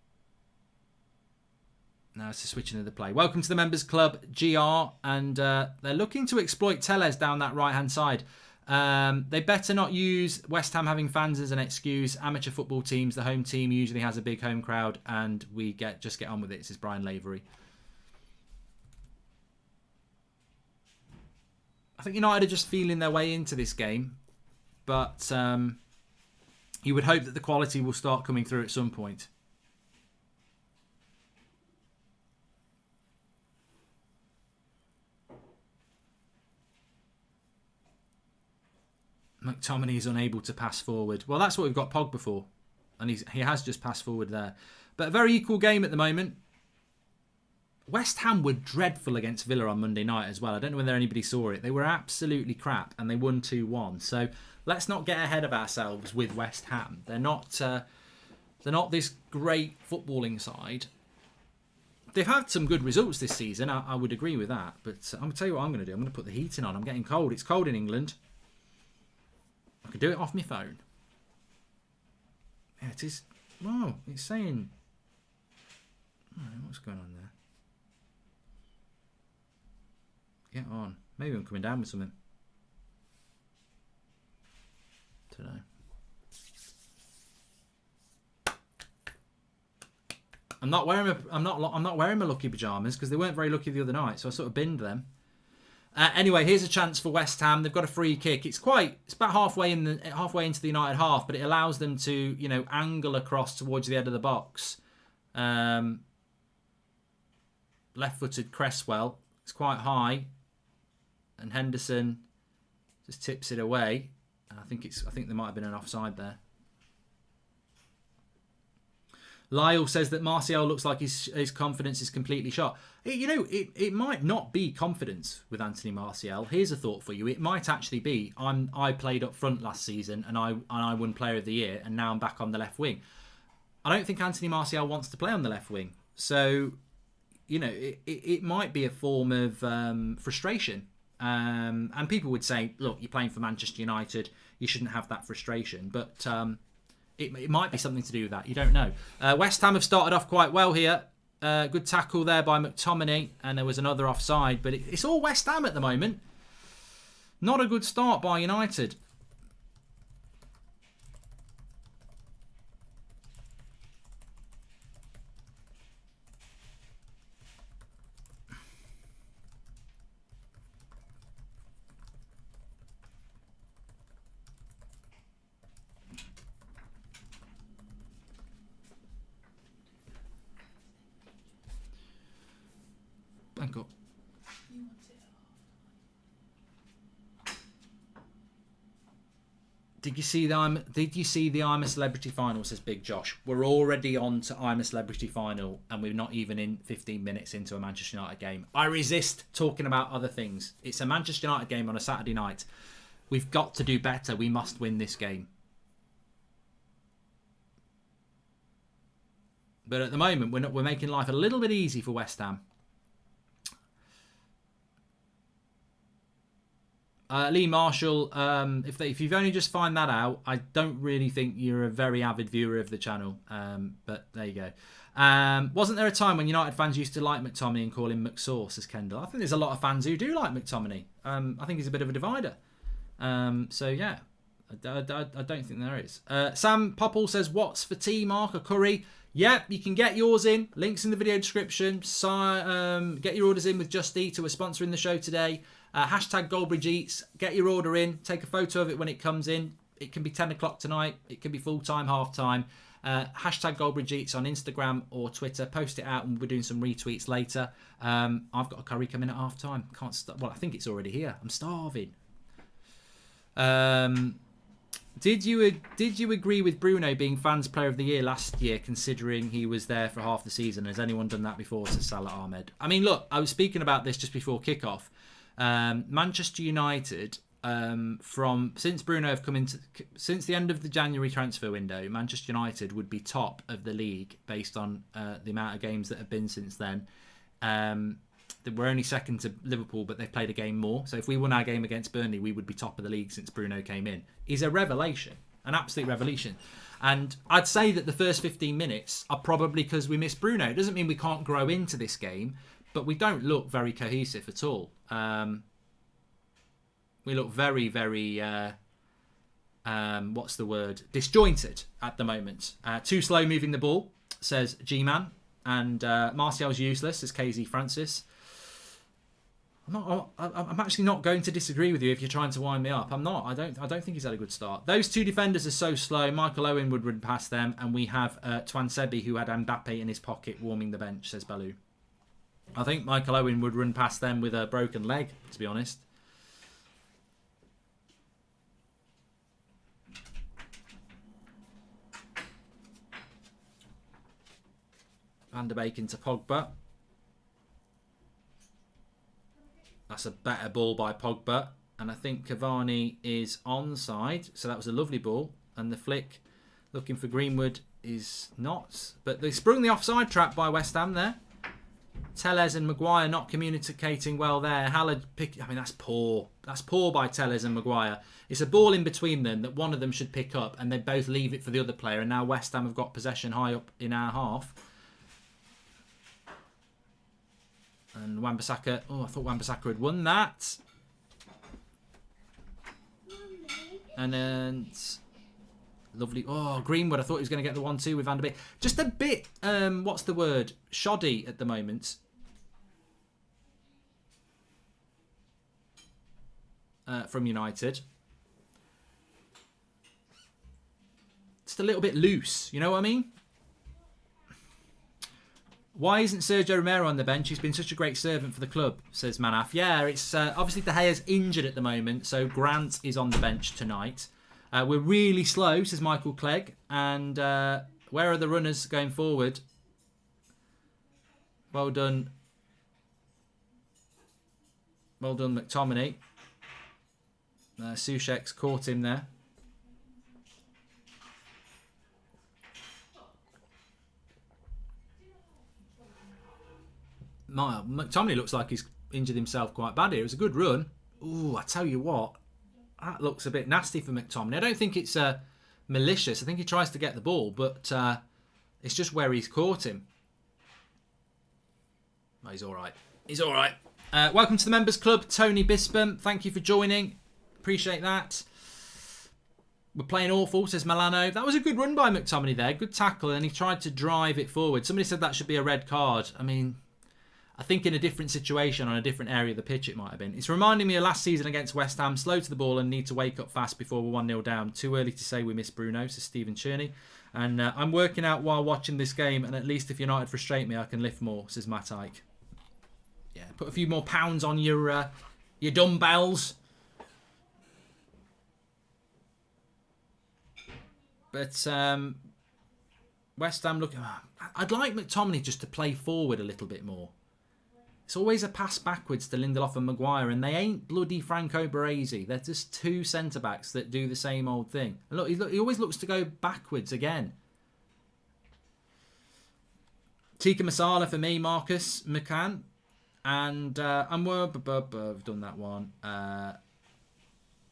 Now it's a switch into the play. Welcome to the Members Club, GR, and they're looking to exploit Tellez down that right-hand side. They better not use West Ham having fans as an excuse. Amateur football teams, the home team usually has a big home crowd, and we just get on with it. This is Brian Lavery. I think United are just feeling their way into this game, but you would hope that the quality will start coming through at some point. McTominay is unable to pass forward. Well, that's what we've got Pogba for, and he has just passed forward there. But a very equal game at the moment. West Ham were dreadful against Villa on Monday night as well. I don't know whether anybody saw it. They were absolutely crap, and they won 2-1. So let's not get ahead of ourselves with West Ham. They're not this great footballing side. They've had some good results this season. I would agree with that. But I'm going to tell you what I'm going to do. I'm going to put the heating on. I'm getting cold. It's cold in England. I can do it off my phone. Yeah, it is. Whoa, it's saying... Oh, what's going on there? Get on. Maybe I'm coming down with something. Don't know. I'm not wearing my lucky pajamas because they weren't very lucky the other night, so I sort of binned them. Anyway, here's a chance for West Ham. They've got a free kick. It's about halfway into the United half, but it allows them to, angle across towards the end of the box. Left-footed Cresswell. It's quite high, and Henderson just tips it away. And I think there might have been an offside there. Lyle says that Martial looks like his confidence is completely shot. It might not be confidence with Anthony Martial. Here's a thought for you. It might actually be I played up front last season and I won Player of the Year, and now I'm back on the left wing. I don't think Anthony Martial wants to play on the left wing. So, it might be a form of frustration. And people would say, look, you're playing for Manchester United. You shouldn't have that frustration. But... It might be something to do with that. You don't know. West Ham have started off quite well here. Good tackle there by McTominay. And there was another offside. But it's all West Ham at the moment. Not a good start by United. Thank God. Did you see the I'm a Celebrity final, says Big Josh. We're already on to I'm a Celebrity final, and we're not even in 15 minutes into a Manchester United game. I resist talking about other things. It's a Manchester United game on a Saturday night. We've got to do better. We must win this game. But at the moment, we're making life a little bit easy for West Ham. Lee Marshall, if you've only just found that out, I don't really think you're a very avid viewer of the channel. But there you go. Wasn't there a time when United fans used to like McTominay and call him McSauce, as Kendall? I think there's a lot of fans who do like McTominay. I think he's a bit of a divider. So yeah, I don't think there is. Sam Popple says, what's for tea, Mark? A curry? Yep, you can get yours in. Links in the video description. Get your orders in with Just Eat, who are sponsoring the show today. Hashtag Goldbridge Eats. Get your order in. Take a photo of it when it comes in. It can be 10 o'clock tonight. It can be full-time, half-time. Hashtag Goldbridge Eats on Instagram or Twitter. Post it out and we'll be doing some retweets later. I've got a curry coming at half time. Can't stop. Well, I think it's already here. I'm starving. Did you agree with Bruno being Fans Player of the Year last year, considering he was there for half the season? Has anyone done that before? Says Salah Ahmed. I mean, look, I was speaking about this just before kickoff. Manchester United, since Bruno have come into since the end of the January transfer window, Manchester United would be top of the league based on the amount of games that have been since then. We're only second to Liverpool, but they've played a game more. So if we won our game against Burnley, we would be top of the league since Bruno came in. He's a revelation, an absolute revelation. And I'd say that the first 15 minutes are probably because we missed Bruno. It doesn't mean we can't grow into this game, but we don't look very cohesive at all. We look very, very, disjointed at the moment. Too slow moving the ball, says G-Man. And Martial's useless, says KZ Francis. I'm actually not going to disagree with you if you're trying to wind me up. I'm not. I don't think he's had a good start. Those two defenders are so slow. Michael Owen would run past them, and we have Twan Sebi, who had Mbappe in his pocket warming the bench, says Baloo. I think Michael Owen would run past them with a broken leg, to be honest. Van der Beek into Pogba. That's a better ball by Pogba. And I think Cavani is onside. So that was a lovely ball. And the flick looking for Greenwood is not. But they sprung the offside trap by West Ham there. Telles and Maguire not communicating well there. Hallard that's poor. That's poor by Telles and Maguire. It's a ball in between them that one of them should pick up. And they both leave it for the other player. And now West Ham have got possession high up in our half. And Wan-Bissaka, I thought Wan-Bissaka had won that. And then lovely. Greenwood, I thought he was going to get the 1-2 with Van der Beek. Just a bit, shoddy at the moment. From United. Just a little bit loose, you know what I mean? Why isn't Sergio Romero on the bench? He's been such a great servant for the club, says Manaf. Yeah, it's obviously De Gea's injured at the moment, so Grant is on the bench tonight. We're really slow, says Michael Clegg. And where are the runners going forward? Well done. Well done, McTominay. Soucek's caught him there. McTominay looks like he's injured himself quite badly. It was a good run. Ooh, I tell you what, that looks a bit nasty for McTominay. I don't think it's malicious. I think he tries to get the ball, but it's just where he's caught him. Oh, he's all right. He's all right. Welcome to the Members Club, Tony Bispam. Thank you for joining. Appreciate that. We're playing awful, says Milano. That was a good run by McTominay there. Good tackle, and he tried to drive it forward. Somebody said that should be a red card. I mean, I think in a different situation on a different area of the pitch it might have been. It's reminding me of last season against West Ham. Slow to the ball and need to wake up fast before we're 1-0 down. Too early to say we miss Bruno, says Stephen Cherney. And I'm working out while watching this game, and at least if United frustrate me, I can lift more, says Matt Ike. Yeah, put a few more pounds on your dumbbells. But West Ham looking... I'd like McTominay just to play forward a little bit more. It's always a pass backwards to Lindelof and Maguire, and they ain't bloody Franco Baresi. They're just two centre-backs that do the same old thing. And look, he always looks to go backwards again. Tikka Masala for me, Marcus McCann. And I've done that one.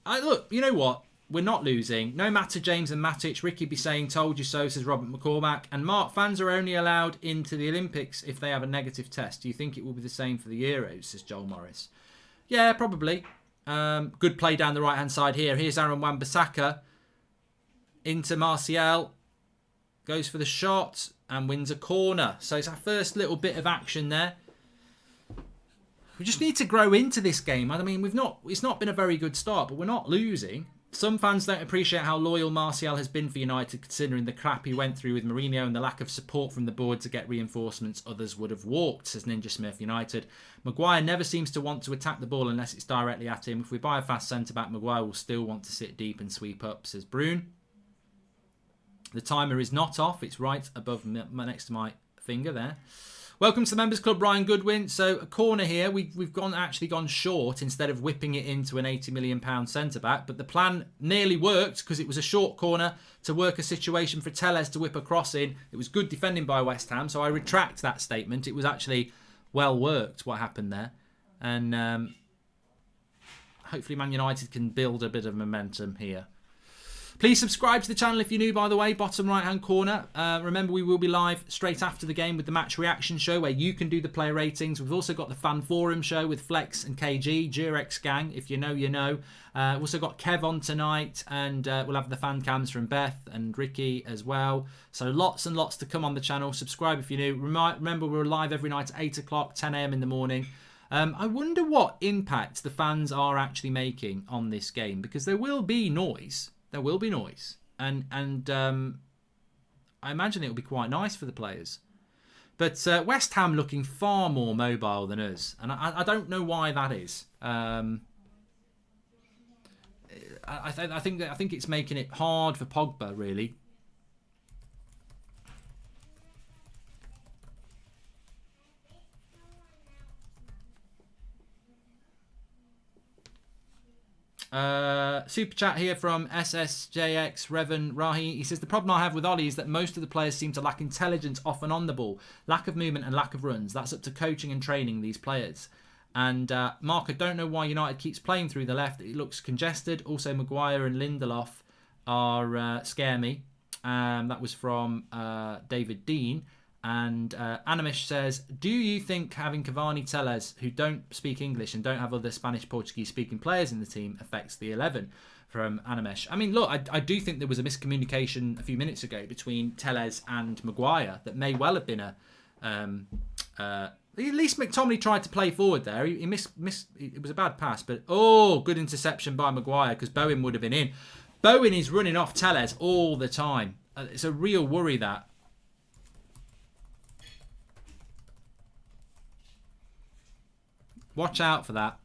Look, you know what? We're not losing. No matter James and Matic. Ricky be saying, told you so, says Robert McCormack. And Mark, fans are only allowed into the Olympics if they have a negative test. Do you think it will be the same for the Euros, says Joel Morris? Yeah, probably. Good play down the right-hand side here. Here's Aaron Wan-Bissaka. Into Martial. Goes for the shot and wins a corner. So it's our first little bit of action there. We just need to grow into this game. I mean, it's not been a very good start, but we're not losing. Some fans don't appreciate how loyal Martial has been for United, considering the crap he went through with Mourinho and the lack of support from the board to get reinforcements. Others would have walked, says Ninja Smith. United. Maguire never seems to want to attack the ball unless it's directly at him. If we buy a fast centre-back, Maguire will still want to sit deep and sweep up, says Brune. The timer is not off. It's right above next to my finger there. Welcome to the Members Club, Ryan Goodwin. So a corner here. We've actually gone short instead of whipping it into an £80 million centre-back. But the plan nearly worked because it was a short corner to work a situation for Telles to whip a cross in. It was good defending by West Ham. So I retract that statement. It was actually well worked what happened there. And hopefully Man United can build a bit of momentum here. Please subscribe to the channel if you're new, by the way, bottom right-hand corner. Remember, we will be live straight after the game with the match reaction show where you can do the player ratings. We've also got the fan forum show with Flex and KG, Durex Gang, if you know, you know. We've also got Kev on tonight, and we'll have the fan cams from Beth and Ricky as well. So lots and lots to come on the channel. Subscribe if you're new. Remember, we're live every night at 8 o'clock, 10 a.m. in the morning. I wonder what impact the fans are actually making on this game, because there will be noise. There will be noise, and I imagine it will be quite nice for the players. But West Ham looking far more mobile than us, and I don't know why that is. I think it's making it hard for Pogba, really. Super chat here from SSJX Revan Rahi. He says, the problem I have with Ollie is that most of the players seem to lack intelligence off and on the ball, lack of movement and lack of runs. That's up to coaching and training these players. And Mark, I don't know why United keeps playing through the left. It looks congested. Also, Maguire and Lindelof are scare me. That was from David Dean. And Animish says, do you think having Cavani, Telles, who don't speak English and don't have other Spanish, Portuguese speaking players in the team, affects the 11? From Animesh. I mean, look, I do think there was a miscommunication a few minutes ago between Telles and Maguire that may well have been a... at least McTominay tried to play forward there. He missed. It was a bad pass, but good interception by Maguire because Bowen would have been in. Bowen is running off Telles all the time. It's a real worry, that. Watch out for that.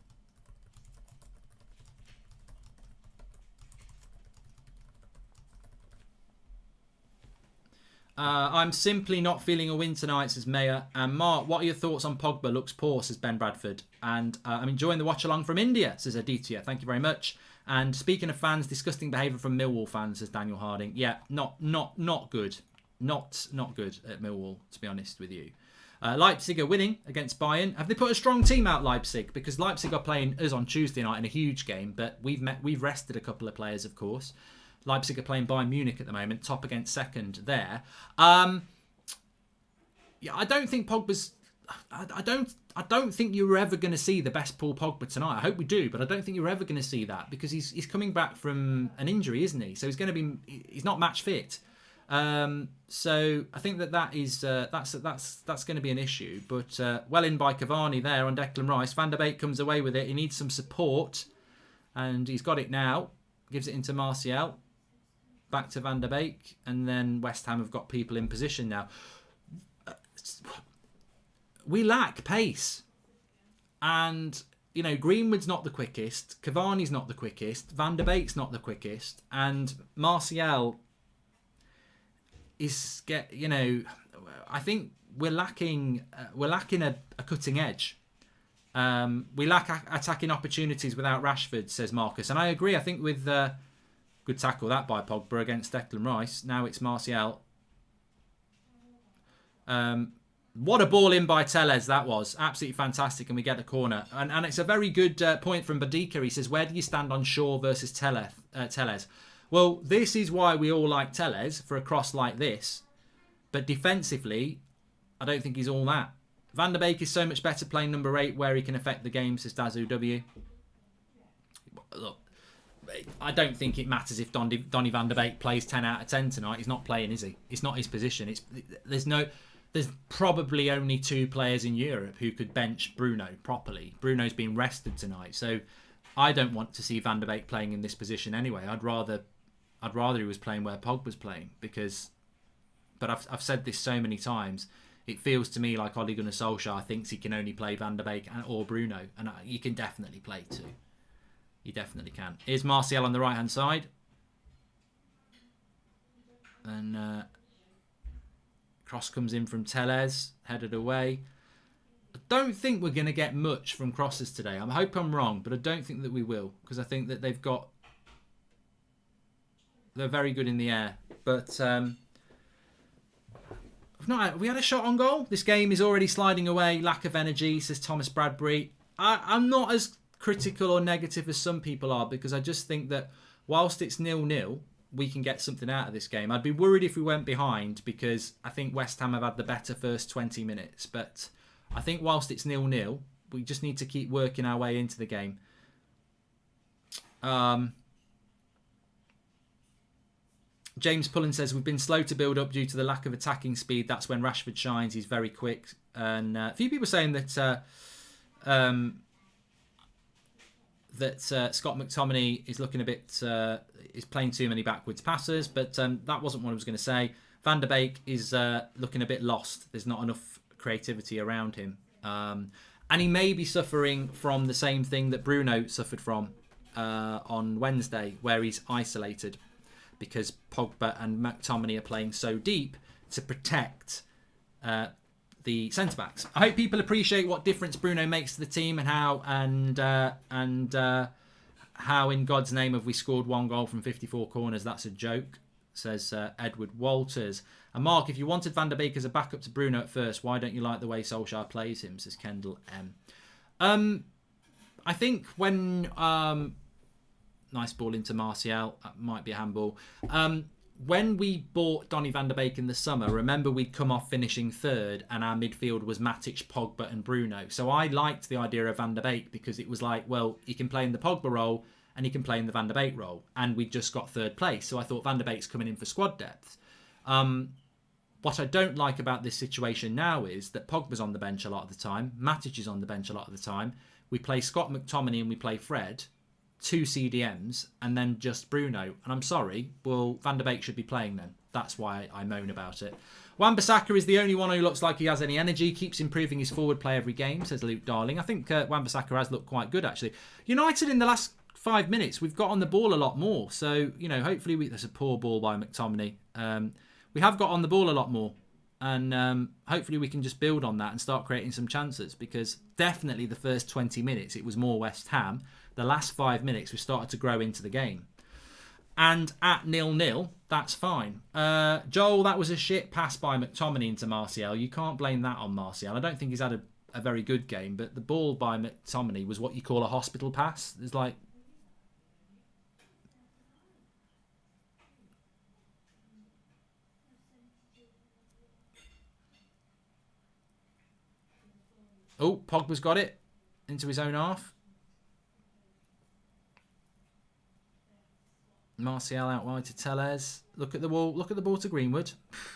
I'm simply not feeling a win tonight, says Maya. And Mark, what are your thoughts on Pogba? Looks poor, says Ben Bradford. And I'm enjoying the watch along from India, says Aditya. Thank you very much. And speaking of fans, disgusting behaviour from Millwall fans, says Daniel Harding. Yeah, not good. Not good at Millwall, to be honest with you. Leipzig are winning against Bayern. Have they put a strong team out, Leipzig? Because Leipzig are playing us on Tuesday night in a huge game, but we've rested a couple of players, of course. Leipzig are playing Bayern Munich at the moment, top against second there. Yeah, I don't think Pogba's. I don't think you're ever going to see the best Paul Pogba tonight. I hope we do, but I don't think you're ever going to see that because he's coming back from an injury, isn't he? So he's not match fit. So I think that is that's going to be an issue. But well in by Cavani there on Declan Rice. Van der Beek comes away with it. He needs some support, and he's got it now. Gives it into Martial. Back to Van der Beek, and then West Ham have got people in position now. We lack pace, and Greenwood's not the quickest, Cavani's not the quickest, Van der Beek's not the quickest, and Martial is I think we're lacking a cutting edge. We lack attacking opportunities without Rashford, says Marcus, and I agree. I think with good tackle that by Pogba against Declan Rice. Now it's Martial. What a ball in by Telles that was. Absolutely fantastic, and we get the corner. And it's a very good point from Badika. He says, where do you stand on Shaw versus Telles? Well, this is why we all like Telles for a cross like this. But defensively, I don't think he's all that. Van der Beek is so much better playing number 8 where he can affect the game, says Dazu W. Look, I don't think it matters if Donny van der Beek plays 10 out of 10 tonight. He's not playing, is he? It's not his position. There's probably only 2 players in Europe who could bench Bruno properly. Bruno's been rested tonight, so I don't want to see Van der Beek playing in this position anyway. I'd rather he was playing where Pogba's playing, because. But I've said this so many times. It feels to me like Ole Gunnar Solskjaer thinks he can only play Van der Beek or Bruno, and you can definitely play two. You definitely can. Here's Martial on the right hand side, and cross comes in from Tellez, headed away. I don't think we're going to get much from crosses today. I hope I'm wrong, but I don't think that we will, because I think that they're very good in the air. But we had a shot on goal. This game is already sliding away. Lack of energy, says Thomas Bradbury. I'm not as critical or negative as some people are, because I just think that whilst it's 0-0, we can get something out of this game. I'd be worried if we went behind, because I think West Ham have had the better first 20 minutes. But I think whilst it's 0-0, we just need to keep working our way into the game. James Pullen says, we've been slow to build up due to the lack of attacking speed. That's when Rashford shines. He's very quick. And a few people saying that Scott McTominay is looking a bit... is playing too many backwards passes. But that wasn't what I was going to say. Van der Beek is looking a bit lost. There's not enough creativity around him. And he may be suffering from the same thing that Bruno suffered from on Wednesday, where he's isolated, because Pogba and McTominay are playing so deep to protect the centre-backs. I hope people appreciate what difference Bruno makes to the team, and how in God's name have we scored 1 goal from 54 corners. That's a joke, says Edward Walters. And Mark, if you wanted Van der Beek as a backup to Bruno at first, why don't you like the way Solskjaer plays him, says Kendall M. I think when... nice ball into Martial. That might be a handball. When we bought Donny van der Beek in the summer, remember we'd come off finishing third and our midfield was Matic, Pogba and Bruno. So I liked the idea of Van der Beek, because it was like, well, he can play in the Pogba role and he can play in the Van der Beek role. And we just got third place. So I thought Van der Beek's coming in for squad depth. What I don't like about this situation now is that Pogba's on the bench a lot of the time. Matic is on the bench a lot of the time. We play Scott McTominay and we play Fred. 2 CDMs and then just Bruno. And I'm sorry, well, Van der Beek should be playing then. That's why I moan about it. Wan-Bissaka is the only one who looks like he has any energy, keeps improving his forward play every game, says Luke Darling. I think Wan-Bissaka has looked quite good, actually. United in the last 5 minutes, we've got on the ball a lot more. So, hopefully there's a poor ball by McTominay. We have got on the ball a lot more. And hopefully we can just build on that and start creating some chances, because definitely the first 20 minutes, it was more West Ham. The last 5 minutes, we started to grow into the game. And at 0-0, that's fine. Joel, that was a shit pass by McTominay into Martial. You can't blame that on Martial. I don't think he's had a very good game, but the ball by McTominay was what you call a hospital pass. It's like... Oh, Pogba's got it into his own half. Martial out wide to Tellez. Look at the ball. Look at the ball to Greenwood.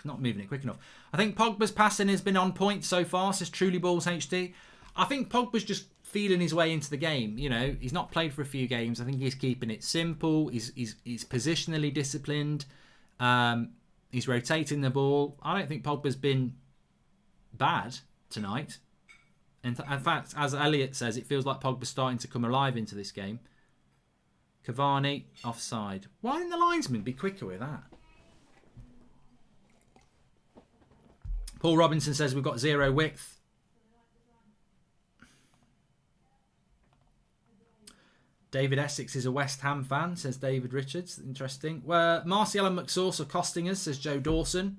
Not moving it quick enough. I think Pogba's passing has been on point so far, says Truly Balls HD. I think Pogba's just feeling his way into the game. He's not played for a few games. I think he's keeping it simple. He's positionally disciplined. He's rotating the ball. I don't think Pogba's been bad tonight. In fact, as Elliot says, it feels like Pogba's starting to come alive into this game. Cavani, offside. Why didn't the linesman be quicker with that? Paul Robinson says we've got 0 width. David Essex is a West Ham fan, says David Richards. Interesting. Well, Martial and McSauce are costing us, says Joe Dawson.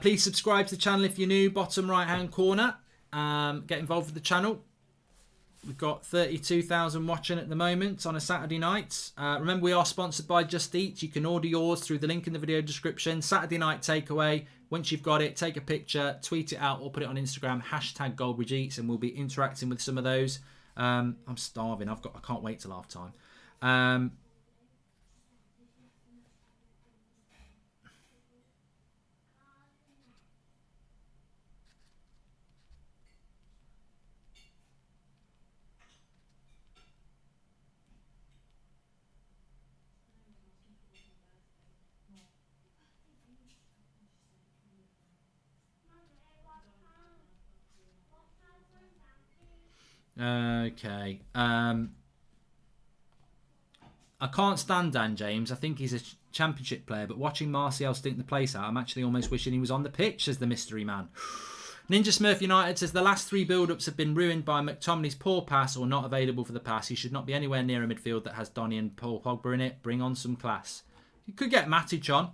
Please subscribe to the channel if you're new, bottom right hand corner. Get involved with the channel. We've got 32,000 watching at the moment on a Saturday night. Remember, we are sponsored by Just Eat. You can order yours through the link in the video description. Saturday night takeaway. Once you've got it, take a picture, tweet it out or put it on Instagram, hashtag Goldbridge Eats, and we'll be interacting with some of those. I'm starving. I can't wait till half time. Okay. I can't stand Dan James. I think he's a championship player, but watching Martial stink the place out, I'm actually almost wishing he was on the pitch, says the mystery man. Ninja Smurf United says the last 3 build-ups have been ruined by McTominay's poor pass or not available for the pass. He should not be anywhere near a midfield that has Donny and Paul Pogba in it. Bring on some class. You could get Matic on.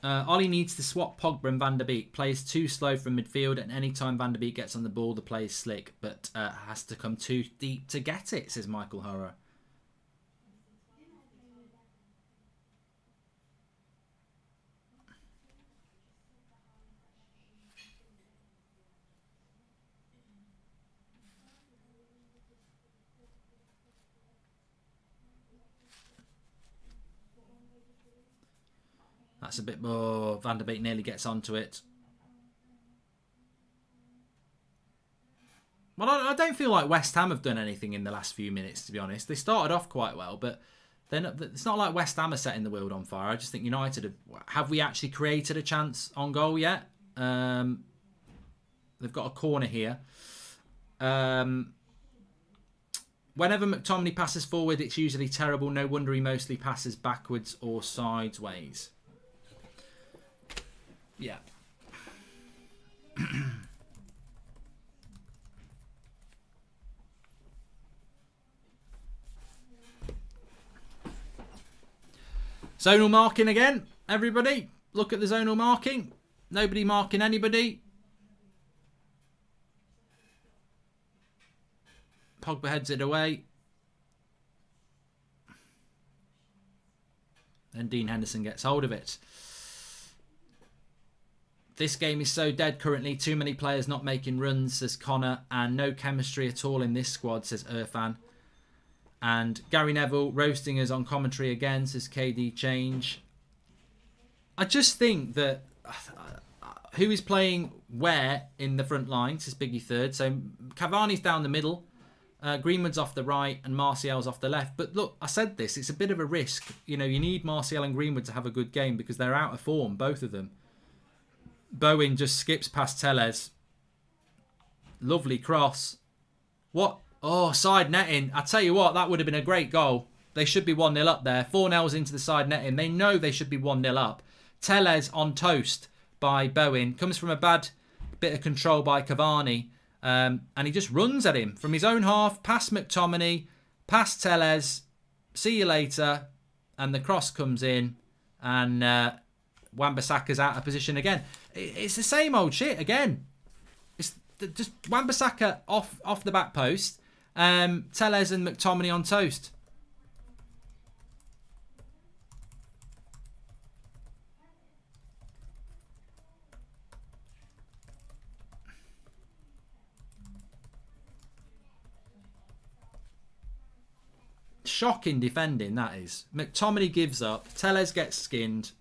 Ollie needs to swap Pogba and Van der Beek. Plays too slow from midfield, and any time Van der Beek gets on the ball, the play is slick, but has to come too deep to get it, says Michael Horror. That's a bit more. Van der Beek nearly gets onto it. Well, I don't feel like West Ham have done anything in the last few minutes, to be honest. They started off quite well, but it's not like West Ham are setting the world on fire. I just think United have we actually created a chance on goal yet? They've got a corner here. Whenever McTominay passes forward, it's usually terrible. No wonder he mostly passes backwards or sideways. Yeah. Zonal marking again, everybody. Look at the zonal marking. Nobody marking anybody. Pogba heads it away. Then Dean Henderson gets hold of it. This game is so dead currently. Too many players not making runs, says Connor. And no chemistry at all in this squad, says Irfan. And Gary Neville roasting us on commentary again, says KD Change. I just think that who is playing where in the front line, says Biggie Third. So Cavani's down the middle. Greenwood's off the right and Martial's off the left. But look, I said this, it's a bit of a risk. You know, you need Martial and Greenwood to have a good game because they're out of form, both of them. Bowen just skips past Tellez. Lovely cross. What? Oh, side netting. I tell you what, that would have been a great goal. They should be 1-0 up there. 4-0 into the side netting. They know they should be 1-0 up. Tellez on toast by Bowen. Comes from a bad bit of control by Cavani. And he just runs at him from his own half, past McTominay, past Tellez. See you later. And the cross comes in. And Wan-Bissaka's out of position again. It's the same old shit again. It's just Wan-Bissaka off the back post. Tellez and McTominay on toast. Shocking defending, that is. McTominay gives up. Tellez gets skinned.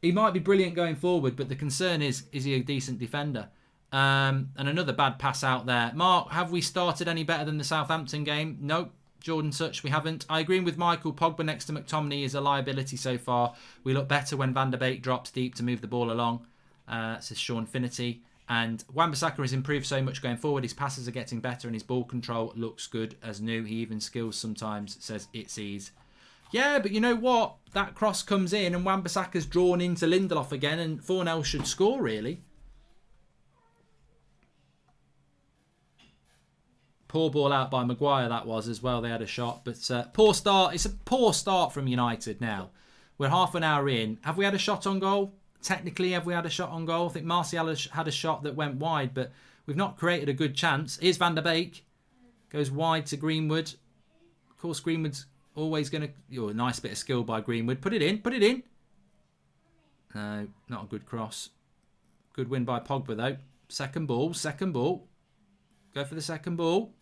He might be brilliant going forward, but the concern is he a decent defender? And another bad pass out there. Mark, have we started any better than the Southampton game? Nope. Jordan Such, we haven't. I agree with Michael. Pogba next to McTominay is a liability so far. We look better when Van der Beek drops deep to move the ball along, says Sean Finity. And Wan-Bissaka has improved so much going forward. His passes are getting better and his ball control looks good as new. He even skills sometimes, says It's Ease. Yeah, but you know what? That cross comes in and Wan-Bissaka's drawn into Lindelof again and 4-0 should score, really. Poor ball out by Maguire, that was as well. They had a shot, but poor start. It's a poor start from United now. We're half an hour in. Have we had a shot on goal? Technically, have we had a shot on goal? I think Martial had a shot that went wide, but we've not created a good chance. Here's Van der Beek. Goes wide to Greenwood. Of course, Greenwood's always going to... a nice bit of skill by Greenwood. Put it in. Put it in. No, not a good cross. Good win by Pogba, though. Second ball. Second ball. Go for the second ball.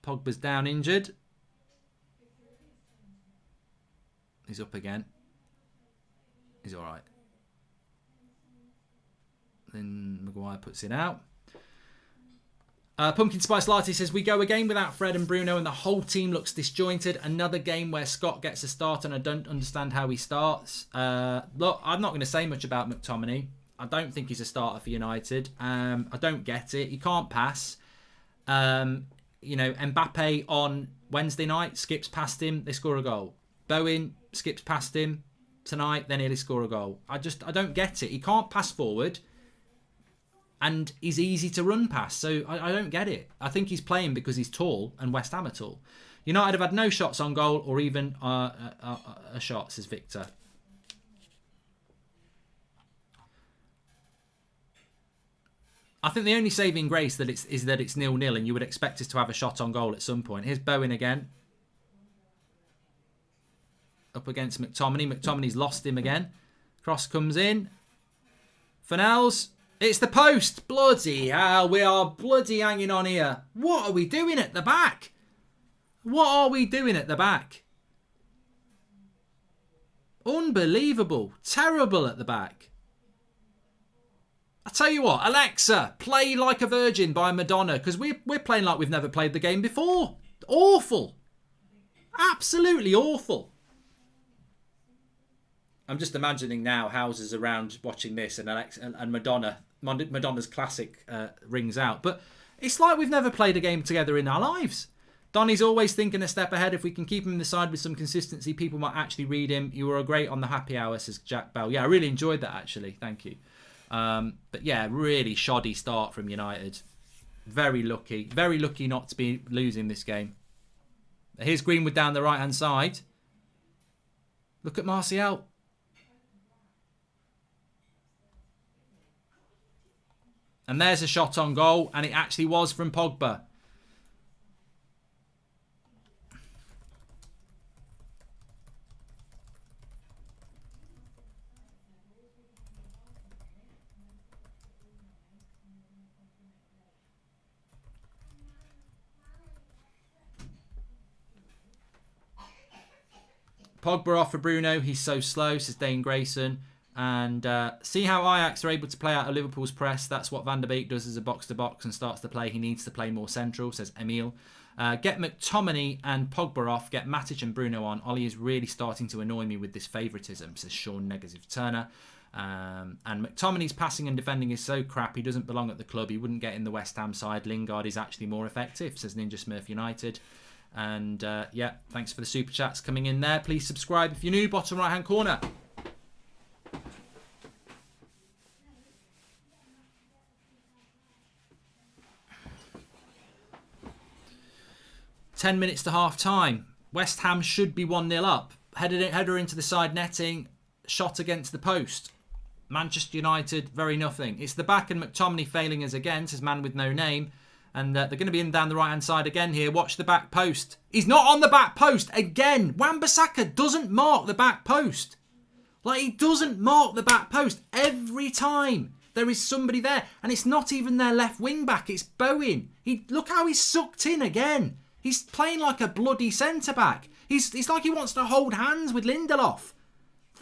Pogba's down injured. He's up again. He's all right. Then Maguire puts it out. Pumpkin Spice Latte says, we go again without Fred and Bruno and the whole team looks disjointed. Another game where Scott gets a start and I don't understand how he starts. Look, I'm not going to say much about McTominay. I don't think he's a starter for United. I don't get it. He can't pass. Mbappe on Wednesday night skips past him. They score a goal. Bowen skips past him tonight. They nearly score a goal. I don't get it. He can't pass forward. And he's easy to run past, so I don't get it. I think he's playing because he's tall and West Ham are tall. United have had no shots on goal or even a shot, says Victor. I think the only saving grace is that it's 0-0 and you would expect us to have a shot on goal at some point. Here's Bowen again. Up against McTominay. McTominay's lost him again. Cross comes in. Fernells. It's the post. Bloody hell. We are bloody hanging on here. What are we doing at the back? What are we doing at the back? Unbelievable. Terrible at the back. I tell you what, Alexa, play Like a Virgin by Madonna, because we're playing like we've never played the game before. Awful. Absolutely awful. I'm just imagining now houses around watching this and Alexa and Madonna's classic rings out. But it's like we've never played a game together in our lives. Donny's always thinking a step ahead. If we can keep him in the side with some consistency, people might actually read him. You were great on the happy hour, says Jack Bell. Yeah, I really enjoyed that, actually. Thank you. But yeah, really shoddy start from United. Very lucky not to be losing this game. Here's Greenwood down the right-hand side. Look at Martial. And there's a shot on goal, and it actually was from Pogba. Pogba off for Bruno. He's so slow, says Dane Grayson. And see how Ajax are able to play out of Liverpool's press. That's what Van der Beek does as a box-to-box and starts to play. He needs to play more central, says Emil. Get McTominay and Pogba off. Get Matic and Bruno on. Ollie is really starting to annoy me with this favouritism, says Sean Negative Turner. And McTominay's passing and defending is so crap. He doesn't belong at the club. He wouldn't get in the West Ham side. Lingard is actually more effective, says Ninja Smurf United. And yeah, thanks for the super chats coming in there. Please subscribe if you're new. Bottom right-hand corner. Ten minutes to half time. West Ham should be 1-0 up. Header into the side netting. Shot against the post. Manchester United, very nothing. It's the back and McTominay failing us again, says Man with No Name. And they're going to be in down the right-hand side again here. Watch the back post. He's not on the back post again. Wan-Bissaka doesn't mark the back post. Like, he doesn't mark the back post every time. There is somebody there. And it's not even their left wing-back. It's Bowen. Look how he's sucked in again. He's playing like a bloody centre-back. He's like he wants to hold hands with Lindelof.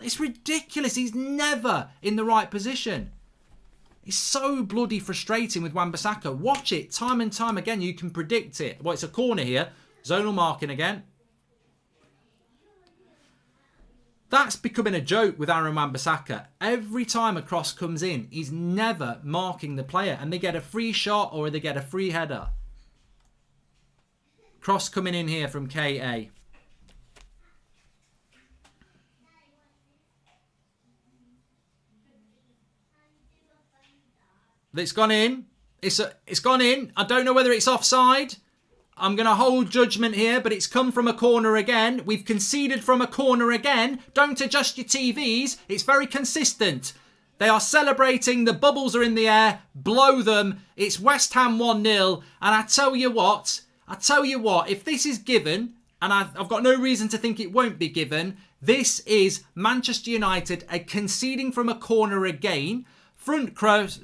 It's ridiculous. He's never in the right position. It's so bloody frustrating with Wan-Bissaka. Watch it time and time again. You can predict it. Well, it's a corner here. Zonal marking again. That's becoming a joke with Aaron Wan-Bissaka. Every time a cross comes in, he's never marking the player. And they get a free shot or they get a free header. Cross coming in here from KA. It's gone in. It's gone in. I don't know whether it's offside. I'm going to hold judgment here, but it's come from a corner again. We've conceded from a corner again. Don't adjust your TVs. It's very consistent. They are celebrating. The bubbles are in the air. Blow them. It's West Ham 1-0. And I tell you what, if this is given, and I've got no reason to think it won't be given, this is Manchester United conceding from a corner again. Front cross.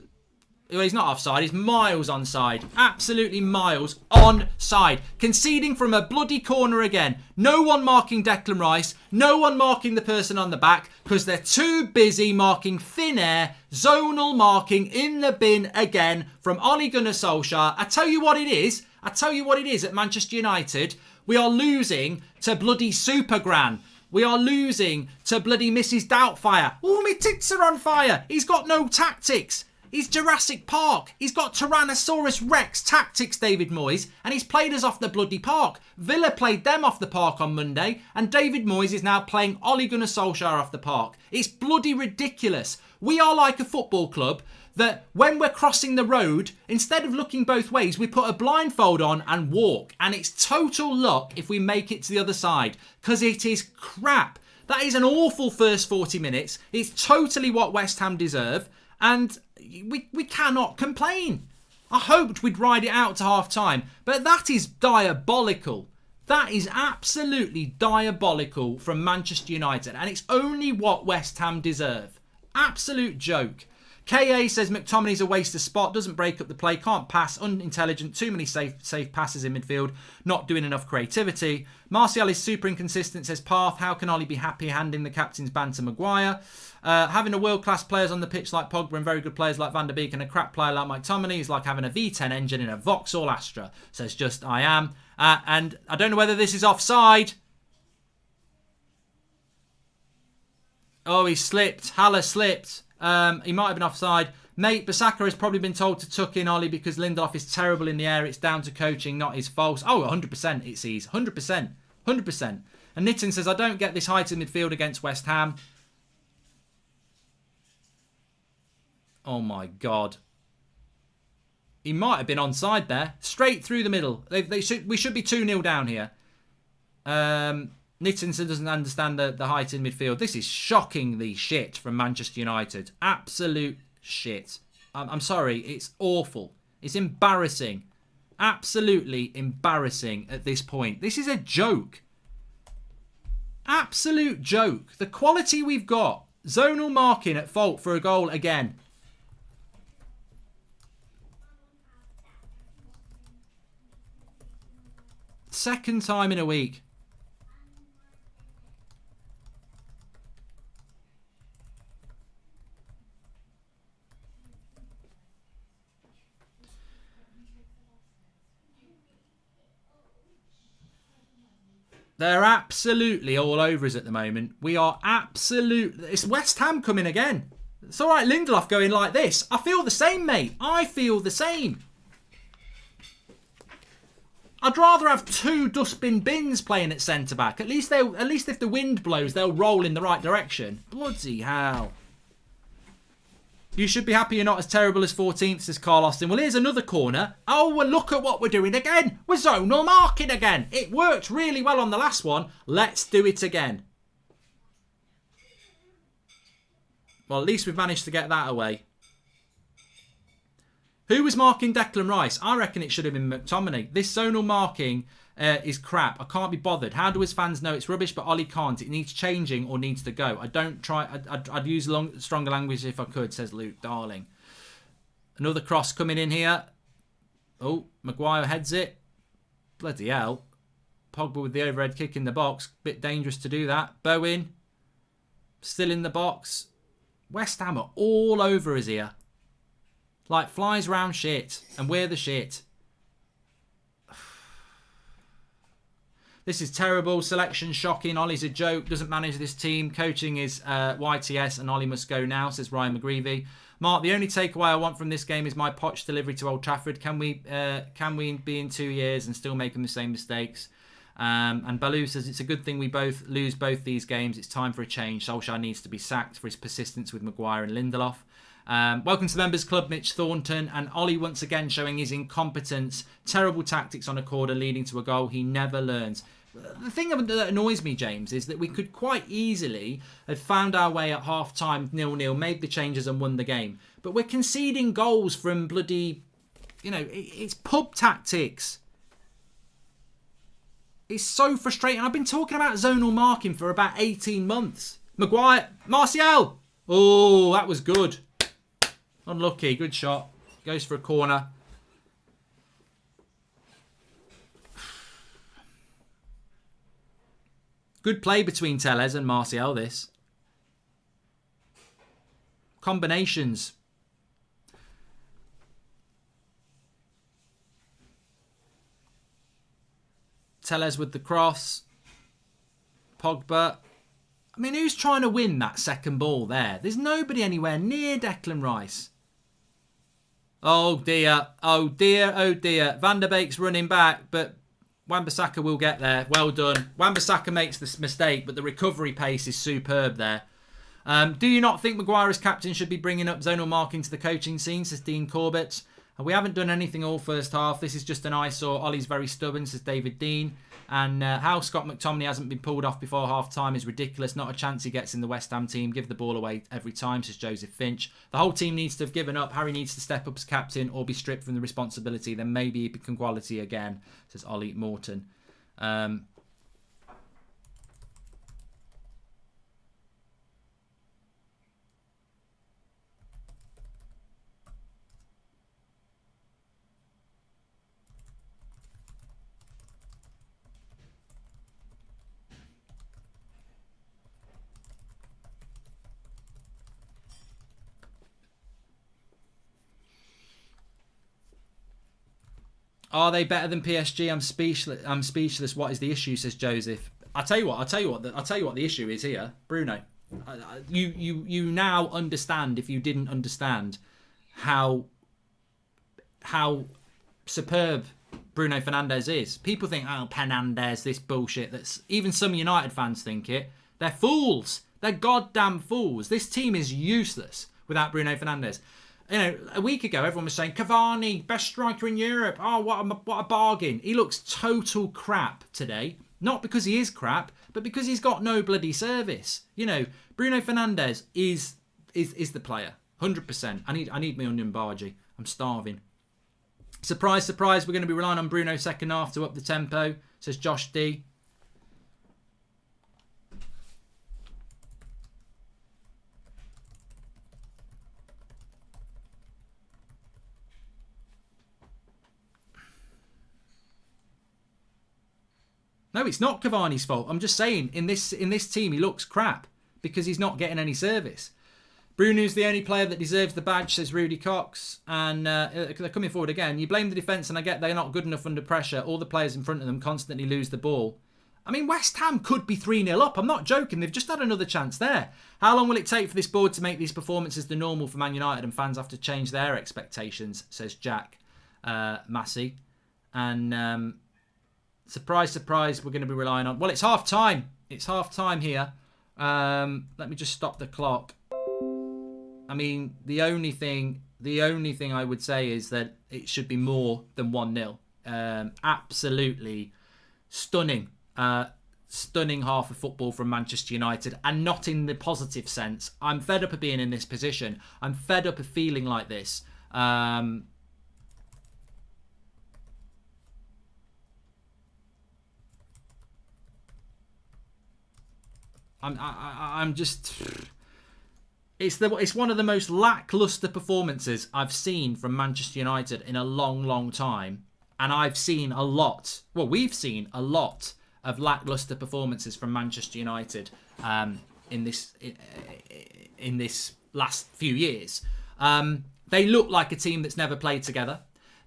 He's not offside. He's miles onside. Absolutely miles onside. Conceding from a bloody corner again. No one marking Declan Rice. No one marking the person on the back because they're too busy marking thin air. Zonal marking in the bin again from Ole Gunnar Solskjaer. I tell you what it is. At Manchester United. We are losing to bloody Supergran. We are losing to bloody Mrs. Doubtfire. Oh, my tits are on fire. He's got no tactics. He's Jurassic Park. He's got Tyrannosaurus Rex tactics, David Moyes, and he's played us off the bloody park. Villa played them off the park on Monday, and David Moyes is now playing Ole Gunnar Solskjaer off the park. It's bloody ridiculous. We are like a football club that when we're crossing the road, instead of looking both ways, we put a blindfold on and walk. And it's total luck if we make it to the other side, because it is crap. That is an awful first 40 minutes. It's totally what West Ham deserve. And we cannot complain. I hoped we'd ride it out to half time, but that is diabolical. That is absolutely diabolical from Manchester United, and it's only what West Ham deserve. Absolute joke. KA says McTominay's a waste of spot, doesn't break up the play, can't pass, unintelligent, too many safe passes in midfield, not doing enough creativity. Martial is super inconsistent, says Path. How can Ollie be happy handing the captain's ban to Maguire? Having a world-class players on the pitch like Pogba and very good players like Van der Beek and a crap player like McTominay is like having a V10 engine in a Vauxhall Astra, says Just I Am. And I don't know whether this is offside. Oh, he slipped. Haller slipped. He might have been offside. Mate, Basaka has probably been told to tuck in Ollie because Lindelof is terrible in the air. It's down to coaching, not his fault. Oh, 100% it sees. 100%. 100%. And Nitin says, I don't get this height in midfield against West Ham. Oh, my God. He might have been onside there. Straight through the middle. We should be 2-0 down here. Nittinson doesn't understand the height in midfield. This is shockingly shit from Manchester United. Absolute shit. I'm sorry. It's awful. It's embarrassing. Absolutely embarrassing at this point. This is a joke. Absolute joke. The quality we've got. Zonal marking at fault for a goal again. Second time in a week. They're absolutely all over us at the moment. We are absolutely... It's West Ham coming again. It's all right, Lindelof going like this. I feel the same, mate. I feel the same. I'd rather have two dustbin bins playing at centre-back. At least if the wind blows, they'll roll in the right direction. Bloody hell. You should be happy you're not as terrible as 14th, says Carl Austin. Well, here's another corner. Oh, well, look at what we're doing again. We're zonal marking again. It worked really well on the last one. Let's do it again. Well, at least we've managed to get that away. Who was marking Declan Rice? I reckon it should have been McTominay. This zonal marking is crap. I can't be bothered. How do his fans know it's rubbish, but Ollie can't? It needs changing or needs to go. I don't try. I'd use stronger language if I could, says Luke Darling. Another cross coming in here. Oh, Maguire heads it. Bloody hell. Pogba with the overhead kick in the box. Bit dangerous to do that. Bowen. Still in the box. West Ham are all over us here. Like flies round shit. And we're the shit. This is terrible. Selection shocking. Ollie's a joke. Doesn't manage this team. Coaching is YTS and Ollie must go now, says Ryan McGreevy. Mark, the only takeaway I want from this game is my Poch delivery to Old Trafford. Can we be in 2 years and still making the same mistakes? And Baloo says it's a good thing we both lose both these games. It's time for a change. Solskjaer needs to be sacked for his persistence with Maguire and Lindelof. Welcome to the Members Club, Mitch Thornton. And Ollie once again showing his incompetence. Terrible tactics on a corner leading to a goal. He never learns. The thing that annoys me, James, is that we could quite easily have found our way at half-time 0-0, made the changes and won the game. But we're conceding goals from bloody... it's pub tactics. It's so frustrating. I've been talking about zonal marking for about 18 months. Maguire. Martial. Oh, that was good. Unlucky. Good shot. Goes for a corner. Good play between Tellez and Martial, this. Combinations. Tellez with the cross. Pogba. I mean, who's trying to win that second ball there? There's nobody anywhere near Declan Rice. Oh dear. Oh dear. Oh dear. Van der Beek's running back, but Wan-Bissaka will get there. Well done. Wan-Bissaka makes this mistake, but the recovery pace is superb there. Do you not think Maguire as captain should be bringing up zonal marking to the coaching scene, says Dean Corbett? We haven't done anything all first half. This is just an eyesore. Ollie's very stubborn, says David Dean. And how Scott McTominay hasn't been pulled off before half-time is ridiculous. Not a chance he gets in the West Ham team. Give the ball away every time, says Joseph Finch. The whole team needs to have given up. Harry needs to step up as captain or be stripped from the responsibility. Then maybe he become quality again, says Ollie Morton. Are they better than PSG? I'm speechless. What is the issue? Says Joseph. I'll tell you what the issue is here, Bruno. You now understand, if you didn't understand, how superb Bruno Fernandes is. People think, oh, Fernandes, this bullshit. That's even some United fans think it. They're fools. They're goddamn fools. This team is useless without Bruno Fernandes. You know, a week ago, everyone was saying, Cavani, best striker in Europe. Oh, what a bargain. He looks total crap today. Not because he is crap, but because he's got no bloody service. You know, Bruno Fernandes is the player. 100%. I need my onion bargee. I'm starving. Surprise, surprise, we're going to be relying on Bruno second half to up the tempo, says Josh D. No, it's not Cavani's fault. I'm just saying, in this team, he looks crap because he's not getting any service. Bruno's the only player that deserves the badge, says Rudy Cox. And they're coming forward again. You blame the defence, and I get they're not good enough under pressure. All the players in front of them constantly lose the ball. I mean, West Ham could be 3-0 up. I'm not joking. They've just had another chance there. How long will it take for this board to make these performances the normal for Man United, and fans have to change their expectations, says Jack Massey. And... surprise, surprise, we're going to be relying on... Well, it's half-time. It's half-time here. Let me just stop the clock. I mean, the only thing I would say is that it should be more than 1-0. Absolutely stunning. Stunning half of football from Manchester United, and not in the positive sense. I'm fed up of being in this position. I'm fed up of feeling like this. I'm just... It's one of the most lacklustre performances I've seen from Manchester United in a long, long time. And I've seen a lot... Well, we've seen a lot of lacklustre performances from Manchester United in this last few years. They look like a team that's never played together.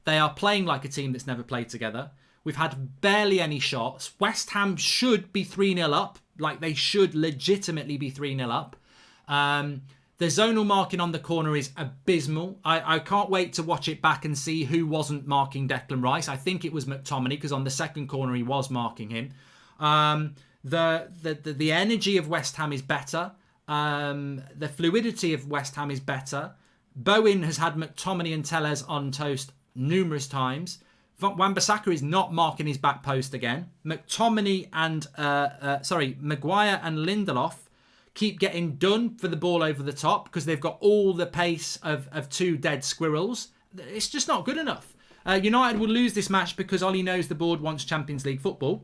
They are playing like a team that's never played together. We've had barely any shots. West Ham should be 3-0 up. Like, they should legitimately be 3-0 up. The zonal marking on the corner is abysmal. I can't wait to watch it back and see who wasn't marking Declan Rice. I think it was McTominay, because on the second corner he was marking him. The energy of West Ham is better. The fluidity of West Ham is better. Bowen has had McTominay and Tellez on toast numerous times. Wan-Bissaka is not marking his back post again. McTominay and Maguire and Lindelof keep getting done for the ball over the top because they've got all the pace of two dead squirrels. It's just not good enough. United will lose this match because Ollie knows the board wants Champions League football,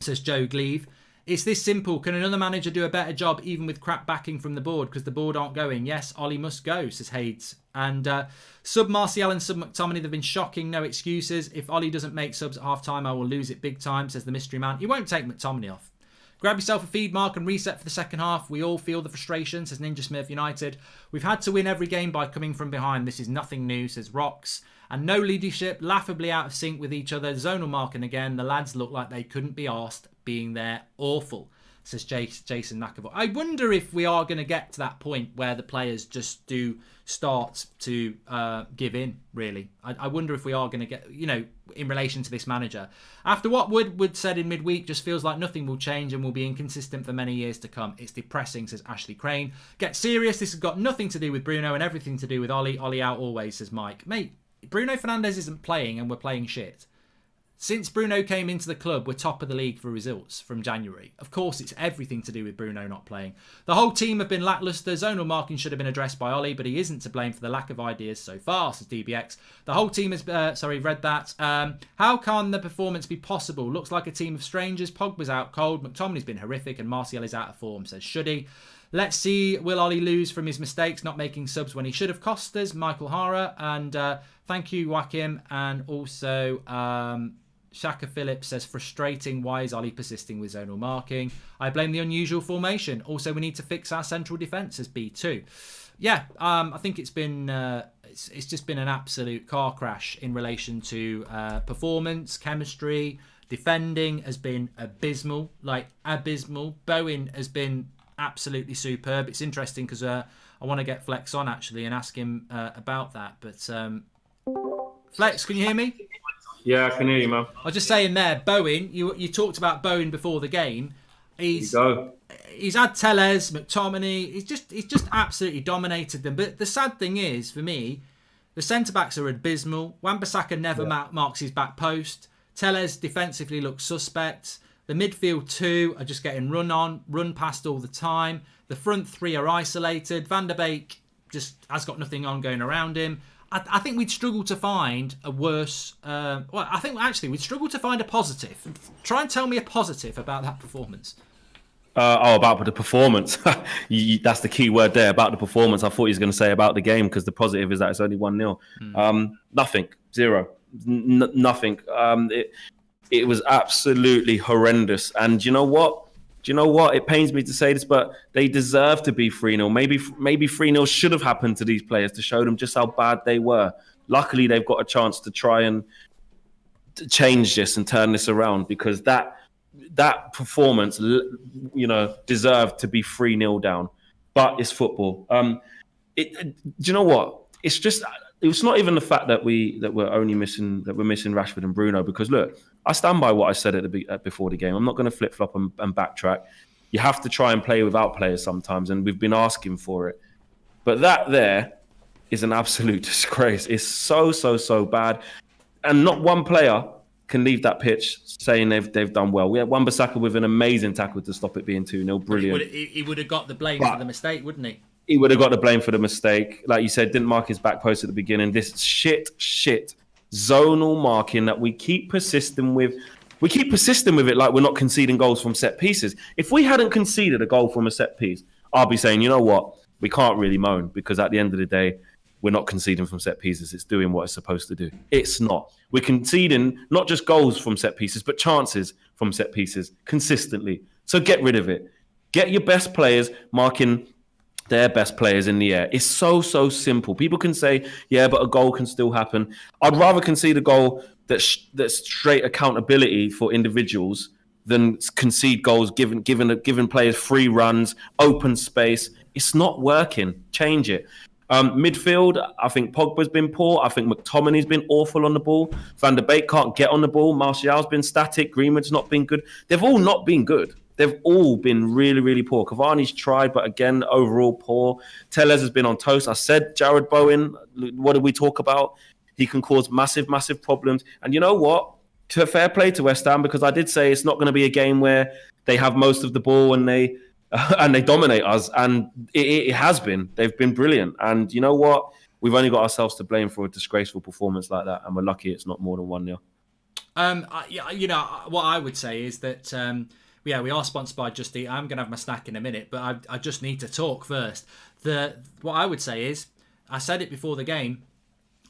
says Joe Gleave. It's this simple. Can another manager do a better job even with crap backing from the board because the board aren't going? Yes, Ollie must go, says Hades. And sub Martial and sub McTominay, they've been shocking. No excuses. If Ollie doesn't make subs at half-time, I will lose it big time, says the mystery man. He won't take McTominay off. Grab yourself a feed mark and reset for the second half. We all feel the frustration, says Ninja Smith United. We've had to win every game by coming from behind. This is nothing new, says Rocks. And no leadership, laughably out of sync with each other. Zonal marking again. The lads look like they couldn't be arsed being there. Awful, says Jason McAvoy. I wonder if we are going to get to that point where the players just do start to give in, really. I wonder if we are going to get, in relation to this manager. After what Woodward said in midweek, just feels like nothing will change and will be inconsistent for many years to come. It's depressing, says Ashley Crane. Get serious. This has got nothing to do with Bruno and everything to do with Ollie. Ollie out always, says Mike. Mate, Bruno Fernandes isn't playing and we're playing shit. Since Bruno came into the club, we're top of the league for results from January. Of course, it's everything to do with Bruno not playing. The whole team have been lacklustre. Zonal marking should have been addressed by Ollie, but he isn't to blame for the lack of ideas so far, says DBX. The whole team has... read that. How can the performance be possible? Looks like a team of strangers. Pogba's out cold. McTominay's been horrific and Martial is out of form, says Shuddy. Let's see, will Ollie lose from his mistakes, not making subs when he should have cost us? Michael Hara. And thank you, Joachim. And also... Shaka Phillips says, frustrating. Why is Ollie persisting with zonal marking? I blame the unusual formation. Also, we need to fix our central defence as B2. Yeah, I think it's been it's just been an absolute car crash in relation to performance, chemistry, defending has been abysmal, like abysmal. Bowen has been absolutely superb. It's interesting because I want to get Flex on actually and ask him about that. But Flex, can you hear me? Yeah, I can hear you, man. I was just saying there, Bowen, you talked about Bowen before the game. He's had Tellez, McTominay. He's just absolutely dominated them. But the sad thing is, for me, the centre-backs are abysmal. Wan-Bissaka never marks his back post. Tellez defensively looks suspect. The midfield two are just getting run past all the time. The front three are isolated. Van der Beek just has got nothing on going around him. I think we'd struggle to find a worse... I think actually we'd struggle to find a positive. Try and tell me a positive about that performance. About the performance. That's the key word there, about the performance. I thought he was going to say about the game because the positive is that it's only 1-0. Nothing. Zero. Nothing. It was absolutely horrendous. And you know what? It pains me to say this, but they deserve to be 3-0. Maybe 3-0 should have happened to these players to show them just how bad they were. Luckily, they've got a chance to try and change this and turn this around because that performance, deserved to be 3-0 down. But it's football. Do you know what? It's not even the fact that we're missing Rashford and Bruno, because look, I stand by what I said before the game. I'm not going to flip flop and backtrack. You have to try and play without players sometimes, and we've been asking for it. But that there is an absolute disgrace. It's so bad, and not one player can leave that pitch saying they've done well. We had Wan-Bissaka with an amazing tackle to stop it being 2-0. Brilliant. He would have got the blame for the mistake, wouldn't he? He would have got the blame for the mistake. Like you said, didn't mark his back post at the beginning. This shit zonal marking that we keep persisting with. We keep persisting with it like we're not conceding goals from set pieces. If we hadn't conceded a goal from a set piece, I'll be saying, you know what? We can't really moan because at the end of the day, we're not conceding from set pieces. It's doing what it's supposed to do. It's not. We're conceding not just goals from set pieces, but chances from set pieces consistently. So get rid of it. Get your best players marking their best players in the air. It's so simple. People can say, yeah, but a goal can still happen. I'd rather concede a goal that's straight accountability for individuals than concede goals given players free runs, open space. It's not working. Change it. Midfield, I think Pogba's been poor. I think McTominay's been awful on the ball. Van der Beek can't get on the ball. Martial's been static. Greenwood's not been good. They've all not been good. They've all been really, really poor. Cavani's tried, but again, overall poor. Tellez has been on toast. I said Jared Bowen, what did we talk about? He can cause massive problems. And you know what? To fair play to West Ham, because I did say it's not going to be a game where they have most of the ball and they dominate us. And it has been. They've been brilliant. And you know what? We've only got ourselves to blame for a disgraceful performance like that. And we're lucky it's not more than 1-0. What I would say is that... yeah, we are sponsored by Just Eat. I'm going to have my snack in a minute, but I just need to talk first. What I would say is, I said it before the game,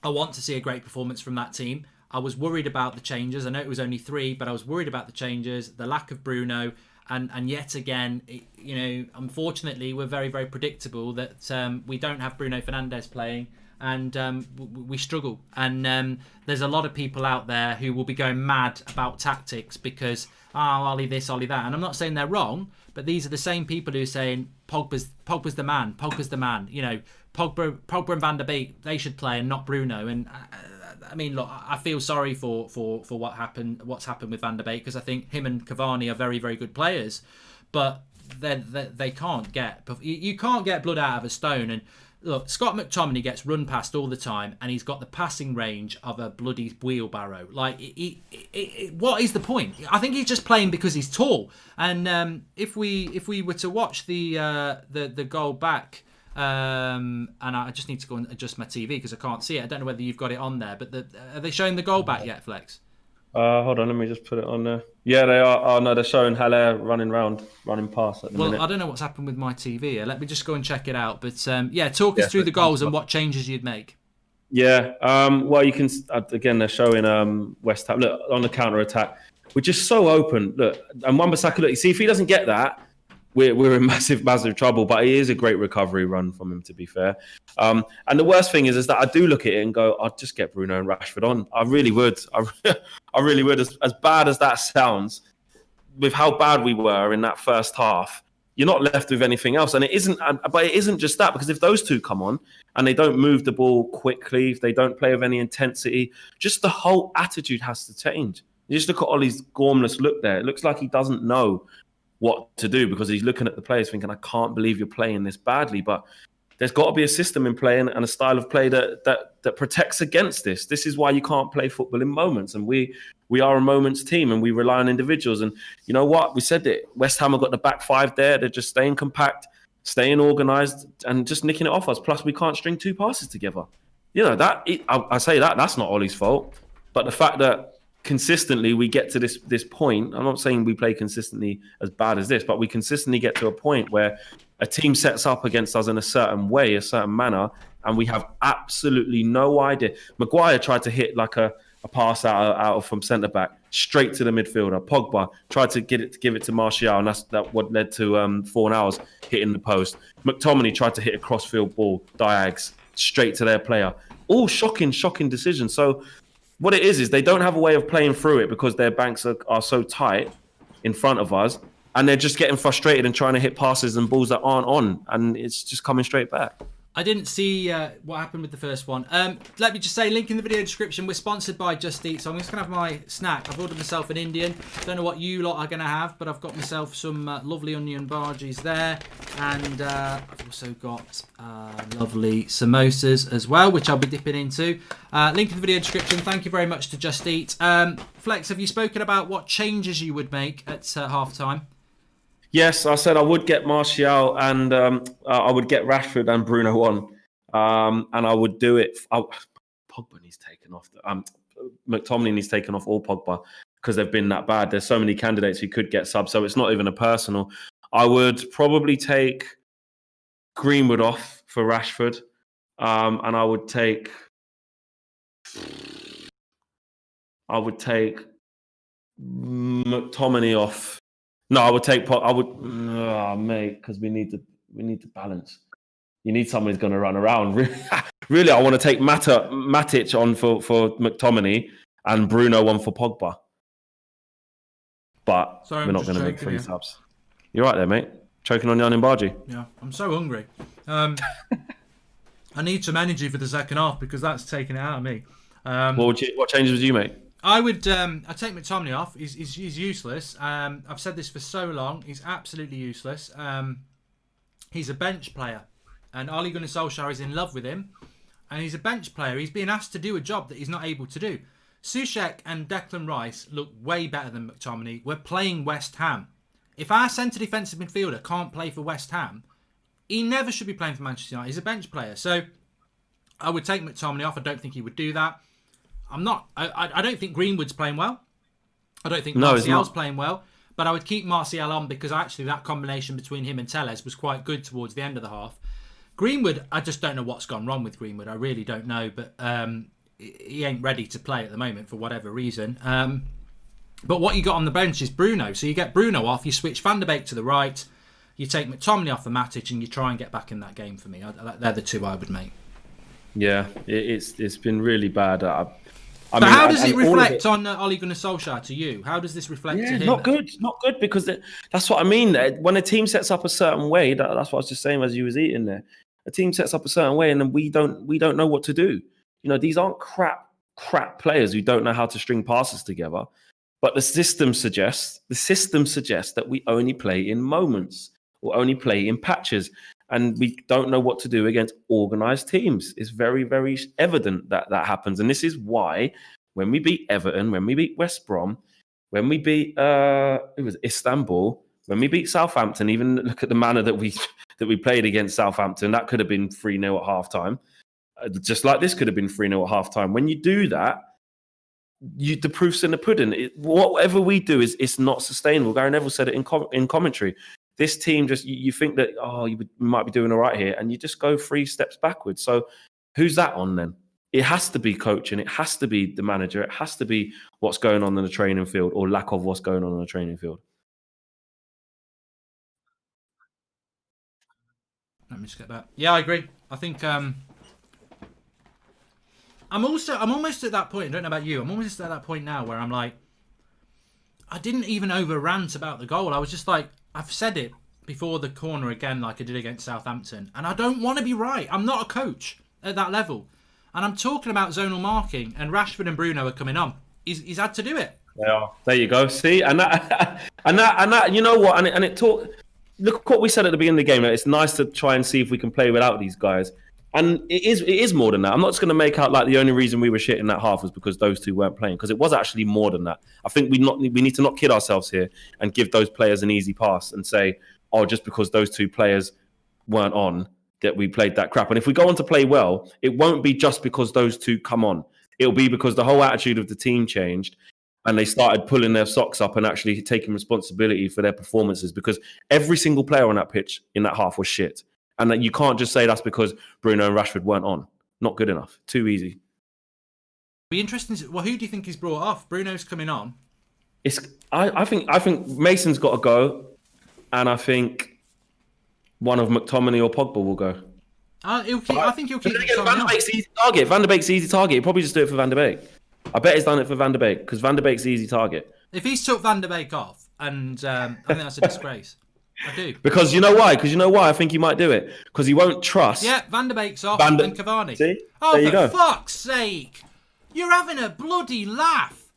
I want to see a great performance from that team. I was worried about the changes. I know it was only 3, but I was worried about the changes, the lack of Bruno, and yet again, unfortunately, we're very, very predictable that we don't have Bruno Fernandes playing, and we struggle. And there's a lot of people out there who will be going mad about tactics because, Ollie this, Ollie that. And I'm not saying they're wrong, but these are the same people who are saying Pogba's the man. Pogba and Van der Beek, they should play and not Bruno. And I mean, look, I feel sorry for what's happened with Van der Beek, because I think him and Cavani are very, very good players, but they can't get, you can't get blood out of a stone. And look, Scott McTominay gets run past all the time, and he's got the passing range of a bloody wheelbarrow. Like, what is the point? I think he's just playing because he's tall. And if we were to watch the goal back, and I just need to go and adjust my TV because I can't see it. I don't know whether you've got it on there, but are they showing the goal back yet, Flex? Hold on, let me just put it on there. Yeah, they are. Oh no, they're showing Haller running past at the minute. I don't know what's happened with my TV here. Let me just go and check it out. But talk us through the goals and what changes you'd make. Yeah, well, you can again. They're showing West Ham. Look, on the counter attack, we're just so open. Look, and Wan-Bissaka. Look, you see, if he doesn't get that, we're in massive trouble. But it is a great recovery run from him, to be fair. And the worst thing is that I do look at it and go, I'd just get Bruno and Rashford on. I really would. I really would. As bad as that sounds, with how bad we were in that first half, you're not left with anything else. And it isn't. But it isn't just that, because if those two come on and they don't move the ball quickly, if they don't play with any intensity, just the whole attitude has to change. You just look at Ollie's gormless look there. It looks like he doesn't know what to do, because he's looking at the players thinking, I can't believe you're playing this badly. But there's got to be a system in play and a style of play that protects against this. This is why you can't play football in moments. And we are a moments team, and we rely on individuals. And you know what? We said it. West Ham have got the back 5 there. They're just staying compact, staying organised, and just nicking it off us. Plus, we can't string 2 passes together. You know, I say that's not Ollie's fault. But the fact that consistently we get to this point, I'm not saying we play consistently as bad as this, but we consistently get to a point where a team sets up against us in a certain way, a certain manner, and we have absolutely no idea. Maguire tried to hit like a pass out from centre back straight to the midfielder. Pogba tried to give it to Martial, and that's what led to Fornals hitting the post. McTominay tried to hit a crossfield ball, diags straight to their player. All shocking decisions. So what it is they don't have a way of playing through it, because their banks are so tight in front of us, and they're just getting frustrated and trying to hit passes and balls that aren't on, and it's just coming straight back. I didn't see what happened with the first one. Let me just say, link in the video description. We're sponsored by Just Eat, so I'm just going to have my snack. I've ordered myself an Indian. Don't know what you lot are going to have, but I've got myself some lovely onion bhajis there. And I've also got lovely samosas as well, which I'll be dipping into. Link in the video description. Thank you very much to Just Eat. Flex, have you spoken about what changes you would make at half-time? Yes, I said I would get Martial and I would get Rashford and Bruno on, and I would do it. Pogba needs taken off. McTominay needs taken off all Pogba, because they've been that bad. There's so many candidates who could get subs, so it's not even a personal. I would probably take Greenwood off for Rashford, and I would take McTominay off. No, I would take. Mate, because we need to balance. You need someone who's going to run around. Really, I want to take Matic on for McTominay and Bruno on for Pogba. But we're not going to make 3 subs. You're right there, mate. Choking on your Mbaji. Yeah, I'm so hungry. I need some energy for the second half, because that's taking it out of me. What changes would you make? I'd take McTominay off. He's useless. I've said this for so long. He's absolutely useless. He's a bench player, and Ole Gunnar Solskjaer is in love with him. And he's a bench player. He's being asked to do a job that he's not able to do. Soucek and Declan Rice look way better than McTominay. We're playing West Ham. If our centre defensive midfielder can't play for West Ham, he never should be playing for Manchester United. He's a bench player. So I would take McTominay off. I don't think he would do that. I don't think Greenwood's playing well. I don't think Martial's playing well. But I would keep Martial on because actually that combination between him and Telles was quite good towards the end of the half. Greenwood, I just don't know what's gone wrong with Greenwood. I really don't know. But he ain't ready to play at the moment for whatever reason. But what you got on the bench is Bruno. So you get Bruno off, you switch Van de Beek to the right, you take McTominay off for Matic, and you try and get back in that game for me. They're the two I would make. Yeah, it's been really bad. But how does it reflect on Ole Gunnar Solskjaer to you? How does this reflect to him? Not good, because that's what I mean. When a team sets up a certain way, that's what I was just saying as you was eating there. A team sets up a certain way, and then we don't know what to do. These aren't crap players who don't know how to string passes together. But the system suggests that we only play in moments or only play in patches, and we don't know what to do against organized teams. It's very, very evident that happens, and this is why when we beat Everton, when we beat West Brom, when we beat it was Istanbul, when we beat Southampton, even look at the manner that we played against Southampton, that could have been 3-0 at halftime. Just like this could have been 3-0 at halftime. When you do that, the proof's in the pudding. Whatever we do it's not sustainable. Gary Neville said it in commentary. This team just you think that you might be doing all right here, and you just go 3 steps backwards. So who's that on then? It has to be coaching. It has to be the manager. It has to be what's going on in the training field, or lack of what's going on in the training field. Let me just get that. Yeah, I agree. I think I'm almost at that point. I don't know about you. I'm almost at that point now where I'm like, I didn't even over rant about the goal. I was just like, I've said it before the corner again, like I did against Southampton, and I don't want to be right. I'm not a coach at that level, and I'm talking about zonal marking, and Rashford and Bruno are coming on. He's had to do it. Yeah, there you go. See, and that, you know what? And it taught. Look what we said at the beginning of the game. It's nice to try and see if we can play without these guys. And it is more than that. I'm not just going to make out like the only reason we were shit in that half was because those two weren't playing, because it was actually more than that. I think we need to not kid ourselves here and give those players an easy pass and say, oh, just because those two players weren't on, that we played that crap. And if we go on to play well, it won't be just because those two come on. It'll be because the whole attitude of the team changed and they started pulling their socks up and actually taking responsibility for their performances, because every single player on that pitch in that half was shit. And that you can't just say that's because Bruno and Rashford weren't on. Not good enough. Too easy. Be interesting. Well, who do you think is brought off? Bruno's coming on. I think Mason's got to go, and I think one of McTominay or Pogba will go. I think he'll keep Van de Beek's easy target. Van de Beek's easy target. He'll probably just do it for Van de Beek. I bet he's done it for Van de Beek because Van de Beek's the easy target. If he's took Van de Beek off, and I think that's a disgrace. I do. Because you know why? I think he might do it. Because he won't trust. Yeah, Van de Beek's off and Cavani. See? Oh, there you go. For fuck's sake. You're having a bloody laugh.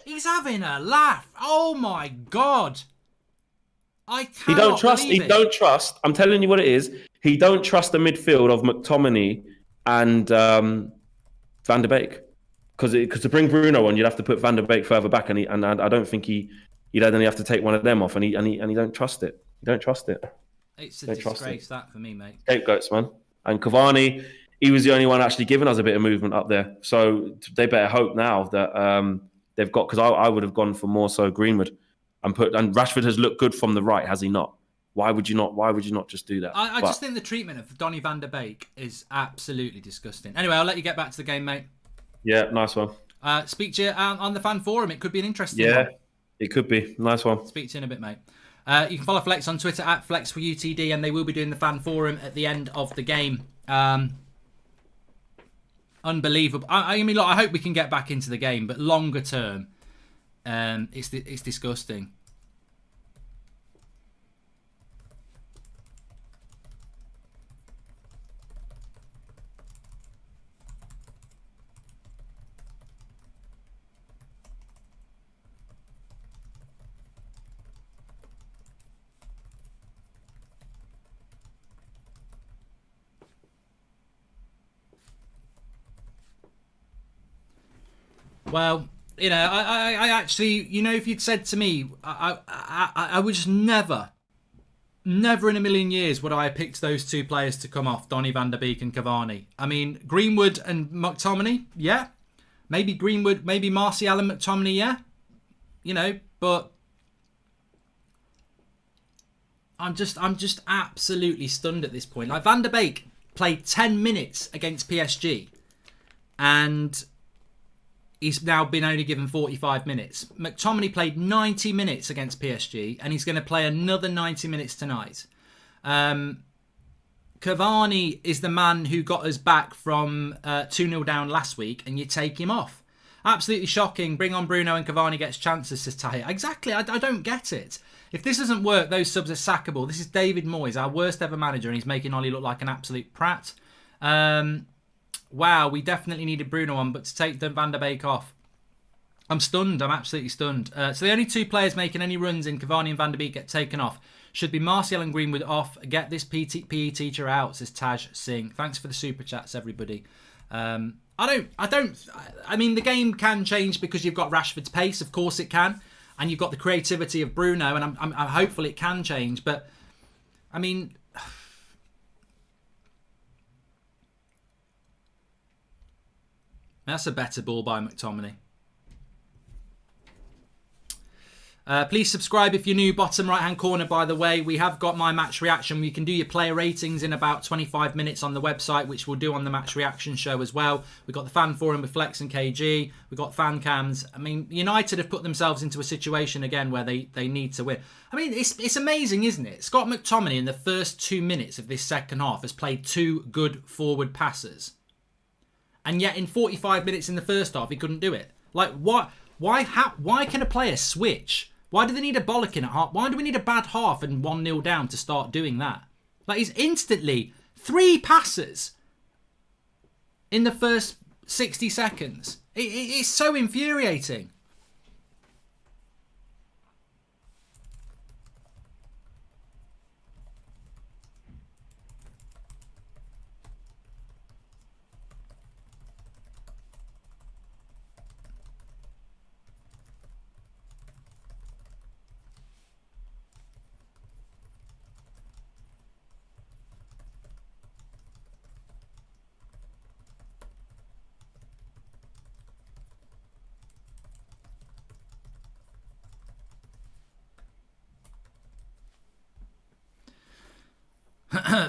He's having a laugh. Oh, my God. I cannot He don't trust. I'm telling you what it is. He don't trust the midfield of McTominay and Van de Beek. Because to bring Bruno on, you'd have to put Van de Beek further back, and I don't think he'd only have to take one of them off, and he don't trust it. He don't trust it. It's a disgrace that for me, mate. Scapegoats, man. And Cavani, he was the only one actually giving us a bit of movement up there. So they better hope now that they've got, because I would have gone for more so Greenwood and Rashford has looked good from the right, has he not? Why would you not just do that? I just think the treatment of Donny van de Beek is absolutely disgusting. Anyway, I'll let you get back to the game, mate. Yeah, nice one. Speak to you on the fan forum. It could be an interesting one. Yeah, it could be. Nice one. Speak to you in a bit, mate. You can follow Flex on Twitter at FlexForUTD, and they will be doing the fan forum at the end of the game. Unbelievable. I mean, look, I hope we can get back into the game, but longer term, it's disgusting. Well, you know, I actually, you know, if you'd said to me, I would just never in a million years would I have picked those two players to come off, Donny van de Beek and Cavani. I mean, Greenwood and McTominay, yeah. Maybe Greenwood, maybe Martial and McTominay, yeah. You know, but I'm just absolutely stunned at this point. Like, Van der Beek played 10 minutes against PSG, and he's now been only given 45 minutes. McTominay played 90 minutes against PSG, and he's going to play another 90 minutes tonight. Cavani is the man who got us back from 2-0 down last week, and you take him off. Absolutely shocking. Bring on Bruno and Cavani gets chances, says Tahir. Exactly. I don't get it. If this doesn't work, those subs are sackable. This is David Moyes, our worst ever manager, and he's making Ollie look like an absolute prat. Wow, we definitely needed Bruno on, but to take Van der Beek off, I'm stunned. I'm absolutely stunned. So the only two players making any runs in Cavani and Van der Beek get taken off. Should be Martial and Greenwood off. Get this PE teacher out, says Taj Singh. Thanks for the super chats, everybody. I mean, the game can change because you've got Rashford's pace. Of course it can. And you've got the creativity of Bruno, and I'm hopeful it can change. But, I mean, that's a better ball by McTominay. Please subscribe if you're new. Bottom right hand corner, by the way, we have got my match reaction. You can do your player ratings in about 25 minutes on the website, which we'll do on the match reaction show as well. We've got the fan forum with Flex and KG. We've got fan cams. I mean, United have put themselves into a situation again where they need to win. I mean, it's amazing, isn't it? Scott McTominay in the first 2 minutes of this second half has played 2 good forward passes. And yet in 45 minutes in the first half, he couldn't do it. Like, what? Why can a player switch? Why do they need a bollocking at half? Why do we need a bad half and 1-0 down to start doing that? Like, he's instantly 3 passes in the first 60 seconds. It's so infuriating.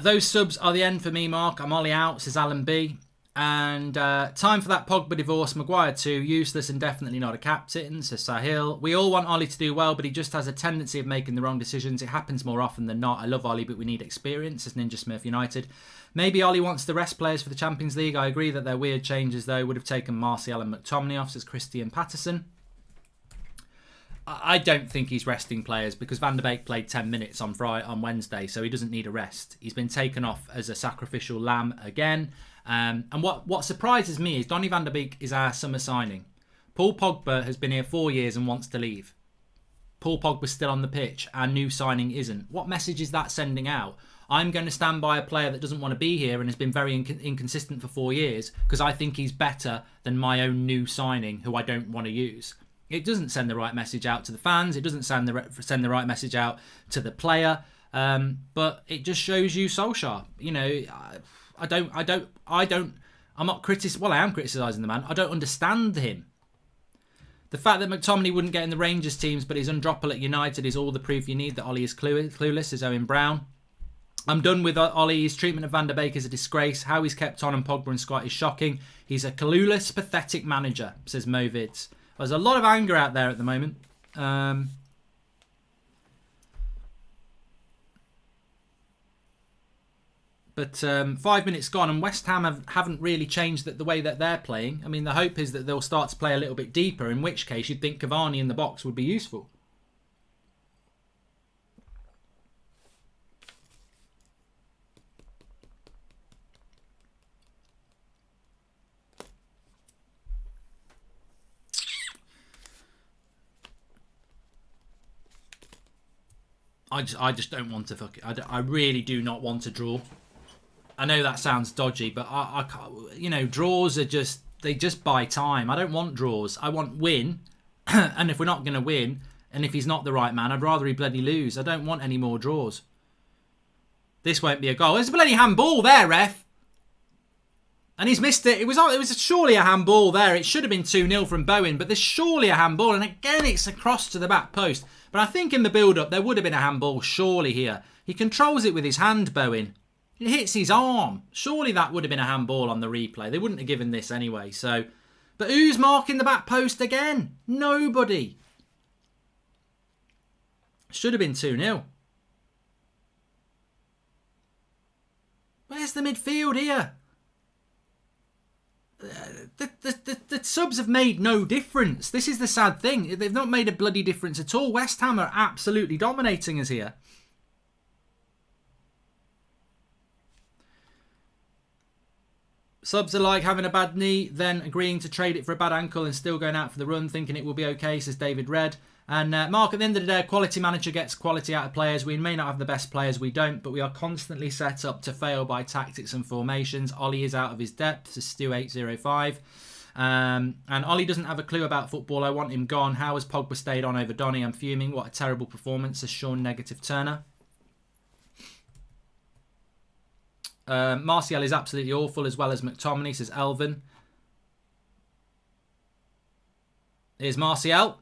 Those subs are the end for me, Mark. I'm Ollie out, says Alan B. And time for that Pogba divorce. Maguire too. Useless and definitely not a captain, says Sahil. We all want Ollie to do well, but he just has a tendency of making the wrong decisions. It happens more often than not. I love Ollie, but we need experience, says Ninja Smith United. Maybe Ollie wants to rest players for the Champions League. I agree that they're weird changes, though. Would have taken Martial and McTominay off, says Christian Patterson. I don't think he's resting players because Van der Beek played 10 minutes on Wednesday, so he doesn't need a rest. He's been taken off as a sacrificial lamb again. And what surprises me is Donny Van der Beek is our summer signing. Paul Pogba has been here 4 years and wants to leave. Paul Pogba's still on the pitch. Our new signing isn't. What message is that sending out? I'm going to stand by a player that doesn't want to be here and has been very inconsistent for 4 years because I think he's better than my own new signing who I don't want to use. It doesn't send the right message out to the fans. It doesn't send the right message out to the player. But it just shows you Solskjaer. You know, I'm not I am criticising the man. I don't understand him. The fact that McTominay wouldn't get in the Rangers teams, but he's undroppable at United is all the proof you need that Ollie is clueless, is Owen Brown. I'm done with Ollie. His treatment of Van der Beek is a disgrace. How he's kept on and Pogba and Scott is shocking. He's a clueless, pathetic manager, says Movids. There's a lot of anger out there at the moment. But 5 minutes gone and West Ham haven't really changed the way that they're playing. I mean, the hope is that they'll start to play a little bit deeper, in which case you'd think Cavani in the box would be useful. I just don't want to I really do not want to draw. I know that sounds dodgy, but I can't, you know, draws are they just buy time. I don't want draws. I want win. And if we're not going to win, and if he's not the right man, I'd rather he bloody lose. I don't want any more draws. This won't be a goal. There's a bloody handball there, ref. And he's missed it. It was surely a handball there. It should have been 2-0 from Bowen, but there's surely a handball. And again, it's across to the back post. But I think in the build-up, there would have been a handball, surely, here. He controls it with his hand, Bowen. It hits his arm. Surely that would have been a handball on the replay. They wouldn't have given this anyway, so... But who's marking the back post again? Nobody. Should have been 2-0. Where's the midfield here? The subs have made no difference. This is the sad thing. They've not made a bloody difference at all. West Ham are absolutely dominating us here. Subs are like having a bad knee, then agreeing to trade it for a bad ankle and still going out for the run, thinking it will be okay, says David Red. And Mark, at the end of the day, a quality manager gets quality out of players. We may not have the best players, we don't, but we are constantly set up to fail by tactics and formations. Ollie is out of his depth, says Stu805. And Ollie doesn't have a clue about football. I want him gone. How has Pogba stayed on over Donny? I'm fuming. What a terrible performance, says Sean Negative Turner. Martial is absolutely awful, as well as McTominay, says Elvin. Here's Martial.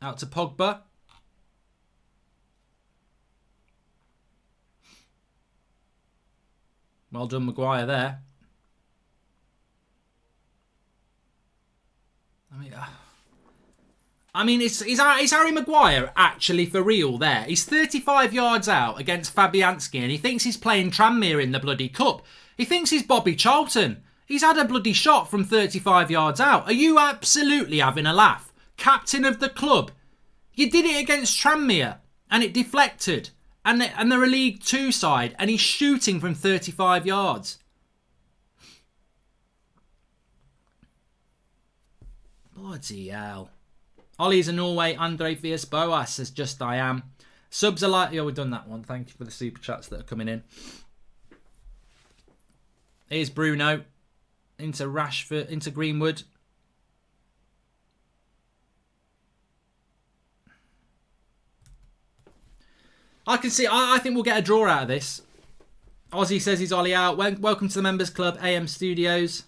Out to Pogba. Well done, Maguire, there. I mean, is Harry Maguire actually for real there? He's 35 yards out against Fabianski and he thinks he's playing Tranmere in the bloody cup. He thinks he's Bobby Charlton. He's had a bloody shot from 35 yards out. Are you absolutely having a laugh? Captain of the club. You did it against Tranmere and it deflected. And they're a League 2 side and he's shooting from 35 yards. Bloody hell. Ollie's a Norway, Andre Vias Boas says just I am. Subs are like... Yeah, we've done that one. Thank you for the super chats that are coming in. Here's Bruno. Into Rashford, into Greenwood. I can see... I think we'll get a draw out of this. Ozzy says he's Ollie out. Welcome to the Members Club, AM Studios.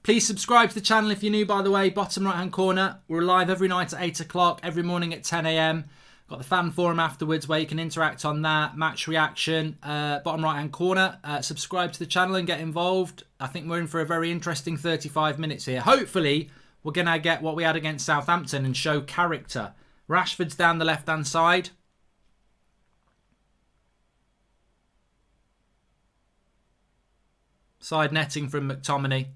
Please subscribe to the channel if you're new, by the way. Bottom right hand corner. We're live every night at 8 o'clock, every morning at 10 a.m. Got the fan forum afterwards where you can interact on that. Match reaction. Bottom right hand corner. Subscribe to the channel and get involved. I think we're in for a very interesting 35 minutes here. Hopefully, we're going to get what we had against Southampton and show character. Rashford's down the left hand side. Side netting from McTominay,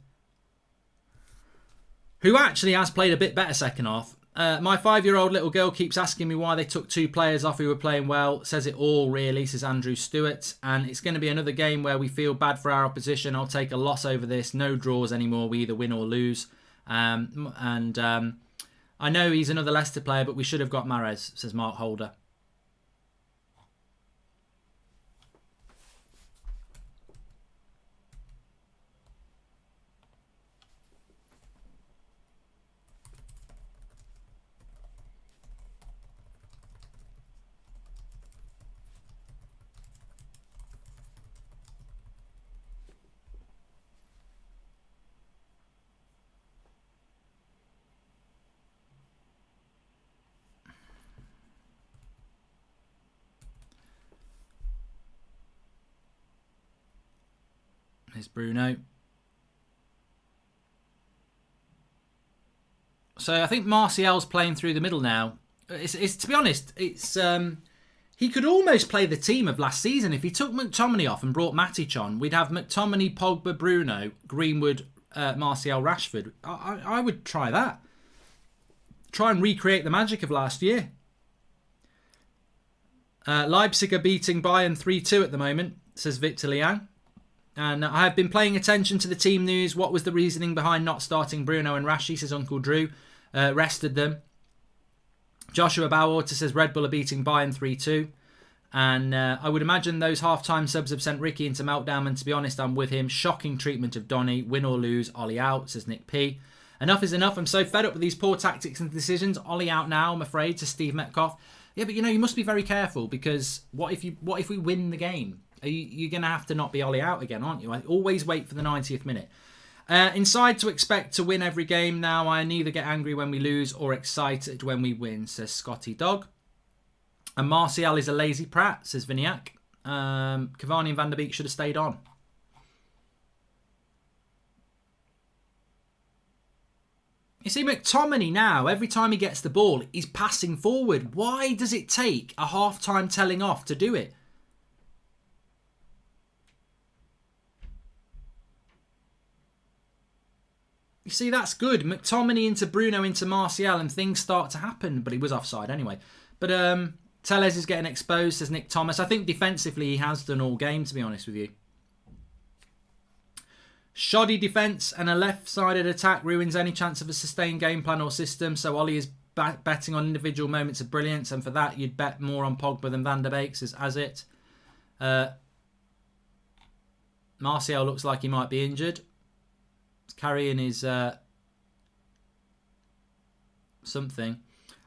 who actually has played a bit better second half. My 5-year-old little girl keeps asking me why they took 2 players off who were playing well. Says it all, really, says Andrew Stewart. And it's going to be another game where we feel bad for our opposition. I'll take a loss over this. No draws anymore. We either win or lose. I know he's another Leicester player, but we should have got Mahrez, says Mark Holder. Here's Bruno. So I think Martial's playing through the middle now. It's to be honest, it's he could almost play the team of last season if he took McTominay off and brought Matic on. We'd have McTominay, Pogba, Bruno, Greenwood, Martial, Rashford. I would try that. Try and recreate the magic of last year. Leipzig are beating Bayern 3-2 at the moment, says Victor Liang. And I have been paying attention to the team news. What was the reasoning behind not starting Bruno and Rashi, says Uncle Drew. Rested them. Joshua Bowater says Red Bull are beating Bayern 3-2. And I would imagine those half-time subs have sent Ricky into meltdown, and to be honest, I'm with him. Shocking treatment of Donny. Win or lose, Ollie out, says Nick P. Enough is enough. I'm so fed up with these poor tactics and decisions. Ollie out now, I'm afraid, says Steve Metcalf. Yeah, but you must be very careful, because what if we win the game? You're going to have to not be Ollie out again, aren't you? I always wait for the 90th minute. Inside to expect to win every game now. I neither get angry when we lose or excited when we win, says Scotty Dog. And Martial is a lazy prat, says Viniac. Cavani and Van der Beek should have stayed on. You see, McTominay now, every time he gets the ball, he's passing forward. Why does it take a half-time telling off to do it? You see, that's good. McTominay into Bruno into Martial, and things start to happen. But he was offside anyway. But Tellez is getting exposed, says Nick Thomas. I think defensively he has done all game, to be honest with you. Shoddy defence and a left-sided attack ruins any chance of a sustained game plan or system. So Ollie is betting on individual moments of brilliance, and for that you'd bet more on Pogba than Van der Beek, says Azit. Martial looks like he might be injured. He's carrying his something.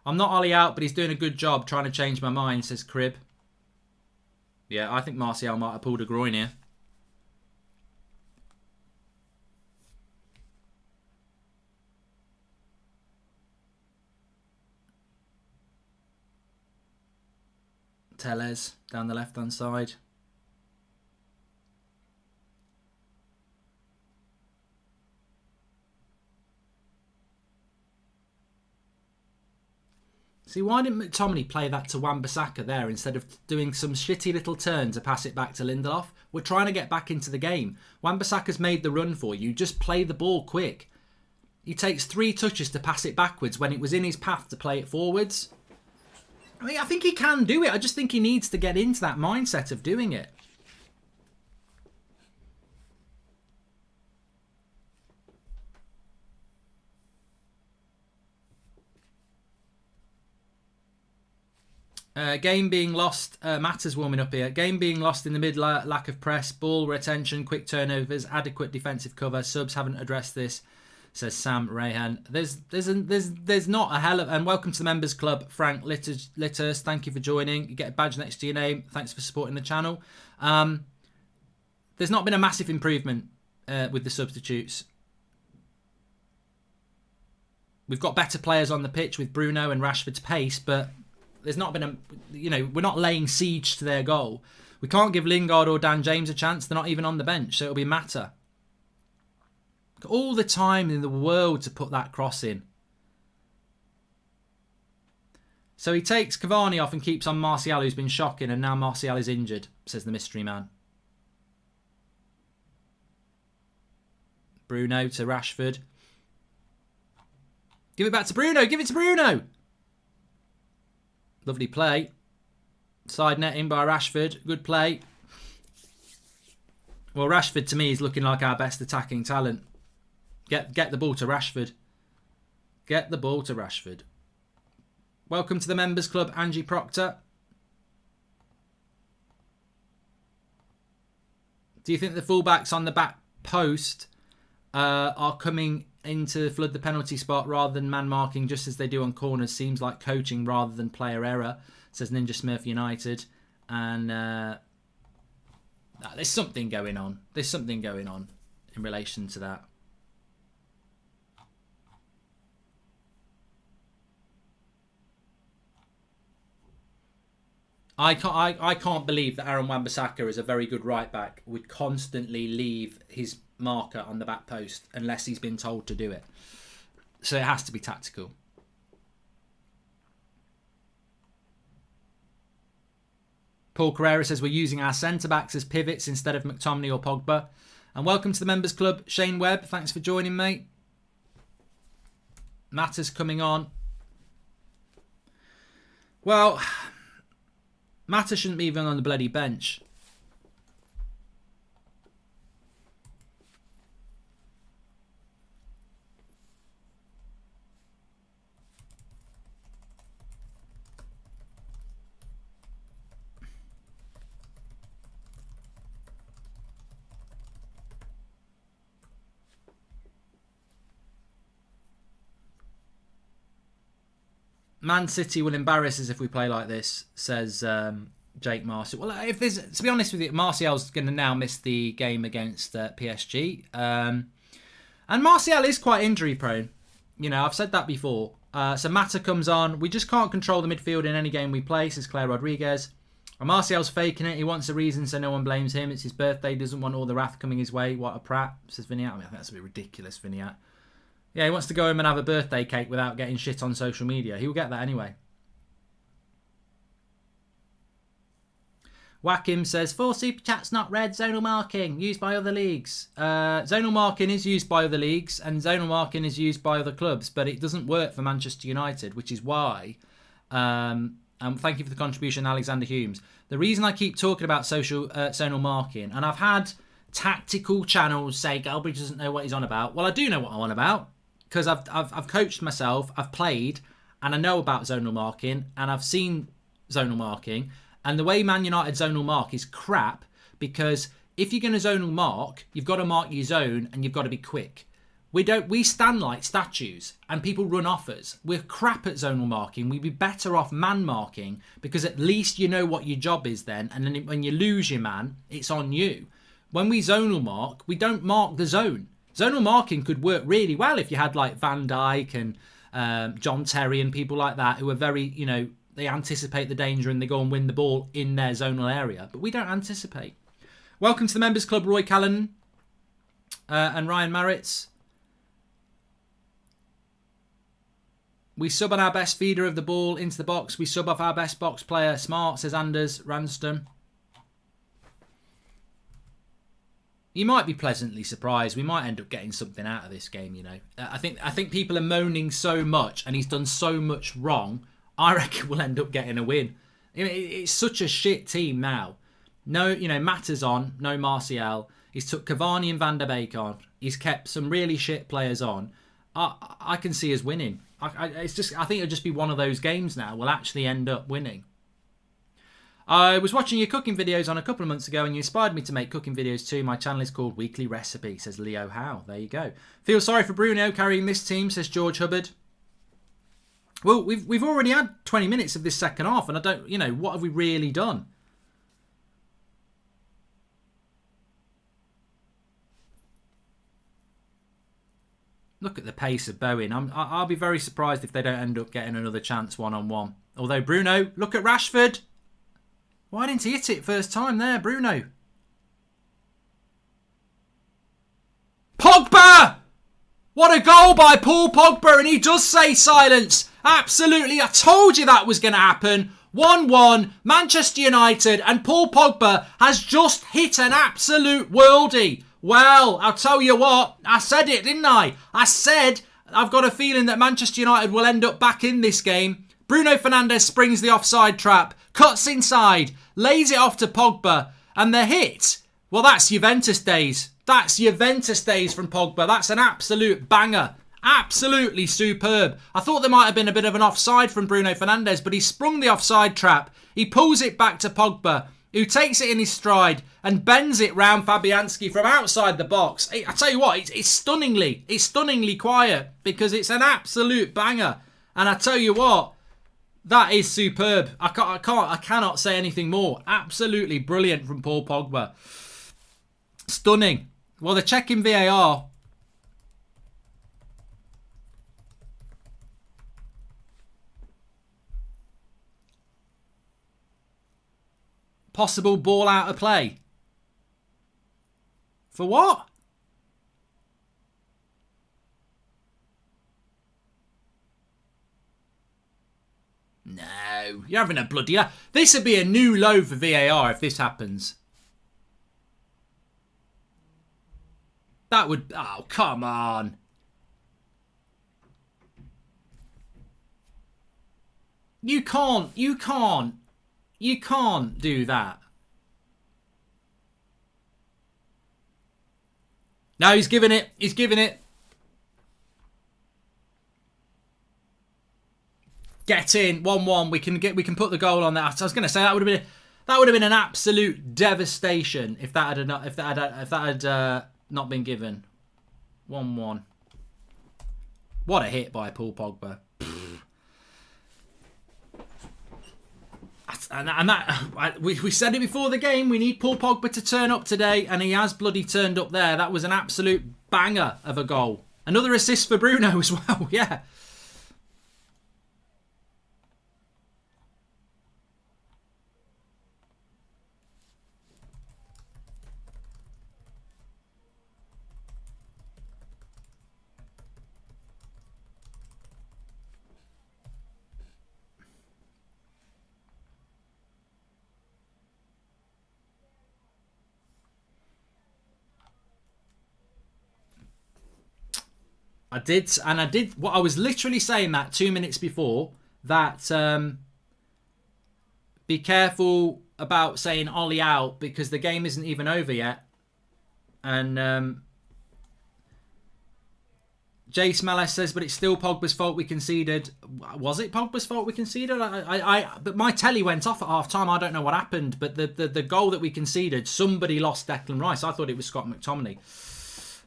I'm not Ollie out, but he's doing a good job trying to change my mind, says Crib. Yeah, I think Martial might have pulled a groin here. Tellez down the left-hand side. See, why didn't McTominay play that to Wan-Bissaka there instead of doing some shitty little turn to pass it back to Lindelof? We're trying to get back into the game. Wan-Bissaka's made the run for you. Just play the ball quick. He takes 3 touches to pass it backwards when it was in his path to play it forwards. I mean, I think he can do it. I just think he needs to get into that mindset of doing it. Game being lost. Matters warming up here. Game being lost in the mid, lack of press, ball retention, quick turnovers, adequate defensive cover. Subs haven't addressed this, says Sam Rayhan. There's not a hell of... And welcome to the members club, Frank Litters. Thank you for joining. You get a badge next to your name. Thanks for supporting the channel. There's not been a massive improvement with the substitutes. We've got better players on the pitch with Bruno and Rashford's pace, but there's not been a... we're not laying siege to their goal. We can't give Lingard or Dan James a chance. They're not even on the bench, so it'll be Mata. All the time in the world to put that cross in. So he takes Cavani off and keeps on Martial, who's been shocking, and now Martial is injured, says the mystery man. Bruno to Rashford. Give it back to Bruno. Give it to Bruno. Lovely play. Side netting by Rashford. Good play. Well, Rashford to me is looking like our best attacking talent. Get the ball to Rashford. Get the ball to Rashford. Welcome to the members club, Angie Proctor. Do you think the fullbacks on the back post are coming in to flood the penalty spot rather than man marking just as they do on corners? Seems like coaching rather than player error, says Ninja Smurf United. And there's something going on. There's something going on in relation to that. I can't believe that Aaron Wan-Bissaka is a very good right back would constantly leave his marker on the back post unless he's been told to do it. So it has to be tactical. Paul Carrera says we're using our centre-backs as pivots instead of McTominay or Pogba. And welcome to the members club, Shane Webb. Thanks for joining, mate. Matters coming on. Well, Mata shouldn't be even on the bloody bench. Man City will embarrass us if we play like this, says Jake Martial. Well, if there's, to be honest with you, Martial's going to now miss the game against PSG. And Martial is quite injury prone. You know, I've said that before. So Mata comes on. We just can't control the midfield in any game we play, says Claire Rodriguez. And Martial's faking it. He wants a reason so no one blames him. It's his birthday. He doesn't want all the wrath coming his way. What a prat, says Vignat. I think that's a bit ridiculous, Vignat. Yeah, he wants to go home and have a birthday cake without getting shit on social media. He will get that anyway. Whackim says, 4 super chats not read. Zonal marking used by other leagues. Zonal marking is used by other leagues and zonal marking is used by other clubs, but it doesn't work for Manchester United, which is why... thank you for the contribution, Alexander Humes. The reason I keep talking about zonal marking, and I've had tactical channels say Goldbridge doesn't know what he's on about. Well, I do know what I'm on about because I've coached myself, I've played, and I know about zonal marking, and I've seen zonal marking. And the way Man United zonal mark is crap because if you're going to zonal mark, you've got to mark your zone and you've got to be quick. We stand like statues and people run off us. We're crap at zonal marking. We'd be better off man marking because at least you know what your job is then. And then when you lose your man, it's on you. When we zonal mark, we don't mark the zone. Zonal marking could work really well if you had like Van Dijk and John Terry and people like that who are very, you know, they anticipate the danger and they go and win the ball in their zonal area. But we don't anticipate. Welcome to the Members Club, Roy Callan and Ryan Maritz. We sub on our best feeder of the ball into the box. We sub off our best box player. Smart, says Anders Ranston. You might be pleasantly surprised. We might end up getting something out of this game, you know. I think people are moaning so much and he's done so much wrong. I reckon we'll end up getting a win. It's such a shit team now. No, you know, Mata's on. No Martial. He's took Cavani and Van der Beek on. He's kept some really shit players on. I can see us winning. I think it'll just be one of those games now. We'll actually end up winning. I was watching your cooking videos on a couple of months ago and you inspired me to make cooking videos too. My channel is called Weekly Recipe, says Leo Howe. There you go. Feel sorry for Bruno carrying this team, says George Hubbard. Well, we've already had 20 minutes of this second half and I don't, you know, what have we really done? Look at the pace of Bowen. I'll be very surprised if they don't end up getting another chance one-on-one. Although Bruno, look at Rashford. Why didn't he hit it first time there, Bruno? Pogba! What a goal by Paul Pogba, and he does say silence. Absolutely, I told you that was going to happen. 1-1, Manchester United, and Paul Pogba has just hit an absolute worldie. Well, I'll tell you what, I said it, didn't I? I said I've got a feeling that Manchester United will end up back in this game. Bruno Fernandes springs the offside trap, cuts inside, lays it off to Pogba, and the hit. Well, that's Juventus days. That's Juventus days from Pogba. That's an absolute banger. Absolutely superb. I thought there might have been a bit of an offside from Bruno Fernandes, but he sprung the offside trap. He pulls it back to Pogba, who takes it in his stride and bends it round Fabianski from outside the box. I tell you what, it's stunningly quiet because it's an absolute banger. And I tell you what, that is superb. I cannot say anything more. Absolutely brilliant from Paul Pogba. Stunning. Well, they're checking VAR. Possible ball out of play. For what? No, you're having a bloody... This would be a new low for VAR if this happens. That would... Oh, come on. You can't do that. No, he's giving it. He's giving it. Get in. 1-1. We can put the goal on that. I was going to say that would have been an absolute devastation if that had not been given. 1-1. What a hit by Paul Pogba. And that we said it before the game. We need Paul Pogba to turn up today, and he has bloody turned up there. That was an absolute banger of a goal. Another assist for Bruno as well. Yeah. I did. What I was literally saying that 2 minutes before that. Be careful about saying Ollie out because the game isn't even over yet. And Jace Malice says, but it's still Pogba's fault we conceded. Was it Pogba's fault we conceded? But my telly went off at half time. I don't know what happened, but the goal that we conceded, somebody lost Declan Rice. I thought it was Scott McTominay.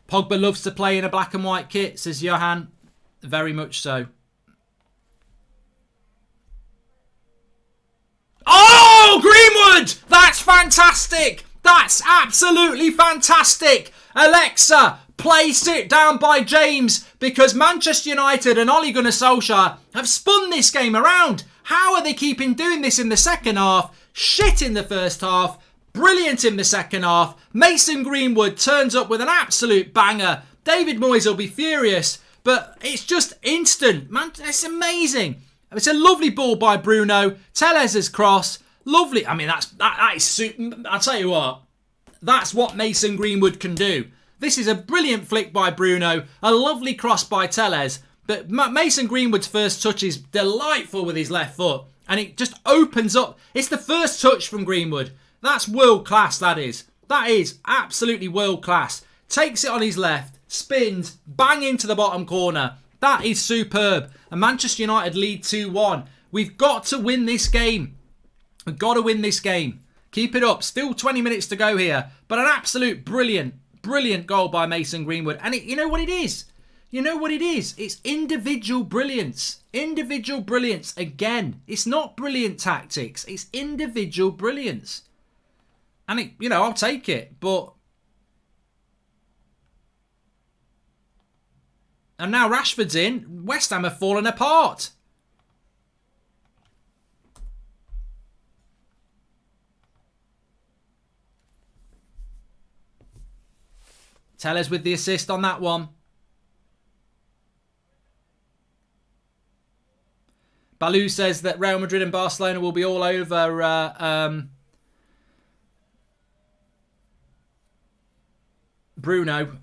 Pogba loves to play in a black and white kit, says Johan. Very much so. Oh, Greenwood! That's fantastic! That's absolutely fantastic! Alexa, place it down by James because Manchester United and Ole Gunnar Solskjaer have spun this game around. How are they keeping doing this in the second half? Shit in the first half. Brilliant in the second half. Mason Greenwood turns up with an absolute banger. David Moyes will be furious, but it's just instant. Man, it's amazing. It's a lovely ball by Bruno. Tellez's cross. Lovely. I mean, that is super. I'll tell you what. That's what Mason Greenwood can do. This is a brilliant flick by Bruno. A lovely cross by Tellez. But Mason Greenwood's first touch is delightful with his left foot. And it just opens up. It's the first touch from Greenwood. That's world class, that is. That is absolutely world class. Takes it on his left, spins, bang into the bottom corner. That is superb. And Manchester United lead 2-1. We've got to win this game. We've got to win this game. Keep it up. Still 20 minutes to go here. But an absolute brilliant goal by Mason Greenwood. And you know what it is? You know what it is? It's individual brilliance. Individual brilliance again. It's not brilliant tactics. It's individual brilliance. And, I'll take it, but... And now Rashford's in. West Ham have fallen apart. Tellez with the assist on that one. Baloo says that Real Madrid and Barcelona will be all over... Bruno.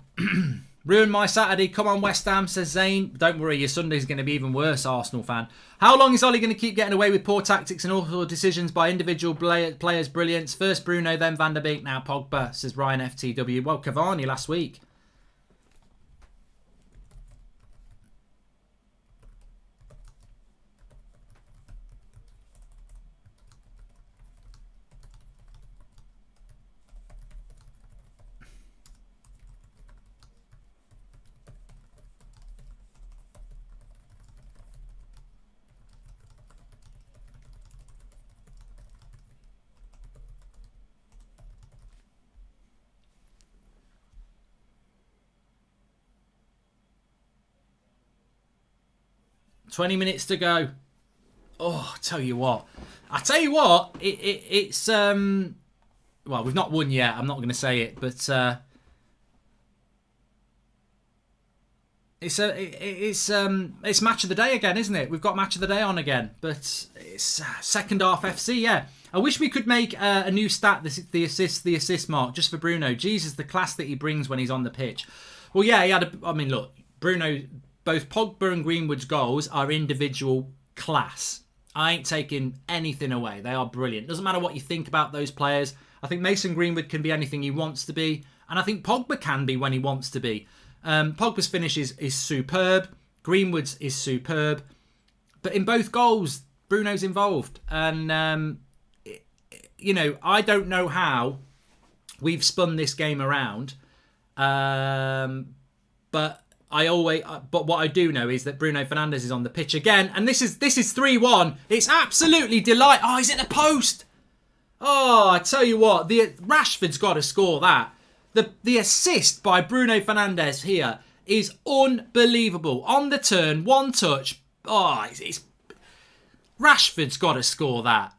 Ruined my Saturday. Come on, West Ham, says Zane. Don't worry, your Sunday's going to be even worse, Arsenal fan. How long is Ollie going to keep getting away with poor tactics and awful decisions by individual players' brilliance? First Bruno, then Van der Beek, now Pogba, says Ryan FTW. Well, Cavani last week. $20 minutes to go. Oh, I tell you what. It's well, we've not won yet. I'm not going to say it, but it's match of the day again, isn't it? We've got match of the day on again, but it's second half FC. Yeah, I wish we could make a new stat. The assist mark just for Bruno. Jesus, the class that he brings when he's on the pitch. Well, yeah, he had. Look, Bruno. Both Pogba and Greenwood's goals are individual class. I ain't taking anything away. They are brilliant. Doesn't matter what you think about those players. I think Mason Greenwood can be anything he wants to be. And I think Pogba can be when he wants to be. Pogba's finish is superb. Greenwood's is superb. But in both goals, Bruno's involved. And, I don't know how we've spun this game around. But... but what I do know is that Bruno Fernandes is on the pitch again, and this is 3-1. It's absolutely delight. Oh, he's at the post. Oh, I tell you what, the Rashford's got to score that. The assist by Bruno Fernandes here is unbelievable. On the turn, one touch. Oh, it's Rashford's got to score that.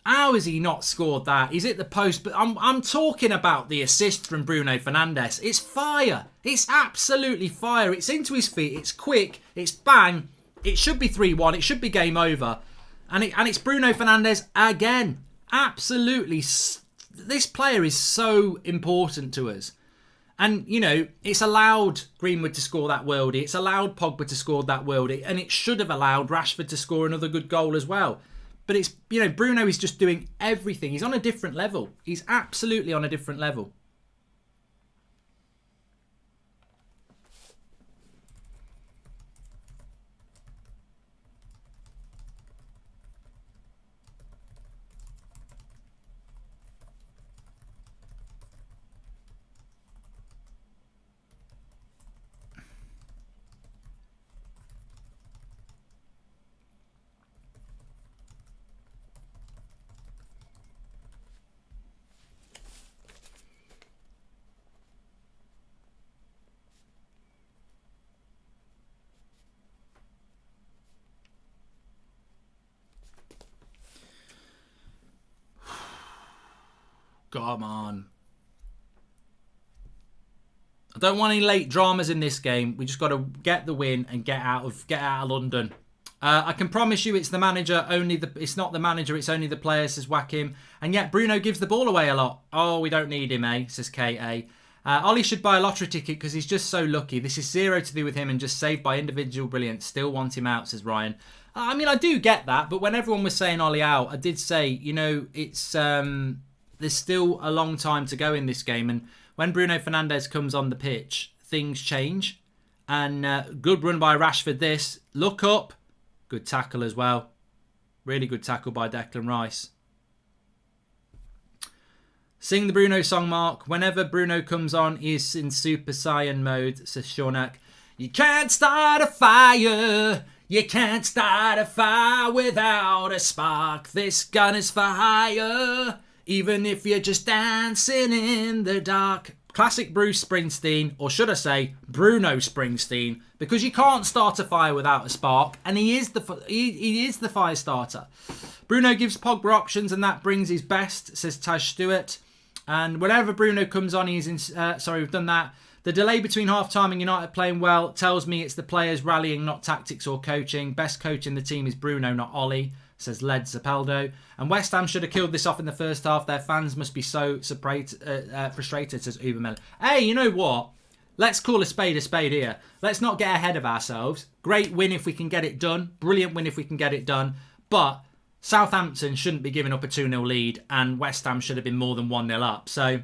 How has he not scored that? He's at the post, but I'm talking about the assist from Bruno Fernandes. It's fire. It's absolutely fire. It's into his feet. It's quick. It's bang. It should be 3-1. It should be game over. And it's Bruno Fernandes again. Absolutely. This player is so important to us. And, you know, it's allowed Greenwood to score that worldie. It's allowed Pogba to score that worldie. And it should have allowed Rashford to score another good goal as well. But it's, you know, Bruno is just doing everything. He's on a different level. He's absolutely on a different level. Come on. I don't want any late dramas in this game. We just got to get the win and get out of London. I can promise you it's the manager, it's not the manager, it's only the players, says Whackim. And yet Bruno gives the ball away a lot. Oh, we don't need him, says KA. Ollie should buy a lottery ticket because he's just so lucky. This is zero to do with him and just saved by individual brilliance. Still want him out, says Ryan. I mean, I do get that, but when everyone was saying Ollie out, I did say, you know, it's there's still a long time to go in this game. And when Bruno Fernandes comes on the pitch, things change. And good run by Rashford this. Look up. Good tackle as well. Really good tackle by Declan Rice. Sing the Bruno song, Mark. Whenever Bruno comes on, he's in Super Saiyan mode, says Shaunak. You can't start a fire. You can't start a fire without a spark. This gun is for hire. Even if you're just dancing in the dark. Classic Bruce Springsteen, or should I say Bruno Springsteen, because you can't start a fire without a spark, and he is the fire starter. Bruno gives Pogba options, and that brings his best, says Taj Stewart. And whenever Bruno comes on, he's in. We've done that. The delay between half-time and United playing well tells me it's the players rallying, not tactics or coaching. Best coach in the team is Bruno, not Ollie, says Led Zapaldo. And West Ham should have killed this off in the first half. Their fans must be so frustrated, says Ubermel. Hey, you know what? Let's call a spade here. Let's not get ahead of ourselves. Great win if we can get it done. Brilliant win if we can get it done. But Southampton shouldn't be giving up a 2-0 lead, and West Ham should have been more than 1-0 up. So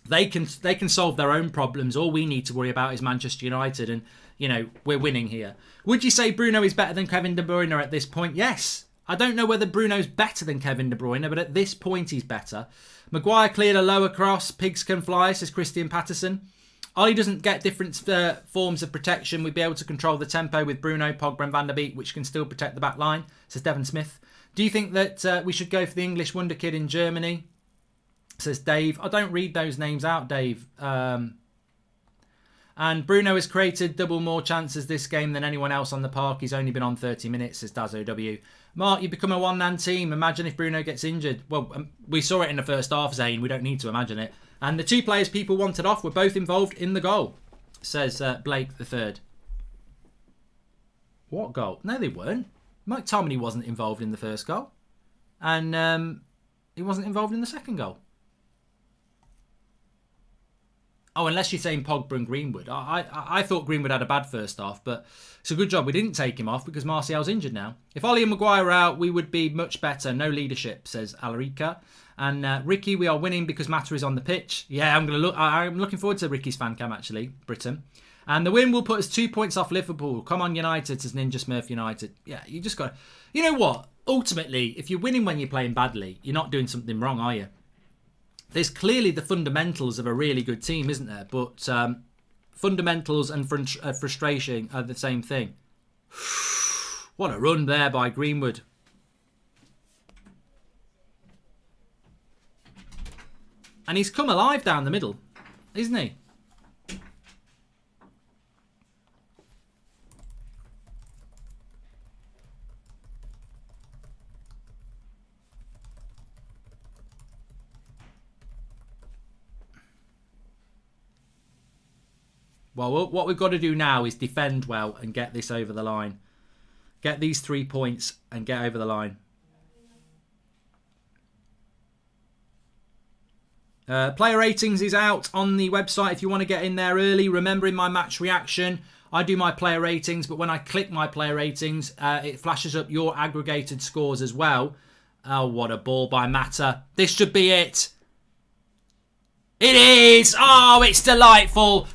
they can solve their own problems. All we need to worry about is Manchester United, and, you know, we're winning here. Would you say Bruno is better than Kevin De Bruyne at this point? Yes. I don't know whether Bruno's better than Kevin De Bruyne, but at this point he's better. Maguire cleared a lower cross. Pigs can fly, says Christian Patterson. Ollie doesn't get different forms of protection. We'd be able to control the tempo with Bruno, Pogba and Van der Beek, which can still protect the back line, says Devon Smith. Do you think that we should go for the English wonder kid in Germany, says Dave. I don't read those names out, Dave. And Bruno has created double more chances this game than anyone else on the park. He's only been on 30 minutes, says Dazo W. Mark, you become a one-man team. Imagine if Bruno gets injured. Well, we saw it in the first half, Zane. We don't need to imagine it. And the two players people wanted off were both involved in the goal, says Blake the third. What goal? No, they weren't. Mike Tomley wasn't involved in the first goal. And he wasn't involved in the second goal. Oh, unless you're saying Pogba and Greenwood. I thought Greenwood had a bad first half, but it's a good job we didn't take him off because Martial's injured now. If Ollie and Maguire were out, we would be much better. No leadership, says Alarica. And Ricky, we are winning because Mata is on the pitch. Yeah, I'm looking forward to Ricky's fan cam, actually, Britain. And the win will put us 2 points off Liverpool. Come on, United, says Ninja Smurf United. Yeah, you just got to... You know what? Ultimately, if you're winning when you're playing badly, you're not doing something wrong, are you? There's clearly the fundamentals of a really good team, isn't there? But fundamentals and frustration are the same thing. What a run there by Greenwood. And he's come alive down the middle, isn't he? Well, what we've got to do now is defend well and get this over the line. Get these 3 points and get over the line. Player ratings is out on the website if you want to get in there early. Remember, in my match reaction, I do my player ratings, but when I click my player ratings, it flashes up your aggregated scores as well. Oh, what a ball by Mata. This should be it. It is! Oh, it's delightful.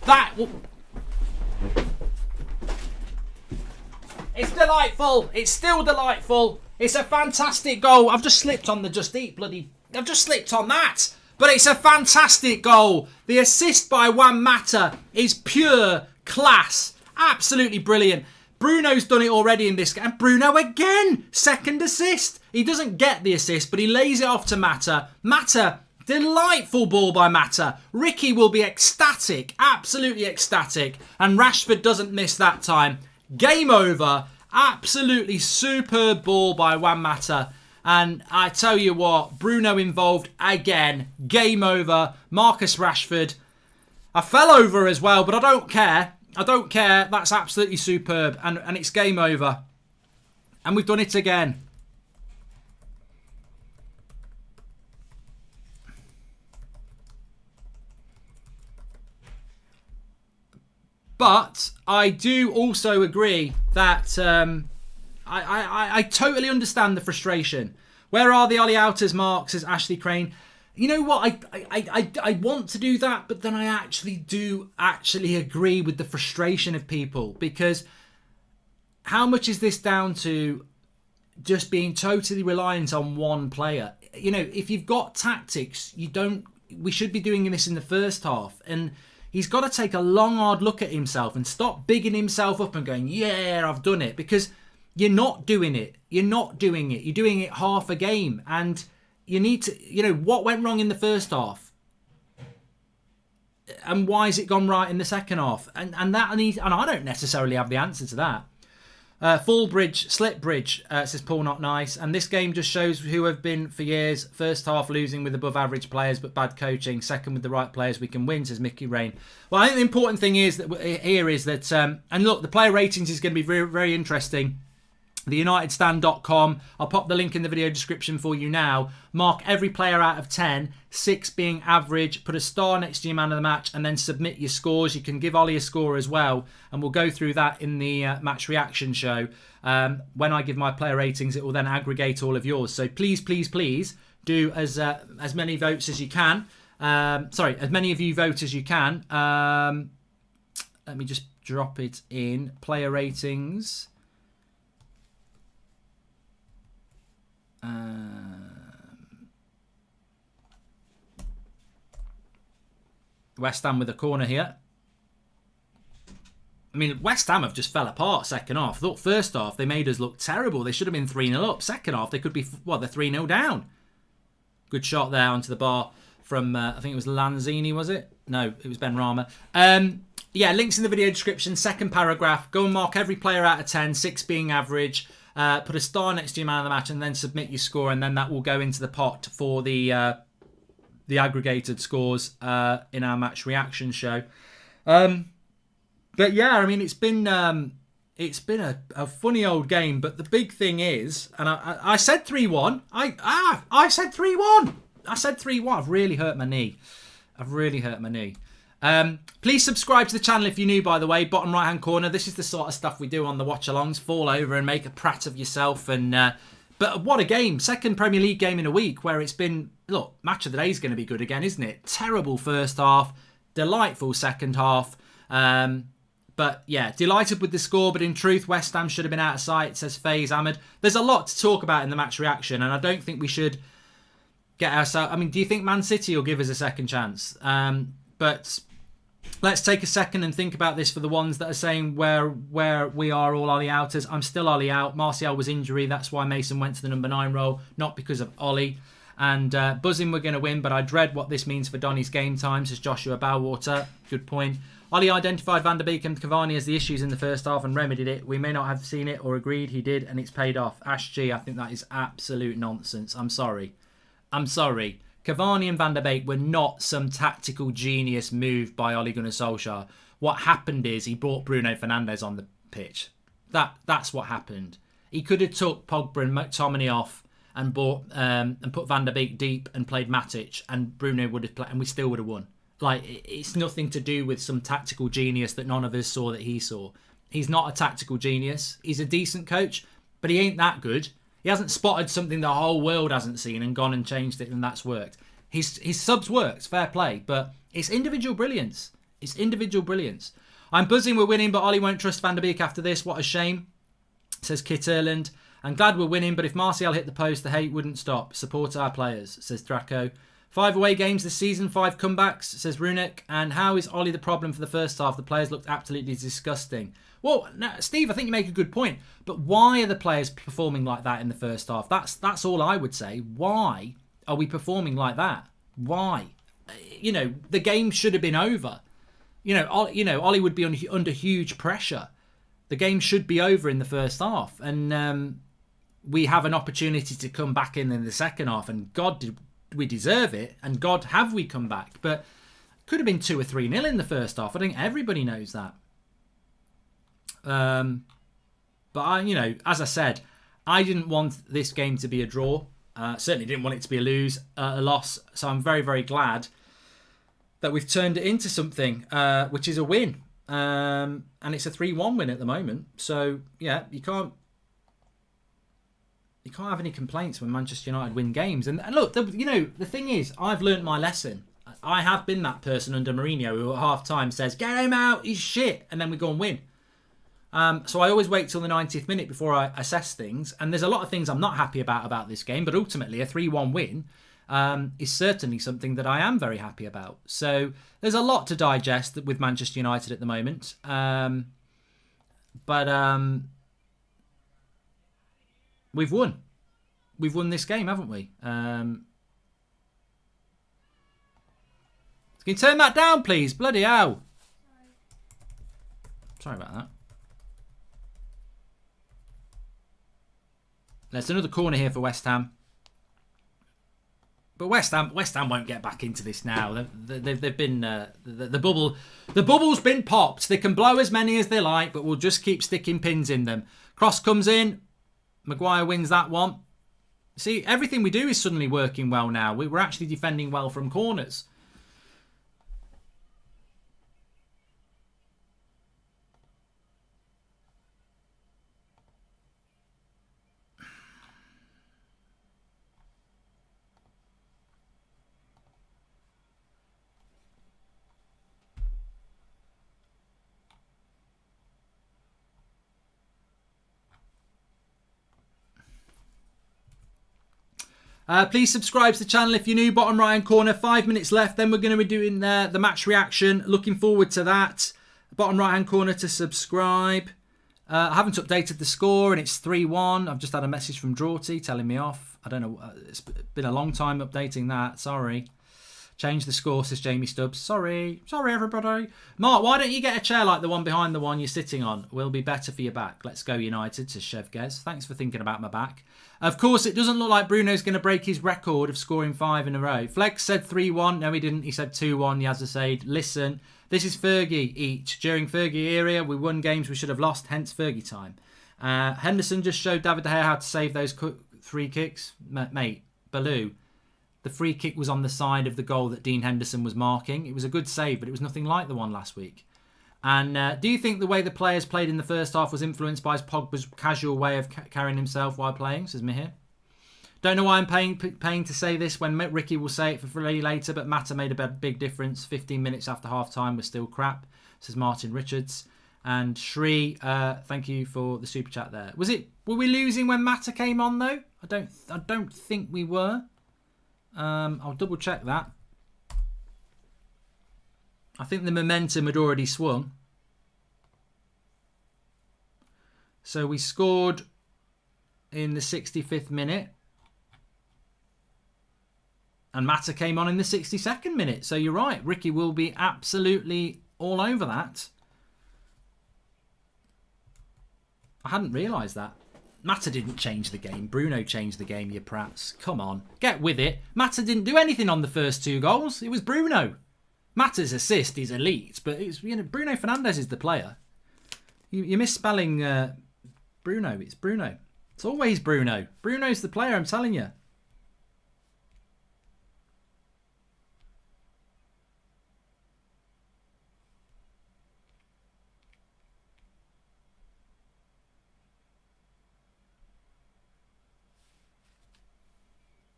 It's delightful. It's still delightful. It's a fantastic goal. I've just slipped on the Just Eat bloody... I've just slipped on that. But it's a fantastic goal. The assist by Juan Mata is pure class. Absolutely brilliant. Bruno's done it already in this game. And Bruno again. Second assist. He doesn't get the assist, but he lays it off to Mata. Mata... Delightful ball by Mata. Ricky will be ecstatic. Absolutely ecstatic. And Rashford doesn't miss that time. Game over. Absolutely superb ball by Juan Mata. And I tell you what, Bruno involved again. Game over. Marcus Rashford. I fell over as well, but I don't care. I don't care. That's absolutely superb. And it's game over. And we've done it again. But I do also agree that I totally understand the frustration. Where are the Ollie Outers marks, says Ashley Crane. You know what? I want to do that, but then I actually do agree with the frustration of people. Because how much is this down to just being totally reliant on one player? You know, if you've got tactics, we should be doing this in the first half. And he's got to take a long, hard look at himself and stop bigging himself up and going, yeah, I've done it. Because you're not doing it. You're not doing it. You're doing it half a game. And you need to, what went wrong in the first half? And why has it gone right in the second half? And I don't necessarily have the answer to that. Fullbridge, Slipbridge, says Paul Not Nice. And this game just shows who have been for years. First half losing with above average players but bad coaching. Second with the right players we can win, says Mickey Rain. Well, I think the important thing is that and look, the player ratings is going to be very, very interesting. TheUnitedStand.com. I'll pop the link in the video description for you now. Mark every player out of 10, 6 being average. Put a star next to your man of the match and then submit your scores. You can give Ollie a score as well. And we'll go through that in the match reaction show. When I give my player ratings, it will then aggregate all of yours. So please, please, please do as many votes as you can. As many of you vote as you can. Let me just drop it in. Player ratings. West Ham with a corner here. I mean, West Ham have just fell apart second half. I thought first half they made us look terrible. They should have been 3-0 up. Second half they could be, they're 3-0 down. Good shot there onto the bar from, I think it was Lanzini, was it? No, it was Ben Rama. Yeah, links in the video description. Second paragraph. Go and mark every player out of 10, 6 being average. Put a star next to your man of the match and then submit your score, and then that will go into the pot for the aggregated scores in our match reaction show. But yeah, I mean, it's been a funny old game. But the big thing is, and I said 3-1. I said 3-1. I said 3-1. I've really hurt my knee. Please subscribe to the channel if you're new, by the way. Bottom right hand corner. This is the sort of stuff we do on the watch alongs. Fall over and make a prat of yourself. But what a game. Second Premier League game in a week where it's been, look, match of the day is going to be good again, isn't it? Terrible first half. Delightful second half. But yeah, delighted with the score. But in truth, West Ham should have been out of sight, says Faze Ahmed. There's a lot to talk about in the match reaction. And I don't think we should get ourselves... I mean, do you think Man City will give us a second chance? But Let's take a second and think about this for the ones that are saying where we are all Ollie outers. I'm still Ollie out. Martial was injury. That's why Mason went to the number 9 role, not because of Ollie. And buzzing we're going to win, but I dread what this means for Donny's game time, says Joshua Bowwater. Good point. Ollie identified Van der Beek and Cavani as the issues in the first half and remedied it. We may not have seen it or agreed he did, and it's paid off. Ash G, I think that is absolute nonsense. I'm sorry. Cavani and Van der Beek were not some tactical genius move by Ole Gunnar Solskjaer. What happened is he brought Bruno Fernandes on the pitch. That's what happened. He could have took Pogba and McTominay off and put Van der Beek deep and played Matic, and Bruno would have played, and we still would have won. Like, it's nothing to do with some tactical genius that none of us saw that he saw. He's not a tactical genius. He's a decent coach, but he ain't that good. He hasn't spotted something the whole world hasn't seen and gone and changed it, and that's worked. His subs works, fair play, but it's individual brilliance. I'm buzzing we're winning, but Ollie won't trust Van der Beek after this. What a shame, says Kit Erland. I'm glad we're winning, but if Martial hit the post, the hate wouldn't stop. Support our players, says Draco. 5 away games this season, 5 comebacks, says Runic. And how is Ollie the problem for the first half? The players looked absolutely disgusting. Well, no, Steve, I think you make a good point. But why are the players performing like that in the first half? That's all I would say. Why are we performing like that? Why? The game should have been over. Ollie would be under huge pressure. The game should be over in the first half. And we have an opportunity to come back in the second half. And God, did we deserve it. And God, have we come back. But it could have been 2 or 3-0 in the first half. I think everybody knows that. But as I said, I didn't want this game to be a draw. Certainly didn't want it to be a loss. So I'm very, very glad that we've turned it into something, which is a win. And it's a 3-1 win at the moment. So yeah, you can't have any complaints when Manchester United win games. And look, the thing is, I've learnt my lesson. I have been that person under Mourinho who at half time says, "Get him out, he's shit," and then we go and win. So I always wait till the 90th minute before I assess things. And there's a lot of things I'm not happy about this game. But ultimately, a 3-1 win is certainly something that I am very happy about. So there's a lot to digest with Manchester United at the moment. But we've won. We've won this game, haven't we? Can you turn that down, please? Bloody hell. Sorry about that. There's another corner here for West Ham. But West Ham won't get back into this now. They've been the bubble's been popped. They can blow as many as they like, but we'll just keep sticking pins in them. Cross comes in. Maguire wins that one. See, everything we do is suddenly working well now. We're actually defending well from corners. Please subscribe to the channel if you're new. Bottom right hand corner, 5 minutes left. Then we're going to be doing the match reaction. Looking forward to that. Bottom right hand corner to subscribe. I haven't updated the score and it's 3-1. I've just had a message from Drawty telling me off. I don't know. It's been a long time updating that. Sorry. Change the score, says Jamie Stubbs. Sorry everybody. Mark, why don't you get a chair like the one behind the one you're sitting on? Will be better for your back. Let's go United, says Chev Gez. Thanks for thinking about my back. Of course, it doesn't look like Bruno's going to break his record of scoring 5 in a row. Flex said 3-1. No, he didn't. He said 2-1. Yazza said, listen, this is Fergie each. During Fergie era, we won games we should have lost, hence Fergie time. Henderson just showed David De Gea how to save those free kicks. Mate, Baloo. The free kick was on the side of the goal that Dean Henderson was marking. It was a good save, but it was nothing like the one last week. And do you think the way the players played in the first half was influenced by Pogba's casual way of carrying himself while playing, says Mihir. Don't know why I'm paying to say this when Ricky will say it for free later, but Mata made a big difference. 15 minutes after half-time was still crap, says Martin Richards. And Shri, thank you for the super chat there. Were we losing when Mata came on, though? I don't think we were. I'll double check that. I think the momentum had already swung. So we scored in the 65th minute. And Mata came on in the 62nd minute. So you're right. Ricky will be absolutely all over that. I hadn't realised that. Mata didn't change the game. Bruno changed the game, you prats. Come on. Get with it. Mata didn't do anything on the first 2 goals. It was Bruno. Mata's assist is elite, but it's, you know, Bruno Fernandes is the player. You're misspelling Bruno. It's Bruno. It's always Bruno. Bruno's the player, I'm telling you.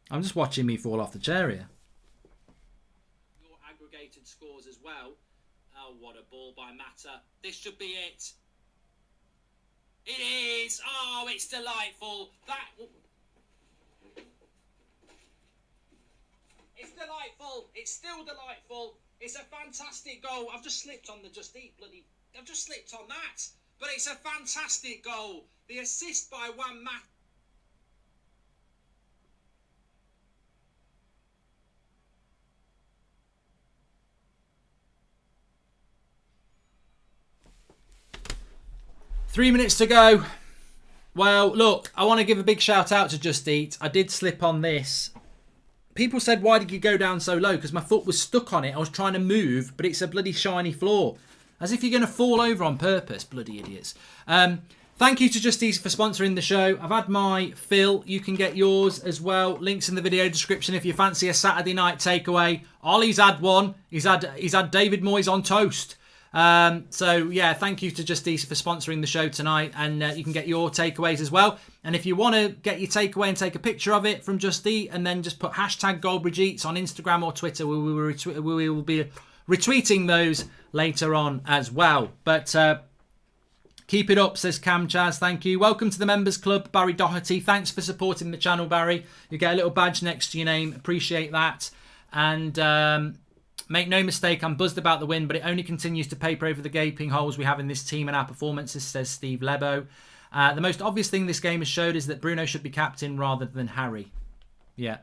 I'm just watching me fall off the chair here. Your aggregated scores as well. Oh, what a ball by Mata. This should be it. It is. Oh, it's delightful. It's delightful. It's still delightful. It's a fantastic goal. I've just slipped on the Just Eat bloody... I've just slipped on that. But it's a fantastic goal. The assist by Juan Mata. Three minutes to go. Well, look, I want to give a big shout out to Just Eat. I did slip on this. People said, why did you go down so low? Because my foot was stuck on it. I was trying to move, but it's a bloody shiny floor. As if you're going to fall over on purpose, bloody idiots. Thank you to Just Eat for sponsoring the show. I've had my fill. You can get yours as well. Links in the video description if you fancy a Saturday night takeaway. Ollie's had one. He's had David Moyes on toast. So yeah, thank you to Just Eat for sponsoring the show tonight, and you can get your takeaways as well. And if you want to get your takeaway and take a picture of it from Just Eat, and then just put hashtag Goldbridge Eats on Instagram or Twitter, we will be retweeting those later on as well. But keep it up, says Cam Chaz. Thank you. Welcome to the members club, Barry Doherty. Thanks for supporting the channel, Barry. You get a little badge next to your name. Appreciate that. And make no mistake, I'm buzzed about the win, but it only continues to paper over the gaping holes we have in this team and our performances, says Steve Lebo. The most obvious thing this game has showed is that Bruno should be captain rather than Harry. Yeah.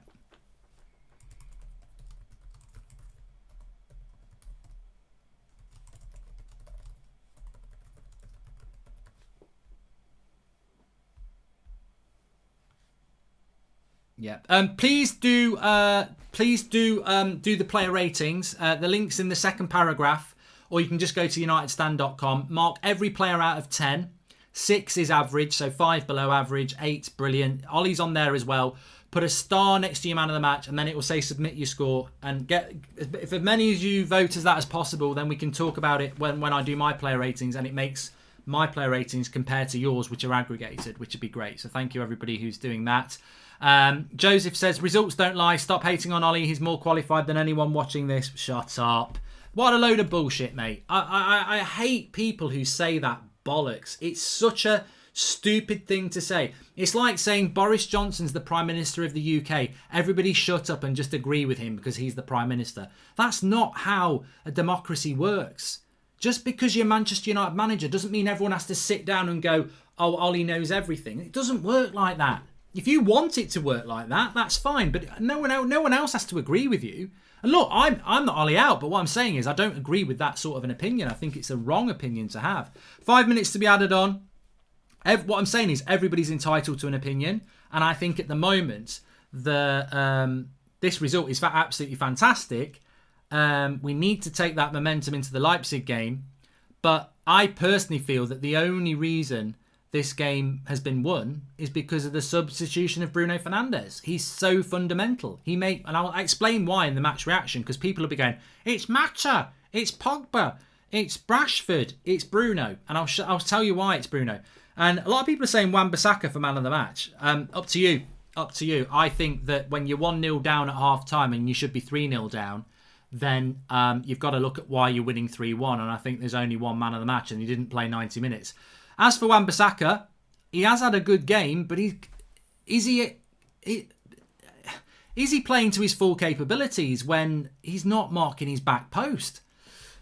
Yeah. Please do do the player ratings. The link's in the second paragraph, or you can just go to unitedstand.com. Mark every player out of 10. 6 is average, so 5 below average, 8 brilliant. Ollie's on there as well. Put a star next to your man of the match, and then it will say submit your score. And get, if as many as you vote as that as possible, then we can talk about it when I do my player ratings, and it makes my player ratings compared to yours, which are aggregated, which would be great. So thank you everybody who's doing that. Joseph says, results don't lie. Stop hating on Ollie. He's more qualified than anyone watching this. Shut up. What a load of bullshit, mate. I hate people who say that bollocks. It's such a stupid thing to say. It's like saying Boris Johnson's the Prime Minister of the UK. Everybody shut up and just agree with him because he's the Prime Minister. That's not how a democracy works. Just because you're Manchester United manager doesn't mean everyone has to sit down and go, oh, Ollie knows everything. It doesn't work like that. If you want it to work like that, that's fine. But no one else has to agree with you. And look, I'm not Ollie out, but what I'm saying is I don't agree with that sort of an opinion. I think it's a wrong opinion to have. 5 minutes to be added on. What I'm saying is everybody's entitled to an opinion. And I think at the moment, this result is absolutely fantastic. We need to take that momentum into the Leipzig game. But I personally feel that the only reason this game has been won is because of the substitution of Bruno Fernandes. He's so fundamental. And I'll explain why in the match reaction, because people will be going, it's Mata, it's Pogba, it's Rashford, it's Bruno. And I'll tell you why it's Bruno. And a lot of people are saying Wan-Bissaka for man of the match. Up to you. I think that when you're 1-0 down at half time and you should be 3-0 down, then you've got to look at why you're winning 3-1. And I think there's only one man of the match and he didn't play 90 minutes. As for Wan-Bissaka, he has had a good game, but is he playing to his full capabilities when he's not marking his back post?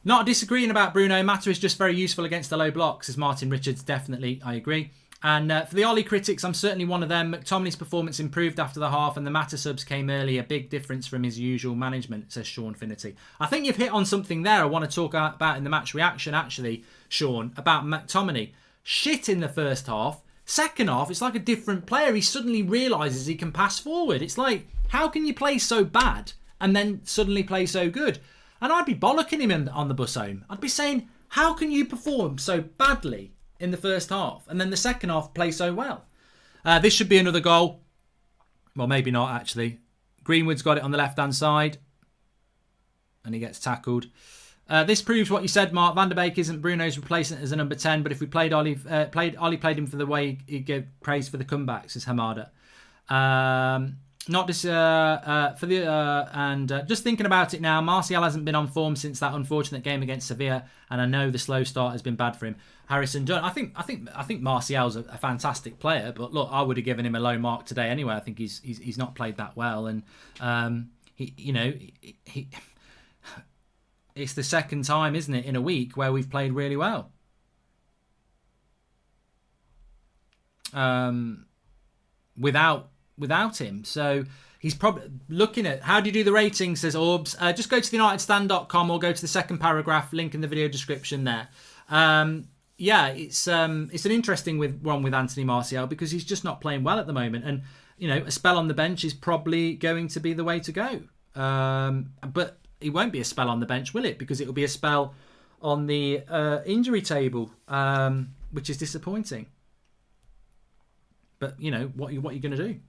Not disagreeing about Bruno. Mata is just very useful against the low blocks, as Martin Richards. Definitely, I agree. And for the Ollie critics, I'm certainly one of them. McTominay's performance improved after the half, and the Mata subs came early. A big difference from his usual management, says Sean Finity. I think you've hit on something there I want to talk about in the match reaction, actually, Sean, about McTominay. Shit in the first half. Second half, it's like a different player. He suddenly realises he can pass forward. It's like, how can you play so bad and then suddenly play so good? And I'd be bollocking him on the bus home. I'd be saying, how can you perform so badly in the first half and then the second half play so well? This should be another goal. Well, maybe not, actually. Greenwood's got it on the left-hand side. And he gets tackled. This proves what you said, Mark. Van der Beek isn't Bruno's replacement as a number 10, but if we played Ollie played him for the way he gave praise for the comebacks, says Hamada. Not this just thinking about it now. Martial hasn't been on form since that unfortunate game against Sevilla, and I know the slow start has been bad for him. Harrison Dunn. I think Martial's a fantastic player, but look, I would have given him a low mark today anyway. I think he's not played that well, and he it's the second time, isn't it, in a week where we've played really well. Without him. So he's probably looking at, how do you do the ratings, says Orbs. Just go to theunitedstand.com or go to the second paragraph, link in the video description there. It's an interesting one with Anthony Martial because he's just not playing well at the moment. And, a spell on the bench is probably going to be the way to go. But it won't be a spell on the bench, will it? Because it will be a spell on the injury table, which is disappointing. But, what are you going to do?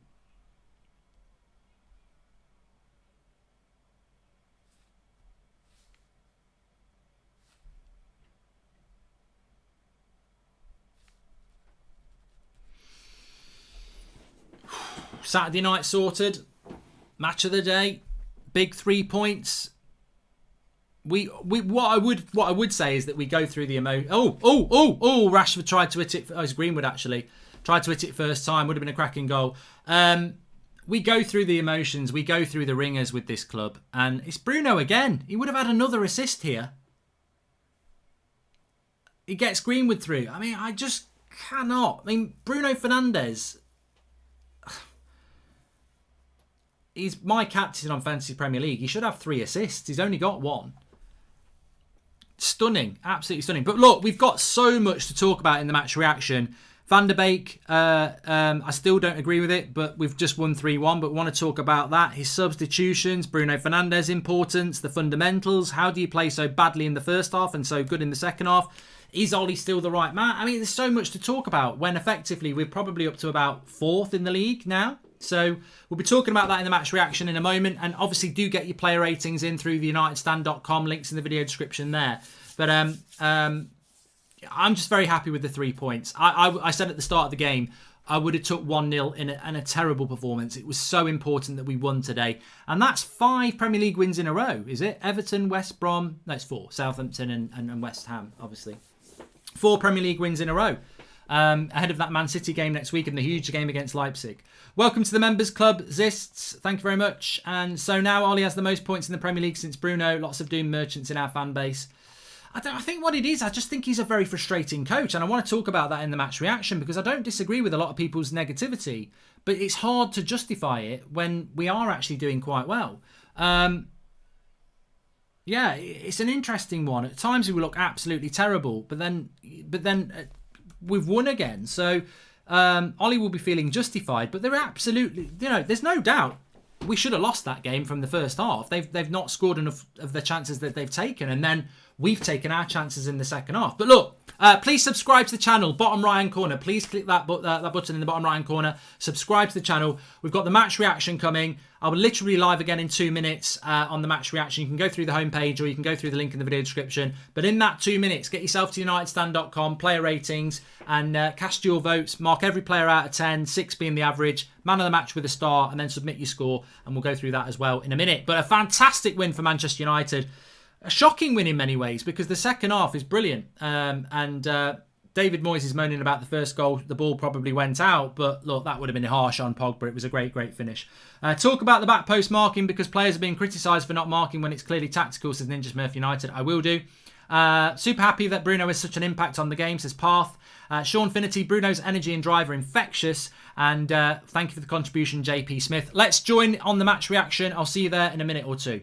Saturday night sorted. Match of the day. Big 3 points. What I would say is that we go through the emotion. Rashford tried to hit it. Oh, it's Greenwood actually tried to hit it first time. Would have been a cracking goal. We go through the emotions. We go through the ringers with this club, and it's Bruno again. He would have had another assist here. He gets Greenwood through. I mean, I just cannot. I mean, Bruno Fernandes. He's my captain on Fantasy Premier League. He should have 3 assists. He's only got 1. Stunning. Absolutely stunning. But look, we've got so much to talk about in the match reaction. Van der Beek, I still don't agree with it, but we've just won 3-1. But we want to talk about that. His substitutions, Bruno Fernandes' importance, the fundamentals. How do you play so badly in the first half and so good in the second half? Is Ollie still the right man? I mean, there's so much to talk about when effectively we're probably up to about 4th in the league now. So we'll be talking about that in the match reaction in a moment. And obviously do get your player ratings in through theunitedstand.com. Links in the video description there. But I'm just very happy with the 3 points. I said at the start of the game, I would have took 1-0 in a terrible performance. It was so important that we won today. And that's 5 Premier League wins in a row, is it? Everton, West Brom. No, it's 4. Southampton and West Ham, obviously. 4 Premier League wins in a row. Ahead of that Man City game next week and the huge game against Leipzig. Welcome to the Members Club, Zists. Thank you very much. And so now Ollie has the most points in the Premier League since Bruno. Lots of Doom merchants in our fan base. I think what it is, I just think he's a very frustrating coach. And I want to talk about that in the match reaction because I don't disagree with a lot of people's negativity. But it's hard to justify it when we are actually doing quite well. It's an interesting one. At times we look absolutely terrible. But then we've won again. So Ollie will be feeling justified, but they're absolutely, there's no doubt we should have lost that game from the first half. They've not scored enough of the chances that they've taken, and then we've taken our chances in the second half. But look, please subscribe to the channel, bottom right hand corner. Please click that button in the bottom right hand corner. Subscribe to the channel. We've got the match reaction coming. I will literally live again in 2 minutes on the match reaction. You can go through the homepage or you can go through the link in the video description. But in that 2 minutes, get yourself to unitedstand.com, player ratings, and cast your votes. Mark every player out of 10, 6 being the average, man of the match with a star, and then submit your score. And we'll go through that as well in a minute. But a fantastic win for Manchester United. A shocking win in many ways because the second half is brilliant. David Moyes is moaning about the first goal. The ball probably went out, but look, that would have been harsh on Pogba. It was a great finish. Talk about the back post marking, because players are being criticised for not marking when it's clearly tactical, says Ninja Smurf United. I will do. Super happy that Bruno has such an impact on the game, says Path. Sean Finity, Bruno's energy and drive are infectious. And thank you for the contribution, JP Smith. Let's join on the match reaction. I'll see you there in a minute or two.